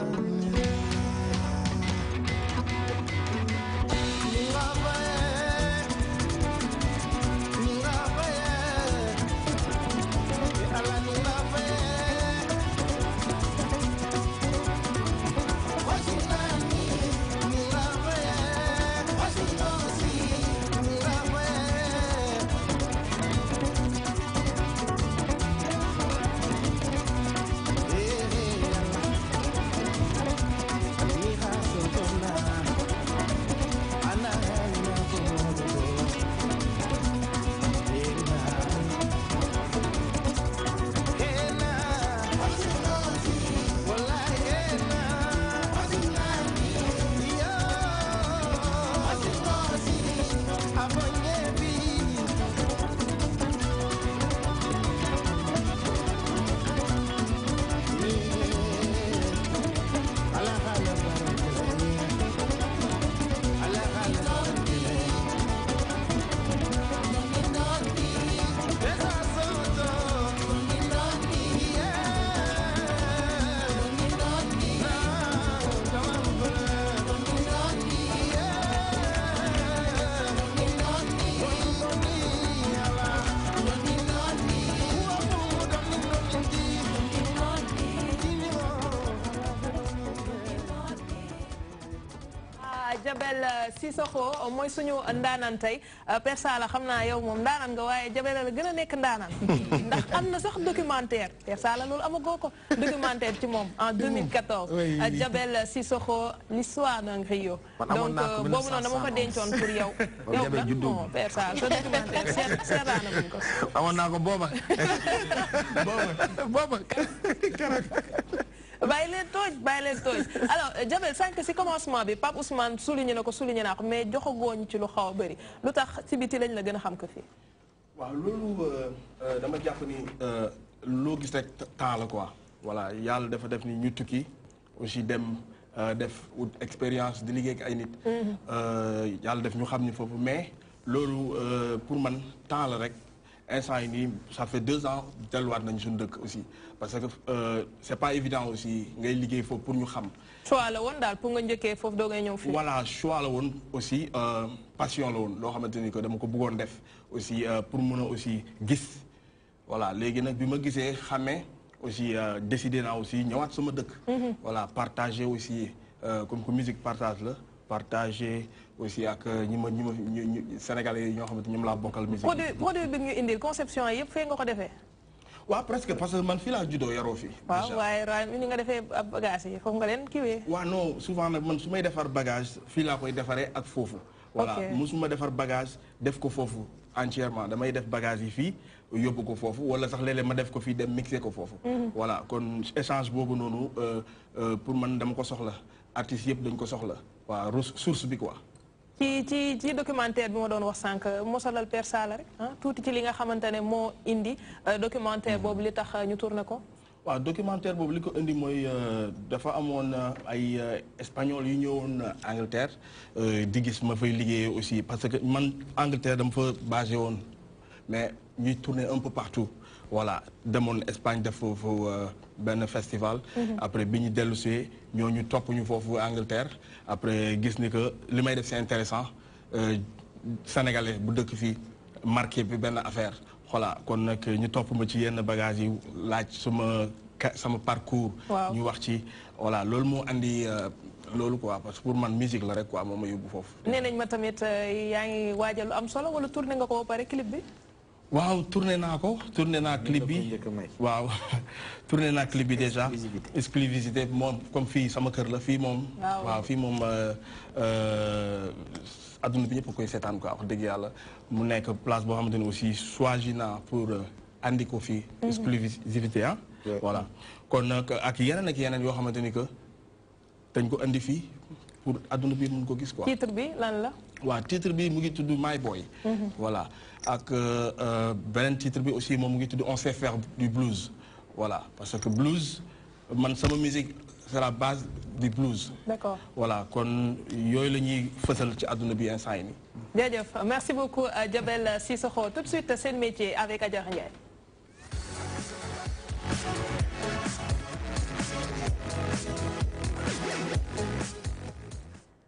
Jabel Sissoko mooy suñu ndaanaan tey Père Sala xam naa yow moom ndaanaan nga waaye Jabel la gën a nekk ndaanaan ndax am na sax documentaire Père Sala loolu amagoo ko documentaire ci moom en 2014 Jabel Sissoko l'histoire d'un griot donc boobu noonu dama ko dencoon pour yow yow la non Père Sala sa documentaire seetaana buñ ko amoon naa ko booba bàyyi leen tooj alors Jabel sànq si commencement bi Pape Ousmane souligné na ko mais joxagooñ ci lu xaw a bëri lu tax si biti lañ la gën a xam ko fii waaw loolu dama jàpp ni loo gis rek temps la quoi voilà yàlla dafa def ni ñu tukki aussi dem def expérience di liggéey ak ay nit yàlla def ñu xam ni foofu mais loolu pour man temps la rek instant yi nii ça fait 2 ans delluwaat nañ suñu dëkk aussi parce que c'est pas évident aussi ngay liggéey foofu pour ñu xam. choix la woon daal pour nga njëkkee foofu doo ngay ñëw fii. voilà choix la woon aussi passion la woon loo xamante ni que dama ko bëggoon def aussi pour mën a aussi gis voilà léegi nag bi ma gisee xamee aussi décidé naa aussi ñëwaat sama dëkk. voilà partager aussi comme que musique partage la. partager aussi ak ñi Sénégalais yi ñoo xamante ñoom laa bokkal musique. produit bi ñu indil conception yëpp fee nga ko defee. waaw presque parce que man fii laa juddoo yaroo fii. waaw waaye ni nga defee bagage yi foofu nga leen kiiwee. waaw non souvent nag man su may defar bagage fii laa koy defaree ak foofu. voilà musuma defar bagage def ko foofu entièrement damay def bagage yi fii yóbbu ko foofu wala sax léeg-léeg ma def ko fii dem mixer ko foofu. voilà kon échange boobu noonu pour man dama ko soxla artistes yëpp dañ ko soxla. waaw source bi quoi. ci documentaire bi ma doon wax sànq mosalal Père Sala rek tuuti ci li nga xamante ne moo indi documentaire boobu li tax ñu tourné ko. waaw documentaire boobu li ko indi mooy dafa amoon ay espagnol yu ñëwoon Angleterre di gis ma fay liggéeyee aussi parce que man Angleterre dama fa basé woon mais ñuy tourné un peu partout. voilà demoon Espagne def foofu benn festival. après bi ñu dellusee ñooñu topp ñu foofu Angleterre après gis ni que li may def c'est intéressant sénégalais bu dëkk fii marqué bi benn affaire voilà kon nag ñu topp ma ci yenn bagages yi laaj sama parcours. ñu wax ci voilà loolu moo andi loolu quoi parce que pour man musique la rek quoi moo ma yóbbu foofu. nee nañ ma tamit yaa ngi waajal lu am solo wala tourné nga ko ba pare clip bi. waaw tourné naa clip bi waaw tourné naa clip bi déjà exclusivité moom comme fii sama kër la fii moom waaw fii moom adduna bi ñëpp koy seetaan quoi wax dëgg yàlla mu nekk place boo xamante ni aussi choisi naa pour andi ko fii exclusivité voilà kon nag ak yeneen yoo xamante ni que dañ ko andi fii pour adduna bi mun ko gis quoi. titre bi lan la. waaw titre bi mu ngi tudd My Boy. voilà ak beneen titre bi aussi moom mu ngi tudd On sait faire du blues. voilà parce que blues man sama musique c'est la base du blues. D'accord. Voilà kon yooyu la ñuy fësal ci àdduna bi instant yi nii. jërëjëf merci beaucoup Diabel Cissokho tout de suite seen métier avec Adjara Ndiaye.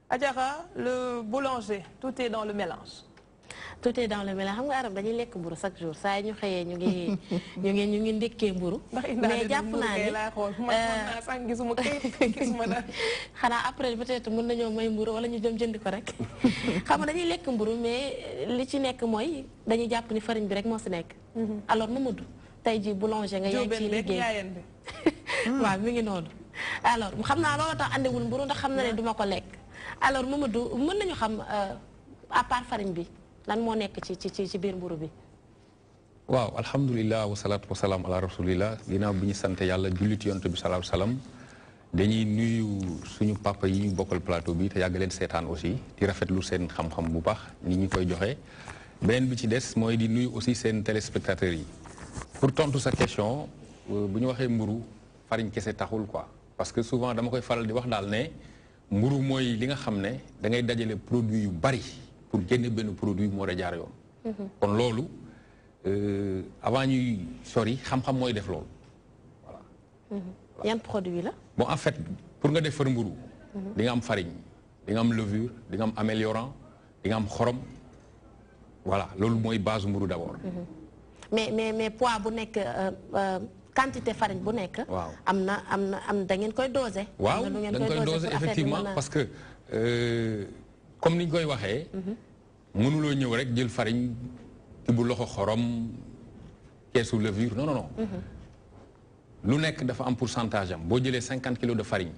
Adjara, le boulanger, tout est dans le mélange. Tout est dans le mélange xam nga arab dañuy lekk mburu chaque jour saa ñu xëyee ñu ngi ndekkee mburu mais jàpp naa ne xanaa après peut-être mën nañoo may mburu wala ñu dem jëndi ko rek xam nga dañuy lekk mburu mais li ci nekk mooy dañuy jàpp ni farine bi rek moo si nekk alors Mamadou tey ji boulanger nga yaa ngi ciy liggéey waaw mi ngi noonu alors xam naa loolu tax andiwul mburu ndax xam na ne duma ko lekk alors Mamadou mën nañu xam à part farine bi lan moo nekk ci biir mburu bi waaw alhamdulilah wasalaatu wasalaam ala rasulillah ginnaaw bi ñu sant yàlla jullit yonent bi salaahu salaam dañuy nuyu suñu papa yi ñu bokkal plateau bi te yàgg leen seetaan aussi di rafetlu seen xam-xam bu baax ni ñu koy joxe beneen bi ci des mooy di nuyu aussi seen téléspectateurs yi pour tontu sa question bu ñu waxee mburu farine kese taxul quoi parce que souvent dama koy faral di wax daal ne mburu mooy li nga xam ne da ngay dajale produit yu bari pour génne benn produit moo da jaar yoon kon loolu avant ñuy sori xam-xam mooy def loolu voilà yan produit la bon en fait pour nga defar mburu di nga am farine di nga am levure di nga am améliorant di nga am xorom voilà loolu mooy base mburu d'abord mais poids bu nekk quantité farine bu nekk waaw am da ngeen koy doser waaw dañ koy doser effectivement parce que comme ni ñu koy waxee mënuloo ñëw rek jël farine ti bu loxo xorom keesu levure non non non lu nekk dafa am pourcentage am boo jëlee 50 kilos de farine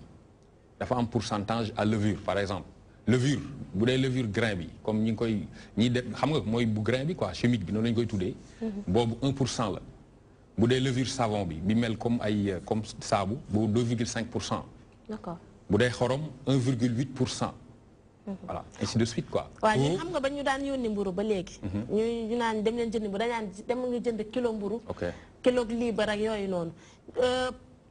dafa am pourcentage à levure par exemple levure bu dee levure grain bi comme ñi ngi koy ñi def xam nga mooy bu grain bi quoi chimique bi noonu lañu koy tuddee boobu 1% la bu dee levure savon bi mel comme ay comme saabu boobu 2,5%. D'accord. bu dee xorom 1,8%. voilà ainsi de suite quoi. waaw ñun xam nga ba ñu daan yónni mburu ba léegi. ñu naan dem leen jënd mburu dañu naan dem nga jënd kilo mburu. ok kilo liibar ak yooyu noonu.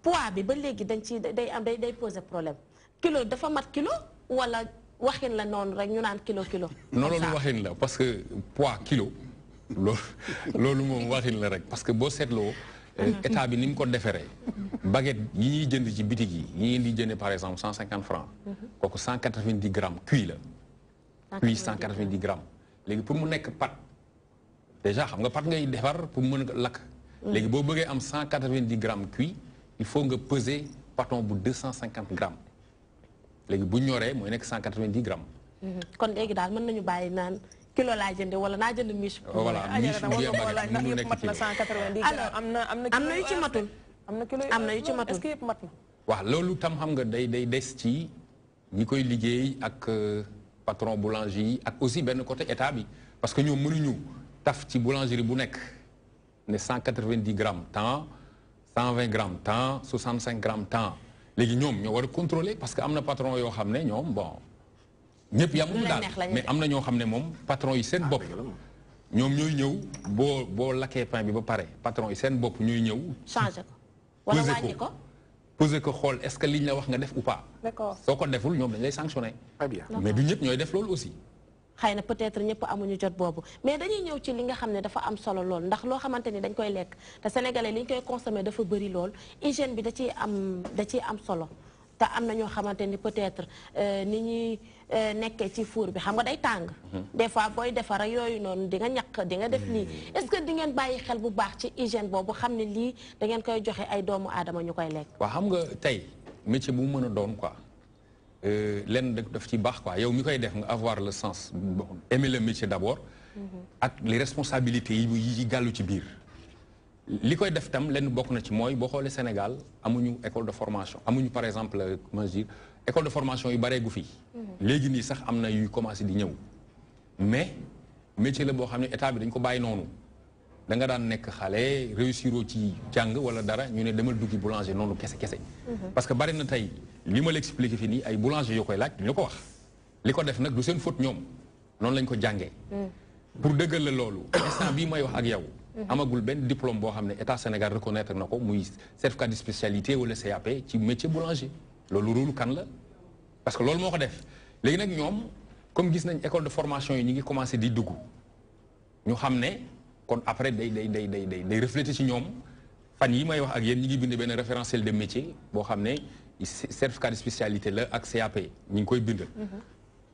poids bi ba léegi dañ ci day poser problème kilo dafa mat kilo wala waxin la noonu rek ñu naan kilo. non loolu waxin la parce que poids kilo loolu moom waxin la rek parce que boo seetloo. état bi ni mu ko deferee baguette yi ñuy jënd ci bitig yi ñi ngeen di jëndee par exemple 150 francs kooku 190 grammes cuit la cuit 190 grammes léegi pour mu nekk pat déjà xam nga pat ngay defar pour mën a lakk léegi boo bëggee am 190 grammes cuit il faut nga peser paton bu 250 grammes léegi bu ñoree mooy nekk 190 grammes kon léegi daal mën nañu bàyyi naan kilo laa jënd wala naa jënd miche. voilà miche bu yem baguette mënu nekk kilo. alors am na yu ci matul. am na yu ci matul est-ce que yëpp mat na. waaw loolu tam xam nga day des ci ñi koy liggéey ak patron boulangerie yi ak aussi benn côté état bi parce que ñoom mënuñu taf ci boulangerie bu nekk ne 190 grammes temps 120 grammes temps 65 grammes temps léegi ñoom ñoo war a contrôler parce que am na patron yoo xam ne ñoom bon. ñëpp yamuñu daal mais am na ñoo xam ne moom patron yi seen bopp ñoom ñooy ñëw boo lakkee pain bi ba pare patron yi seen bopp ñooy ñëw. changé ko wala wàññi ko peser ko xool est-ce que liñ la wax nga def ou pas. d'accord soo ko deful ñoom dañ lay sanctionné. très bien mais du ñëpp ñooy def loolu aussi. xëy na peut-être ñëpp amuñu jot boobu mais dañuy ñëw ci li nga xam ne dafa am solo lool ndax loo xamante ni dañ koy lekk te sénégalais li ñu koy consommer dafa bëri lool hygiène bi da ciy am solo. te am na ñoo xamante ni peut-être ni ñuy nekkee ci four bi xam nga day tàng. des fois booy defar ak yooyu noonu di nga ñaq di nga def lii est-ce que di ngeen bàyyi xel bu baax ci hygiène boobu xam ne lii da ngeen koy joxe ay doomu aadama ñu koy lekk. waaw xam nga tey métier bu mu mën a doon quoi lenn daf ci baax quoi yow mi koy def nga avoir le sens aimer le métier d'abord. ak les responsabilités yi gàllu ci biir. li koy def tam lenn bokk na ci mooy boo xoolee Sénégal amuñu école de formation amuñu par exemple comment dire école de formation yu bareegu fii. léegi nii sax am na yuy commencé di ñëw. mais métier la boo xam ne état bi dañ ko bàyyi noonu da nga daan nekk xale réussiroo ci jàng wala dara ñu ne demal duggi boulanger noonu kese. parce que bari na tey li ma la expliqué fii nii ay boulanger yoo koy laaj ñu ko wax. li ko def nag du seen faute ñoom noonu lañ ko jàngee. pour dëggal la loolu instant bii may wax ak yow. amagul benn diplôme boo xam ne état Sénégal reconnaître na ko muy certificat de spécialité wala CAP ci métier boulanger. loolu rôle kan la parce que loolu moo ko def léegi nag ñoom comme gis nañ école de formation yi ñu ngi commencé di dugg ñu xam ne kon après day refléter ci ñoom fan yi may wax ak yéen ñi ngi bind benn référentiel de métier boo xam ne certificat de spécialité la ak CAP ñi ngi koy bind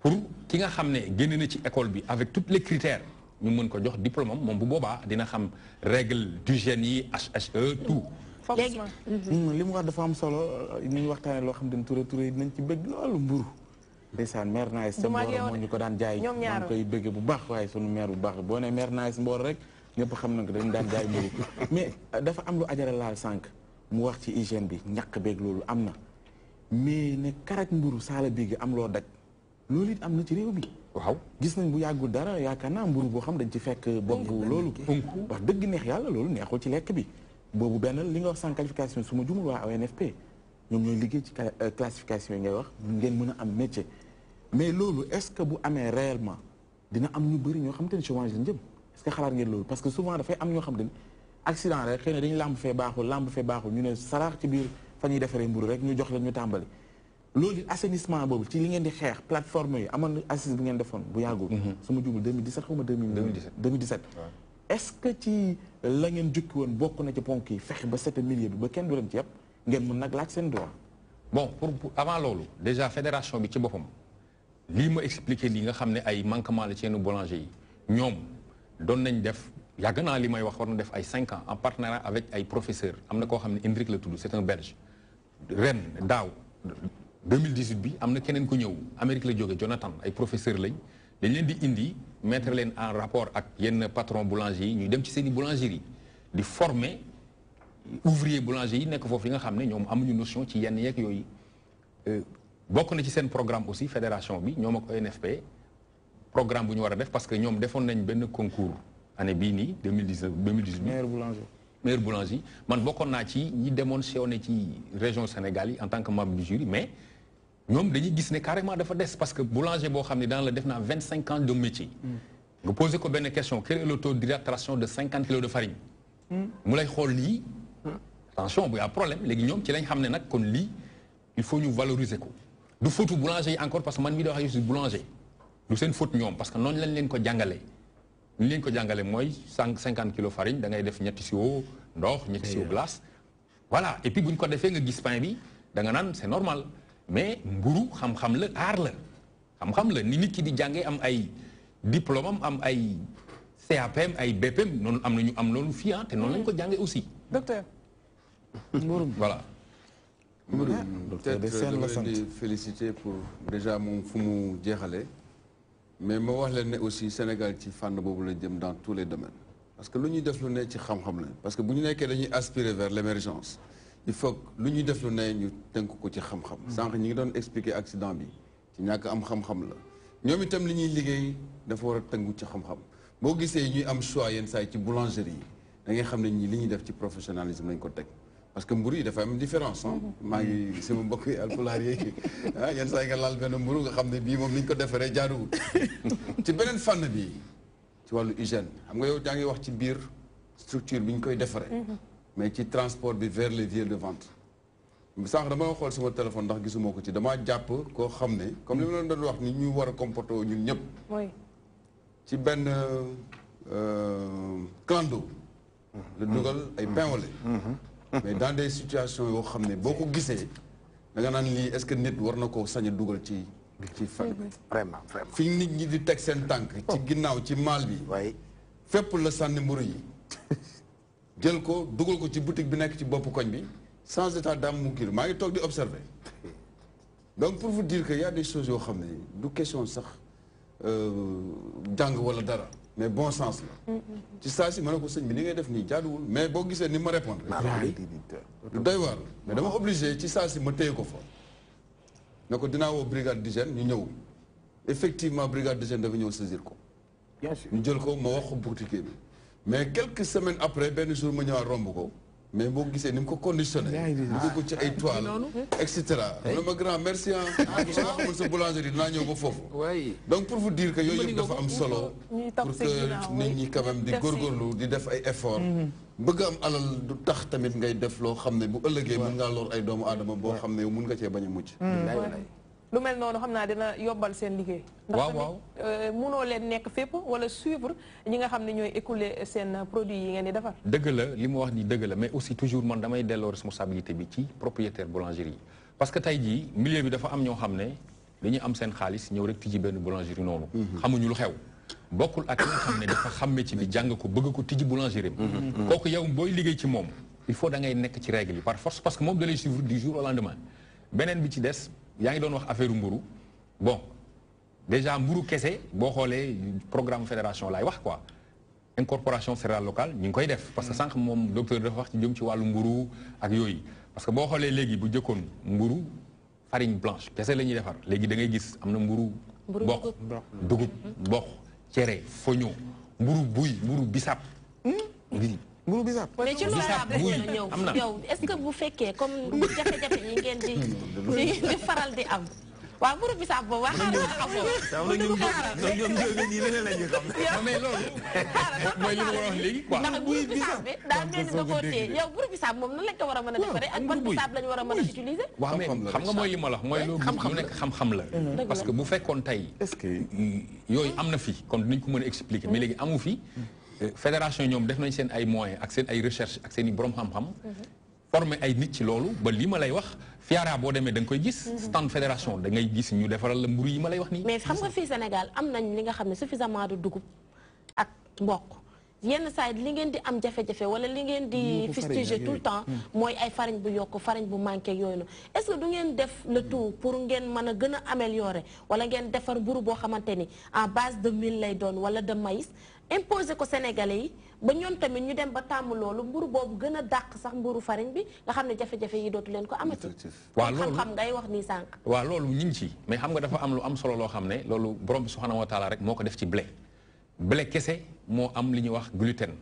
pour ki nga xam ne génn na ci école bi avec tous les critères ñu mën ko jox diplôme am moom bu boobaa dina xam règle d'hygiène yi HHE tout léegi li mu wax dafa am solo ni ñu waxtaanee loo xam ne Touré dinañ ci bëgg loolu mburu ndeysaan maire Nice sa Mboro moo ñu ko daan jaay maa ngi koy bëgg bu baax waaye sunu maire bu baax boo ne maire Nice Mboro rek ñëpp xam na ko dañ daan jaay mburu mais dafa am lu ajara laal sànq mu wax ci hygiène bi ñàkk beeg loolu am na mais ne karaj mburu saala bi am loo daj loolu it am na ci réew mi waaw gis nañ bu yàggul dara yaakaar naa mburu boo xam dañ ci fekk bopp loolu wax dëgg neex yàlla loolu neexul ci lekk bi boobu benn li nga wax sans qualification su ma jumul waa ONFP ñoom ñooy liggéey ci classification yi ngay wax ngeen mën a am métier mais loolu est-ce que bu amee réellement dina am ñu bëri ñoo xam te ne chômage lañ jëm est-ce que xalaat ngeen loolu parce que souvent dafay am ñoo xam te ne accident rek xëy na dañu lamb fee baaxul ñu ne saraax ci biir fa ñuy defaree mburu rek ñu jox leen ñu tàmbali loolu assainissement boobu ci li ngeen di xeex plateforme yi amoon na assise bu ngeen defoon bu yàggul su ma jumul 2017 xaw ma 2017 est-ce que ci la ngeen jukki woon bokk na ci ponk yi fexe ba set milieu bi ba kenn du leen ci yëpp ngeen mën nag laaj seen droit bon pour avant loolu déjà fédération bi ci boppam lii ma expliqué nii nga xam ne ay manquement la ci yenn boulanger yi ñoom doon nañ def yàgg naa li may wax war na def ay 5 ans en partenariat avec ay professeurs am na koo xam ne Hendrik la tudd c'est un belge ren daaw 2018 bi am na keneen ku ñëw Amérique la jóge Jonathan ay professeurs lañ dañ leen di indi mettre leen en rapport ak yenn patron boulanger yi ñuy dem ci seen i boulangerie di former ouvrier boulanger yi nekk foofu yi nga xam ne ñoom amuñu notion ci yenn yeeg yooyu bokk na ci seen programme aussi fédération bi ñoom ak ONFP programme bu ñu war a def parce que ñoom defoon nañ benn concours année bii nii 2018 meilleur boulanger man bokkoon naa ci ñi demoon sillonné ci région Sénégal yi en tant que membre du jury mais ñoom dañuy gis ne carrément dafa des parce que boulanger boo xam ne dans la def naa 25 ans de métier nga posé ko benn question quel est le taux d'hydratation de 50 kilos de farine mu lay xool lii attention bu y a problème léegi ñoom ci lañ xam ne nag kon lii il faut ñu valoriser ko du faute boulanger yi encore parce que man mii da wax juste boulanger du seen faute ñoom parce que noonu lañ leen ko jàngalee ñu leen ko jàngale mooy 50 kilos farine da ngay def ñetti siwo ndox ñetti siwo glace voilà et puis bu ñu ko defee nga gis pain bi da nga naan c'est normal mais mburu xam-xam la aar la xam-xam la ni nit ki di jàngee am ay diplôme am ay CAPM ay BPM noonu am nañu am loolu fii te noonu lañ ko jàngee aussi docteur mburu voilà peut-être dama leen di féliciter pour déjà moom fu mu jeexalee mais ma wax leen ne aussi Sénégal ci fànn boobu la jëm dans tous les domaines parce que lu ñuy def lu ne ci xam-xam la parce que bu ñu nekkee dañuy aspirer vers l'émergence il faut que lu ñuy def lu ne ñu tënk ko ci xam-xam sànq ñi ngi doon expliquer accident bi ci ñàkk am xam-xam la ñoom itam li ñuy liggéey dafa war a tënku ci xam-xam boo gisee ñuy am choix yenn saa yi ci boulangerie yi da ngay xam ne ñi li ñuy def ci professionnalisme lañ ko teg parce que mburu yi dafa am différence maa ngi sama mbokk yi alpulaar yi yenn saa yi nga laal benn mburu nga xam ne bii moom ni ñu ko defaree jaaduwul ci beneen fànn bi ci wàllu hygiène xam nga yow yaa ngi wax ci biir structure bi ñu koy defaree mais ci transport bi vers les lieux de vente sànq dama xool sama téléphone ndax gisuma ko ci damaa jàpp koo xam ne comme li ma leen doon wax ni ñu war a comporter ñun ñëpp ci benn clando la dugal ay pain au lait mais dans des situations yoo xam ne boo ko gisee da nga naan lii est-ce que nit war na koo sañ a dugal ci fan vraiment fi nit ñi di teg seen tànk ci ginnaaw ci maal bi fépp la sànni mburu yi jël ko dugal ko ci boutique bi nekk ci bopp koñ bi sans état d'âme mu kii maa ngi toog di observer donc pour vous dire que y a des choses yoo xam ne du question sax jàng wala dara mais bon sens la ci saa si ma ne ko sëñ bi ni ngay def nii jaaduwul mais boo gisee ni ma répondre lu doy waar mais dama obligé ci saa si ma téye ko fa ne ko dinaa woo brigade d'hygiène ñu ñëw effectivement brigade d'hygiène dafa ñëw saisir ko ñu jël ko ma wax ko boutiquier bi mais quelques semaines après benn jour ma ñëwaat romb ko mais boo gisee ni mu ko conditionné dugal ko ci ay toiles et cetera mu ne ma grand merci soo xamul sa boulangerie dinaa ñëw ba foofu donc pour vous dire que yooyu yëpp dafa am solo pour que nit ñi quand même di góorgóorlu di def ay efforts bëgg am alal du tax tamit ngay def loo xam ne bu ëllëgee mën ngaa lor ay doomu aadama boo xam ne mën nga cee bañ a mucc. lu mel noonu xam naa dina yobbal seen liggéey. waaw ndax tamit munoo leen nekk fépp wala suivre ñi nga xam ne ñooy écouler seen produits yi ngeen di defar. dëgg la li mu wax ni dëgg la mais aussi toujours man damay delloo responsabilité bi ci propriétaire boulangerie yi parce que tey jii milieu bi dafa am ñoo xam ne dañuy am seen xaalis ñëw rek tijji benn boulangerie noonu. xamuñu lu xew. bokkul ak ki nga xam ne dafa xam métier bi jàng ko bëgg ko tijji boulangerie am. kooku yow booy liggéey ci moom il faut da ngay nekk ci règle yi par force parce que moom da lay suivre du jour au lendemain beneen bi ci des. yaa ngi doon wax affaire mburu bon déjà mburu kese boo xoolee programme fédération laay wax quoi incorporation céréale locale ñu ngi koy def parce que sànq moom docteur dafa wax ci jëm ci wàllu mburu ak yooyu parce que boo xoolee léegi bu jëkkoon mburu farine blanche kese la ñuy defar léegi da ngay gis am na mburu mboq dugub mboq cere foño mburu buy mburu bisap mburu bisaab mais ci loolu laa bëgg a ñëw yow est-ce que bu fekkee comme jafe-jafe yi ngeen di faral di am waaw mburu bisaab boobu waa xaaral mais loolu mooy li ma war a wax léegi quoi ndax mburu bisaab bi daa mel ni nga koo téye yow mburu bisaab moom nan lañ ko war a mën a defaree ak ban bisaab lañ war a mën a utiliser waaw mais xam nga mooy li ma la wax mooy lu nekk xam-xam la parce que bu fekkoon tey yooyu am na fi kon dinañ ko mën a expliquer mais léegi amu fi fédération ñoom def nañ seen ay moyens ak seen ay recherche ak seen i borom xam-xam former ay nit ci loolu ba li ma lay wax Fiara boo demee da nga koy gis stand fédération da ngay gis ñu defaral la mburu yi ma lay wax nii mais xam nga fii Sénégal am nañ li nga xam ne suffisamment de dugub ak mboq yenn saa yi li ngeen di am jafe-jafe wala li ngeen di fustiger tout le temps mooy ay farine bu yokk farine bu manqué yooyu noonu est-ce que du ngeen def le tout pour ngeen mën a gën a améliorer wala ngeen defar mburu boo xamante ni en base de mil lay doon wala de maïs imposé ko Sénégalais yi ba ñoom tamit ñu dem ba tàmm loolu mburu boobu gën a dàq sax mburu farine bi nga xam ne jafe-jafe yi dootu leen ko amati. waaw loolu xam-xam ngay wax nii sànq. waaw loolu ñu ngi ci mais xam nga dafa am lu am solo loo xam ne loolu borom bi subhanahu wa taala rek moo ko def ci blé. blé kese moo am li ñuy wax gluten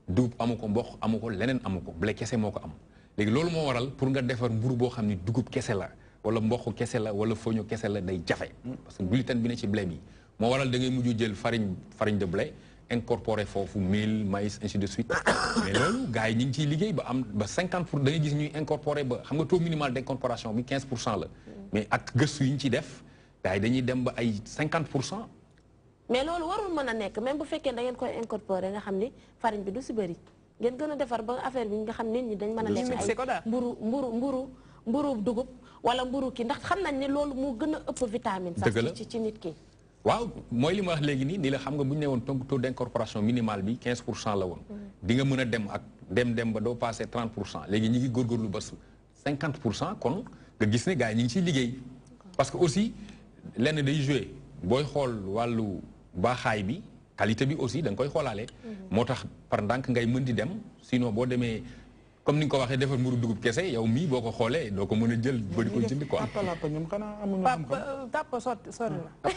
dugub amu ko mboq amu ko leneen amu ko blé kese moo ko am léegi loolu moo waral pour nga defar mburu boo xam ni dugub kese la wala mboq kese la wala foño kese la day jafe. parce que gluten bi ne ci blé bi. moo waral da ngay mujj jël farine de blé incorporé foofu mil maïs ainsi de suite mais loolu gars yi ñu ngi ciy liggéey ba am ba 50 pour da ngay gis ñuy incorporé ba xam nga taux minimal d' incorporation bi 15% la mais ak gëstu yi ñu ciy def gars yi dañuy dem ba ay 50%. mais loolu warul mën a nekk même bu fekkee da ngeen koy incorporé nga xam ni farine bi du si bëri ngeen gën a defar ba affaire bi nga xam nit ñi dañ mën a lekk ay mburu dugub wala mburu ki ndax xam nañ ne loolu moo gën a ëpp vitamine sax ci nit ki. waaw mooy li ma wax léegi nii ni la xam nga bu ñu ne woon taux d' incorporation minimale bi 15% la woon. di nga mën a dem ak dem ba doo passé 30% léegi ñi ngi góorgóorlu ba 50% kon nga gis ne gars yi ñu ngi ciy liggéey. parce que aussi lenn day joué booy xool wàllu baaxaay bi qualité bi aussi da nga koy xoolaale. moo tax par ndànk ngay mën di dem sinon boo demee comme ni nga ko waxee defar mburu dugub kese yow mii boo ko xoolee doo ko mën a jël ba di ko jënd quoi. ñoom xanaa amuñu xam-xam. tàpp sori na.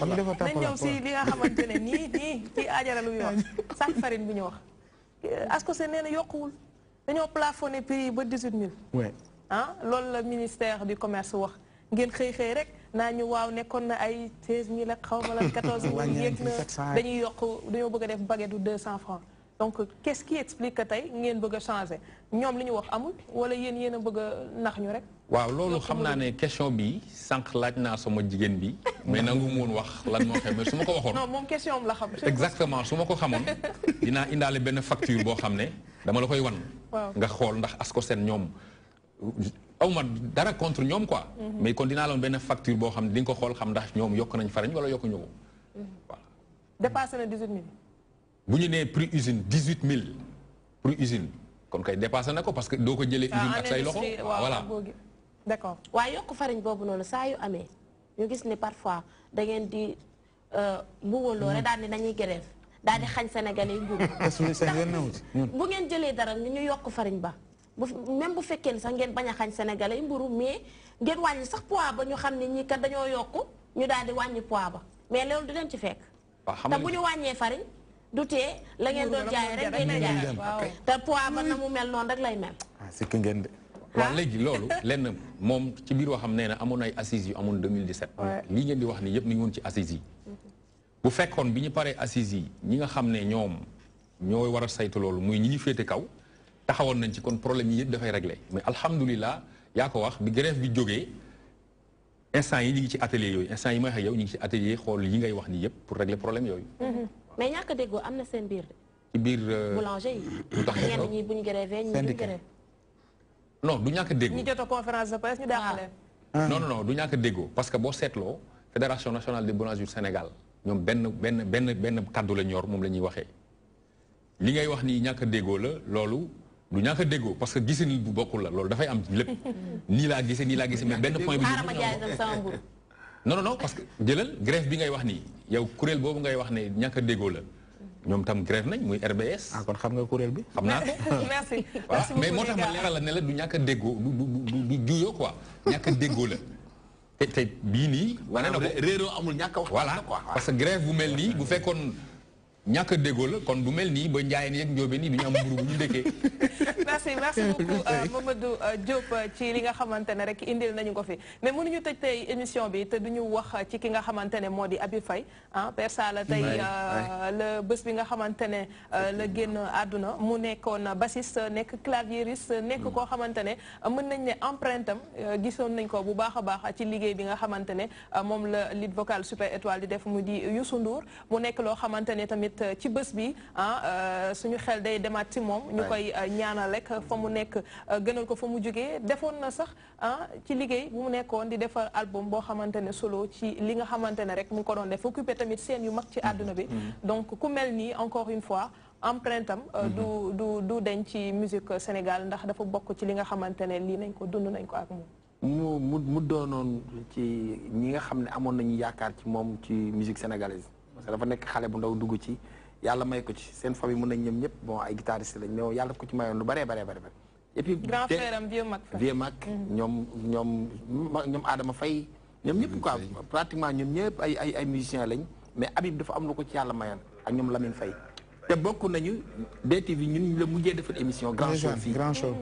nañ ñëw si li nga xamante ne nii kii aajara lu muy wax sac farine bi ñu wax. ASCOSEN nee na yokkuwul dañoo plafonné prix yi ba 18000. oui loolu la ministère du commerce wax ngeen xëy rek naa ñu waaw nekkoon na ay 16000 ak xaw ma la 14000 yéeg na dañuy yokk dañoo bëgg a def baguette du 200 francs donc qu'est-ce qui explique que tey ngeen bëgg a changer ñoom li ñu wax amul wala yéen a bëgg a nax ñu rek. waaw loolu xam naa ne question bi sànq laaj naa sama jigéen bi mais nangu mu woon wax lan moo xam mais su ma ko waxoon. non moom question am la xam. exactement su ma ko xamoon dinaa indaale benn facture boo xam ne dama la koy wan. nga xool ndax ASCOSEN ñoom awma dara contre ñoom quoi. mais kon dinaa la benn facture boo xam ne di nga ko xool xam ndax ñoom yokk nañ farine wala yokkuñu ko. voilà dépassé na 18000. bu ñu nee prix usine 18000 prix usine kon kay dépassé na ko parce que doo ko jëlee usine ak say loxo voilà. d'accord waaye yokk farine boobu noonu saa yu amee ñu gis ne parfois da ngeen di mbuwaloo rek daal ni dañuy grève daal di xañ Sénégalais yi mburu bu ngeen jëlee dara ni ñu yokk farine ba même bu fekkee ne sax ngeen bañ a xañ Sénégalais yi mburu mais ngeen wàññi sax poids ba ñu xam ne ñii kat dañoo yokk ñu daal di wàññi poids ba mais loolu du leen ci fekk te bu ñu wàññee farine du tee la ngeen doon jaay rek ngeen di jaay te poids ba na mu mel noonu rek lay mel c'est que ngeen de waaw léegi loolu lenn moom ci biir waxam nee na amoon ay assises yu amoon 2017 lii ngeen di wax ni yëpp ni ngi woon ci assises yi bu fekkoon bi ñu paree assises yi ñi nga xam ne ñoom ñoo war a saytu loolu muy ñi ñu féete kaw taxawoon nañ ci kon problème yi yëpp dafay réglé mais alhamdulilah yaa ko wax bi grève bi jógee instant yi ñu ngi ci atelier yooyu instant yi may wax yow ñu ngi ci atelier xool yi ngay wax nii yëpp pour régler problème yooyu. mais ñàkk a déggoo am na seen biir de. ci biir boulanger yi. lu tax ñenn ñi bu ñu grévé ñi duñ grévé. non du ñàkk a déggoo. ñi jot a conférence de presse ñu dàqale. non du ñàkk a déggoo parce que boo seetloo fédération nationale des boulangers du Sénégal ñoom benn kaddu la ñor moom la ñuy waxee. li ngay wax nii ñàkk a déggoo la loolu du ñàkk a déggoo parce que gisin bu bokkul la loolu dafay am lépp nii laa gisee mais benn point bi. non parce que jëlal grève bi ngay wax nii yow kuréel boobu ngay wax ne ñàkk a déggoo la ñoom tam grève nañ muy RBS. kon xam nga kuréel bi. xam naa merci mais moo tax ma leeral la ne la du ñàkk a déggoo du juyoo quoi ñàkk a déggoo la te bii nii. wane na ko réeroo amul ñàkk a wax. voilà parce que grève bu mel nii bu fekkoon. ñàkk a déggoo la kon du mel nii ba njaayeen yeeg njóobeen yi du ñu am mburu bu ñu ndékkee. merci beaucoup Mamadou Diop ci li nga xamante ne rek indil nañu ko fi mais mënuñu tëj tey émission bi te duñu wax ci ki nga xamante ne moo di Habib Faye ah Père Sala tey la bés bi nga xamante ne la génn àdduna mu nekkoon bassiste nekk claviériste nekk koo xamante ne mën nañ ne empreinte am gisoon nañ ko bu baax a baax ci liggéey bi nga xamante ne moom la lead vocal Super Étoile di def mu di Youssou Ndour mu nekk loo xamante ne tamit ci bés bi suñu xel day demaat ci moom ñu koy ñaanal rek fa mu nekk gënal ko fa mu jógee defoon na sax ci liggéey bu mu nekkoon di defar album boo xamante ne solo ci li nga xamante ne rek mu ngi ko doon def occupé tamit seen yu mag ci àdduna bi donc ku mel nii encore une fois empreinte am du deñ ci musique Sénégal ndax dafa bokk ci li nga xamante ne lii nañ ko dund nañ ko ak moom mu doonoon ci ñi nga xam ne amoon nañu yaakaar ci moom ci musique sénégalaise parce que dafa nekk xale bu ndaw dugg ci yàlla may ko ci seen famille mën nañ ñoom ñëpp bon ay guitariste lañ mais yàlla daf ko ci mayoon lu bare et puis grand frère am vieux mag ñoom Adama Faye ñoom ñëpp quoi pratiquement ñoom ñëpp ay musiciens lañ mais Habib dafa am lu ko ci yàlla mayoon ak ñoom Lamine Faye te bokk nañu DTV ñun la mujjee defal émission grand show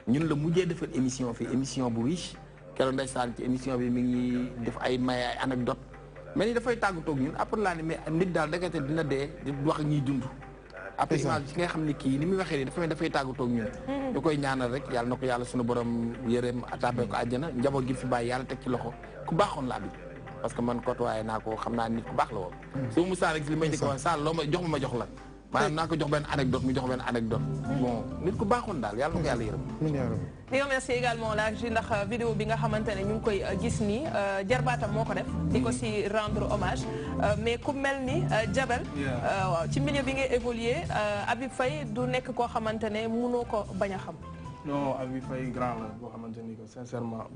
ñun la mujjee defal émission fii émission bu riche keroog ndeysaan ci émission bi mi ngi def ay maye ay anecdote mais ni dafay tàggatoog ñun après laa ne mais nit daal dakate dina dee di wax ak ñuy dund après image ci nga xam ne kii ni muy waxee nii dafa mel dafay tàggatoog ñun ñu koy ñaanal rek yàlla na ko yàlla suñu borom yërëm attaqué ko àjjana njaboot gi fi bàyyi yàlla teg ci loxo ku baaxoon la Habib parce que man côtoyé naa ko xam naa nit ku baax la woon su mu saa rek li may njëkk wax saa loo ma jox ma jox la maanaam naa ko jox benn anecdote mu jox benn anecdote bon nit ku baaxoon daal yàlla na ko yàlla yërëm di remercier également la ji ndax vidéo bi nga xamante ne ñu ngi koy gis nii jarbaatam moo ko def di ko si rendre hommage mais ku mel ni Jabel waaw ci milieu bi ngay évoluer Habib Faye du nekk koo xamante ne mënoo ko bañ a xam non Habib Faye grand la boo xamante ni que sincèrement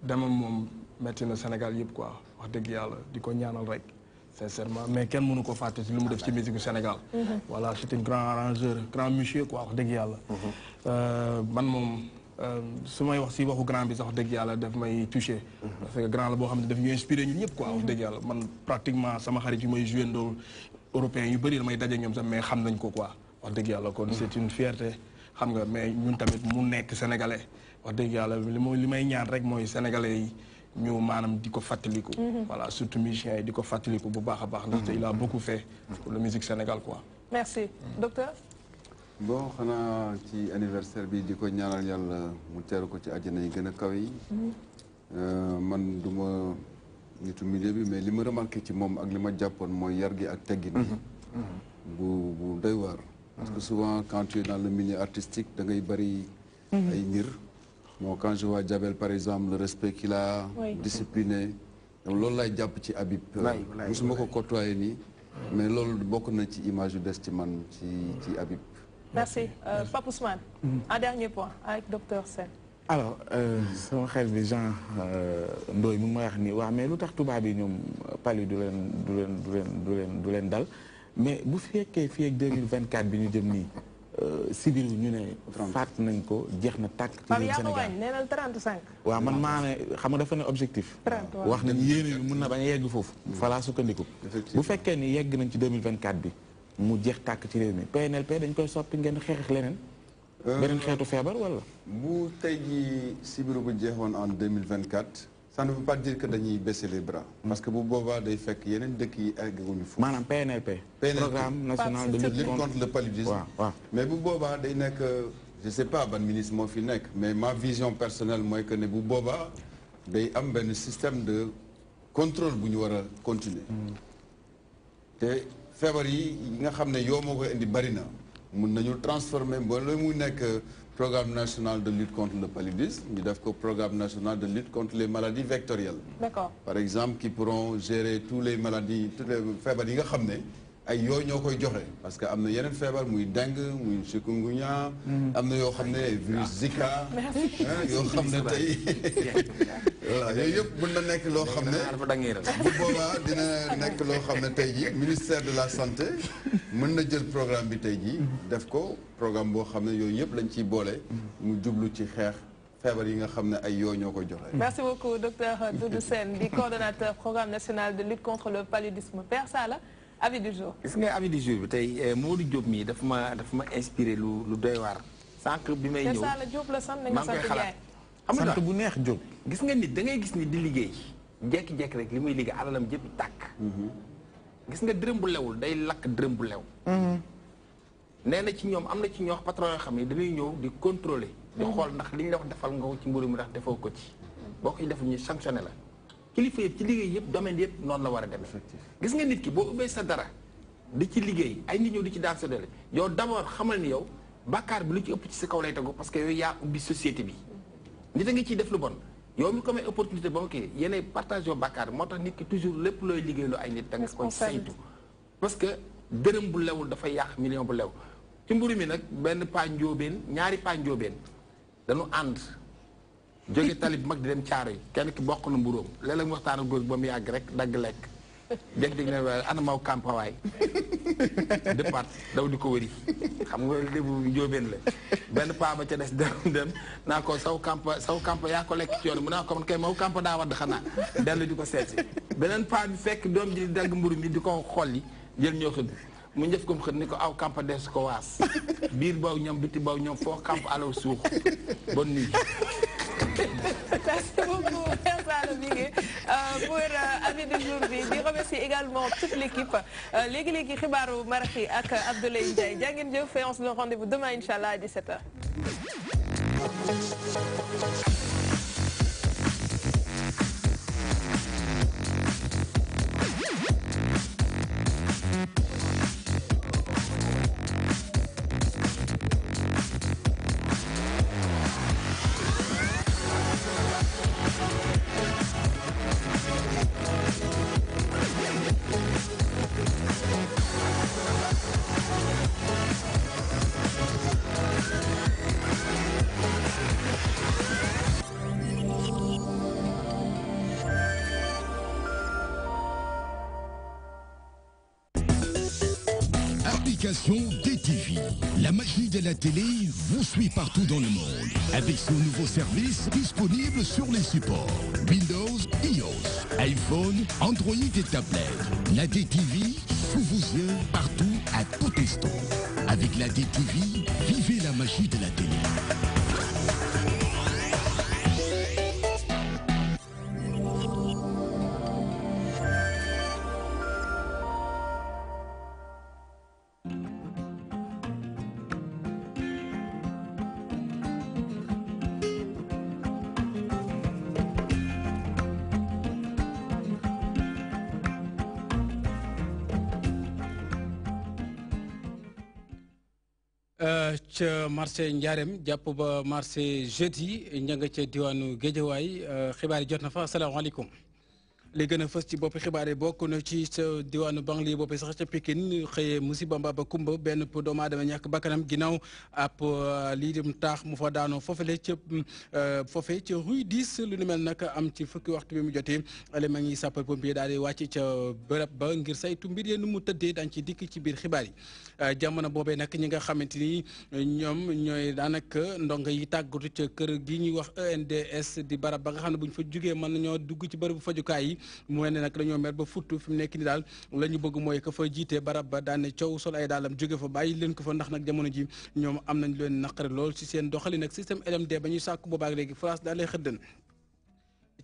demam moom metti na Sénégal yëpp quoi wax dëgg yàlla di ko ñaanal rek sincèrement mais kenn mënu ko fàtte ci li mu def ci musique du Sénégal voilà c'est un grand arrangeur grand monsieur quoi wax dëgg yàlla man moom su may wax si waxu grand bi sax wax dëgg yàlla daf may touché parce que grand la boo xam ne daf ñu inspiré ñun ñëpp quoi wax dëgg yàlla man pratiquement sama xarit yu may joué ndoo européens yu bëri damay daje ñoom sax mais xam nañ ko quoi wax dëgg yàlla kon c'est une fierté xam nga mais ñun tamit mu nekk sénégalais wax dëgg yàlla li may ñaan rek mooy sénégalais yi ñu maanaam di ko fàttaliku voilà surtout musiciens yi di ko fàttaliku bu baax a baax ndaxte il a beaucoup fait pour la musique Sénégal quoi merci docteur bon xanaa ci anniversaire bi di ko ñaanal yàlla mu teeru ko ci àjjana yi gën a kaw yi man du ma nitu milieu bi mais li ma remarqué ci moom ak li ma jàppoon mooy yar gi ak teggin bu doy waar parce que souvent quand tu es dans le milieu artistique da ngay bëri ay mbir bon quand je vois Jabel par exemple le respect qu'il a discipliné donc loolu lay jàpp ci Habib musuma ko côtoyé nii mais loolu bokk na ci image yu des ci man ci Habib merci Pape Ousmane un dernier point avec docteur Sène alors sama xel bi Jean Ndoye mu ngi may wax nii waaw mais lu tax tubaab yi ñoom pali du leen dal mais bu fekkee fii ak 2024 bi ñu jëm nii Sibiru ñu ne faat nañ ko jeex na tàkk ci réew Sénégal nee na 35 waaw man maa ne xam nga dafa ne objectif wax nañ yéene bi mun na bañ a yegg foofu falaa sukkandiku bu fekkee ni yegg nañ ci 2024 bi mu jeex tàkk ci réew mi PNLP dañ koy soppi ngeen xeex leneen beneen xeetu feebar wala bu tey jii Sibiru bu jeexoon en 2024 ça ne veut pas dire que dañuy baisser les bras. parce que bu boobaa day fekk yeneen dëkk yi egguñu foofu. maanaam PNLP. programme national de lutte contre le paludisme. mais bu boobaa day nekk je sais pas ban ministre moo fi nekk mais ma vision personnelle mooy que ne bu boobaa day am benn système de contrôle bu ñu war a continuer. te feebar yi nga xam ne yow moo koy indi bari na mun nañu transformer ba la mu nekk programme national de lutte contre le paludisme ñu def ko programme national de lutte contre les maladies vectorielles. D'accord. Par exemple qui pourront gérer toutes les maladies toutes les feebar yi nga xam ne ay yooyu ñoo koy joxe parce que am na yeneen feebar muy dengue muy chikungunya am na yoo xam ne virus Zika yoo xam ne tey voilà yooyu yëpp mën na nekk loo xam ne bu boobaa dina nekk loo xam ne tey ji ministère de la santé mën na jël programme bi tey ji def ko programme boo xam ne yooyu yëpp lañ ciy boole mu jublu ci xeex feebar yi nga xam ne ay yoo ñoo koy joxe. Merci beaucoup docteur Doudou Sène di coordonnateur programme national de lutte contre le paludisme. Père Sala, avis du jour. gis nga avis du jour bi tey Modou Diop mii dafa ma inspiré lu doy waar. sànq bi may ñëw Père Sala Diop la sant nga sant Ndiaye. sant bu neex Diop. gis nga nit da ngay gis nit di liggéey jekki-jekki rek li muy liggéey alalam jëpp tàkk. gis nga dërëm bu lewul day lakk dërëm bu lew. nee na ci ñoom am na ci ñoo patron yoo xam ne dañuy ñëw di contrôler. di xool ndax li ñu la wax defal nga ko ci mburu mi ndax defoo ko ci. boo koy def ñu sanctionné la. kilifa yëpp ci liggéey yëpp domaine yëpp noonu la war a demee. gis nga nit ki boo ubbee sa dara di ci liggéey ay nit ñëw di ci daan sa doole yow d'abord xamal ni yow bàkkaar bi lu ci ëpp ci sa kaw lay tegu parce que yow yaa ubbi société bi. nit a ngi ciy def lu bon yow mi ko may opportunité ba ma kii yéenay partage yoo bàkkaar moo tax nit ki toujours lépp looy liggéey lu ay nit da nga koy saytu. parce que dërëm bu lewul dafay yàq million bu lew ci mburu mi nag benn paa njóobeen ñaari paa njóobeen dañu ànd. jóge tali bi mag di dem caaro yi kenn ki bokk na mburóom léeg-léeg mu waxtaan ak góor ba mu yàgg rek dagg lekk jeg-jeg ne ana maw campawaay départ daw di ko wëri xam nga lébu njóobeen la benn paa ba ca des dem naa ko saw campa yaa ko lekk ci yoon mu naa ko man kay maw campa daa wadd xanaa dellu di ko seet si beneen paa bi fekk doom ji di dagg mburu mi di ko xolli jël ñoo xëdd mu njëf ko mu xëdd ni ko aw campa des ko waas biir baw ñoom biti baw ñoom foo camp alaw suux bonne nuit. Merci beaucoup, Père Sala Bigué, pour avis du jour bi di remercier également toute l'équipe léegi-léegi xibaaru Maraxi ak Abdoulaye Ndiaye jaa ngeen jëf et on se donne rendez-vous demain inchallah à 17h. DTV. La magie de la télé vous suit partout dans le monde avec son nouveau service disponible sur les supports Windows, iOS, iPhone, Android et tablette. La DTV sous vos yeux partout à tout instant. Avec la DTV, vivez la magie de la télé. ca marché Ndiarème jàpp ba marché jeudi ña nga ca diwaanu Géejawaay xibaar yi jot na fa asalaamaaleykum li gën a fës ci boppi xibaar yi bokk na ci sa diwaanu banlieue boppi sax ca Pikine xëyee musiba mbaa ba kumba benn doomu aadama ñàkk bakkanam ginnaaw ab lii dem taax mu fa daanoo foofule ca foofee ca rue 10 lu ni mel nag am ci fukki waxtu bi mu jotee élément yi sapeur pompier daal di wàcc ca bërëb ba ngir saytu mbir yee nu mu tëddee dañ ci dikk ci biir xibaar yi jamono boobee nag ñi nga xamante ni ñoom ñooy daanaka ndongo yi tàggatu ca kër gi ñuy wax ENDS di barab ba nga xam ne bu ñu fa jugee mën nañoo dugg ci bërëbu fajukaay yi mu mel ne nag dañoo mer ba futtu fi mu nekk ni daal la ñu bëgg mooy que fa jiite barab ba daane coow sol ay daalam jóge fa bàyyi leen ko fa ndax nag jamono ji ñoom am nañ leen naqari lool ci seen doxalin ak système LMD ba ñuy sàkku boobaak léegi France daal lay xëddan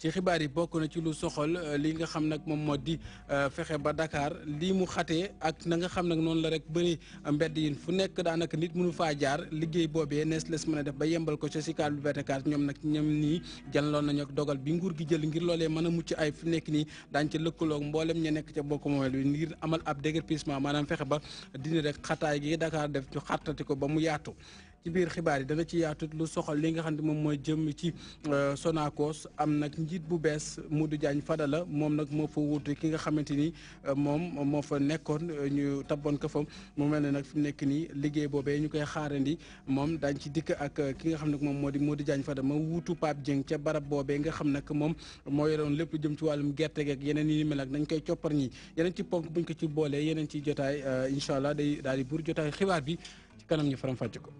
ci xibaar yi bokk na ci lu soxal li nga xam nag moom moo di fexe ba Dakar lii mu xatee ak na nga xam nag noonu la rek bëri mbedd yi fu nekk daanaka nit mënu faa jaar liggéey boobee nees les mën a def ba yembal ko ca Sicap Liberté 4 ñoom nag ñoom nii jàlloon nañu ak dogal bi nguur gi jël ngir loolee mën a mucc ay fu nekk nii daañu ca lëkkaloog mboolem ña nekk ca bokk moomel bi ngir amal ab déguerpissement maanaam fexe ba dindi rek xataay gi Dakar def ñu xartati ko ba mu yaatu. ci biir xibaar yi dana ci yaatut lu soxal li nga xam ne moom mooy jëm ci Sonacos am nag njiit bu bees Modou Diagne Fada la moom nag moo fa wuutu ki nga xamante ni moom moo fa nekkoon ñu tabboon ko fa mu mel ne nag fi mu nekk nii liggéey boobee ñu koy xaarandi moom daañ ci dikk ak ki nga xam ne moom moo di Modou Diagne Fada ma wuutu Pape Dieng ca barab boobee nga xam nag moom moo yoroon lépp lu jëm ci wàllum gerte geeg yeneen yi ni mel nag nañ koy coppar ñi yeneen ci ponk buñ ko ci boolee yeneen ci jotaay incha allah day daal di buur jotaay xibaar bi ci kanam ñu faram fàcc ko.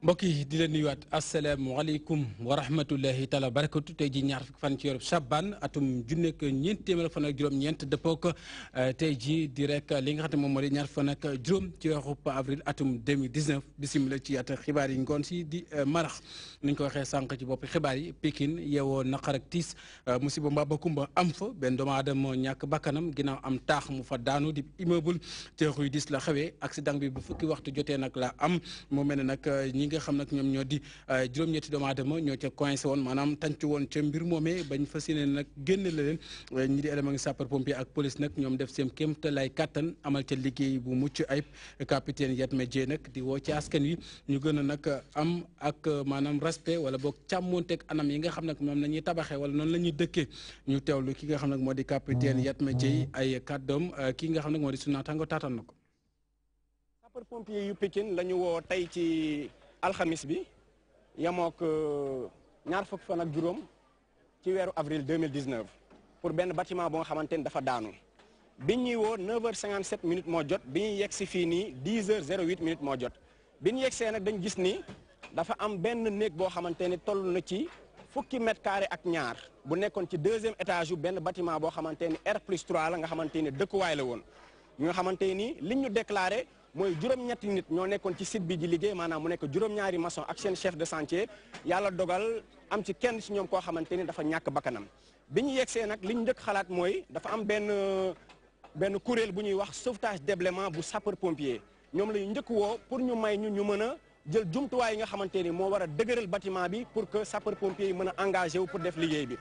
mbokk yi di leen nuyuwaat asalaamaaleykum wa rahmatullahi taala barakatu tey ji ñaar fukki fan ci weeru Chaban atum junneeg ñeent téeméer fan ak juróom-ñeent dëppoo ko tey ji di rek li nga xam ne moom moo di ñaar fan ak juróom ci weeru avril atum 2019 bisimila ci at xibaar yi ngoon si di marax ni ñu ko waxee sànq ci bopp xibaar yi Pikine yeewoo naqar ak tiis musiba mbaa kumba am fa benn doomu aadama ñàkk bakkanam ginnaaw am taax mu fa daanu di immeuble ca Rue 10 la xewee accident bi bu fukki waxtu jotee nag la am mu mel ne nag ñi nga xam nag ñoom ñoo di juróom-ñetti doomu aadama ñoo ca coincé woon maanaam tànc woon ca mbir moomee bañ fas yéene nag génne la leen ñi di élément ngi sapeur pompier ak police nag ñoom def seen kéemtalaay kàttan amal ca liggéey bu mucc ayib capitaine Yatma Dieng nag di woo ci askan wi ñu gën a nag am ak maanaam respect wala boog càmmonteeg anam yi nga xam nag moom la ñuy tabaxee wala noonu la ñuy dëkkee ñu teewlu ki nga xam nag moo di capitaine Yatma Dieng ay kàddoom ki nga xam nag moo di sunu naataango taataan na ko. sapeur pompier yu Pikine la ñu woo tey ci alxamis bi yamook ñaar fukki fan ak juróom ci weeru avril 2019 pour benn bâtiment boo nga xamante ni dafa daanu biñ ñuy woo 9h57 minutes moo jot bi ñuy yegg si fii nii 10h08 minutes moo jot bi ñu yegsee nag dañ gis ni dafa am benn néeg boo xamante ni toll na ci fukki mètre carré ak ñaar bu nekkoon ci deuxième étage yu benn bâtiment boo xamante ni R+3 la nga xamante ni dëkkuwaay la woon ñu nga xamante ni liñ ñu déclaré mooy juróom-ñetti nit ñoo nekkoon ci site bi di liggéey maanaam mu nekk juróom-ñaari maçon ak seen chef de chantier yàlla dogal am ci kenn ci ñoom koo xamante ni dafa ñàkk bakkanam bi ñu yegsee nag li ñu njëkk xalaat mooy dafa am benn kuréel bu ñuy wax sauvetage déblaiement bu sapeur pompier ñoom la ñu njëkk woo pour ñu may ñu mën a jël jumtuwaay yi nga xamante ni moo war a dëgëral bâtiment bi pour que sapeur pompier yi mën a engagé wu pour def liggéey bi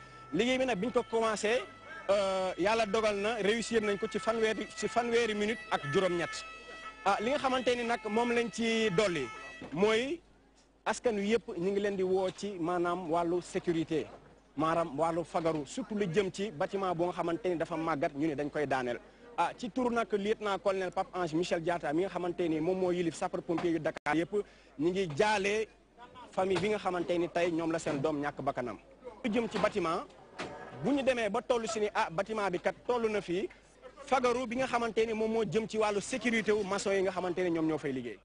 nag bi ñu ko commencé yàlla dogal na réussir nañ ko ci fanweeri minute ak juróom-ñett li nga xamante ni nag moom lañ ci dolli mooy askan wi yëpp ñu ngi leen di woo ci maanaam wàllu sécurité maanaam wàllu fagaru surtout lu jëm ci bâtiment boo nga xamante ni dafa màggat ñu ne dañ koy daaneel. ci tur nag lieutenant-colonel Pape Ange Michel Diatta mi nga xamante ni moom moo yilif sapeur pompier yu Dakar yëpp ñu ngi jaalee famille bi nga xamante ni tey ñoom la seen doom ñàkk bakkanam. lu jëm ci bâtiment bu ñu demee ba toll si ni bâtiment bi kat toll na fii. fagaru bi nga xamante ni moom moo jëm ci wàllu sécurité wu maçon yi nga xamante ne ñoom ñoo fay liggéey.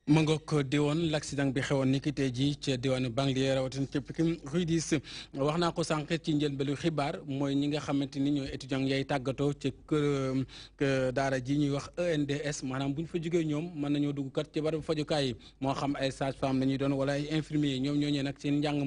ma ngoog di woon l'accident bi xewoon ni ki tey jii ca diwaanu Banlieue rawatina ca Pikine Rue 10 wax naa ko sànq ci njëlbéenu xibaar mooy ñi nga xamante ni ñooy étudiants yay tàggatoo ci kër daara ji ñuy wax ENDS maanaam bu ñu fa jógee ñoom mën nañoo dugg kat ci barabu fajukaay yi moo xam ay sage-femme la ñuy doon wala ay infirmier ñoom ñooñee nag seen njàng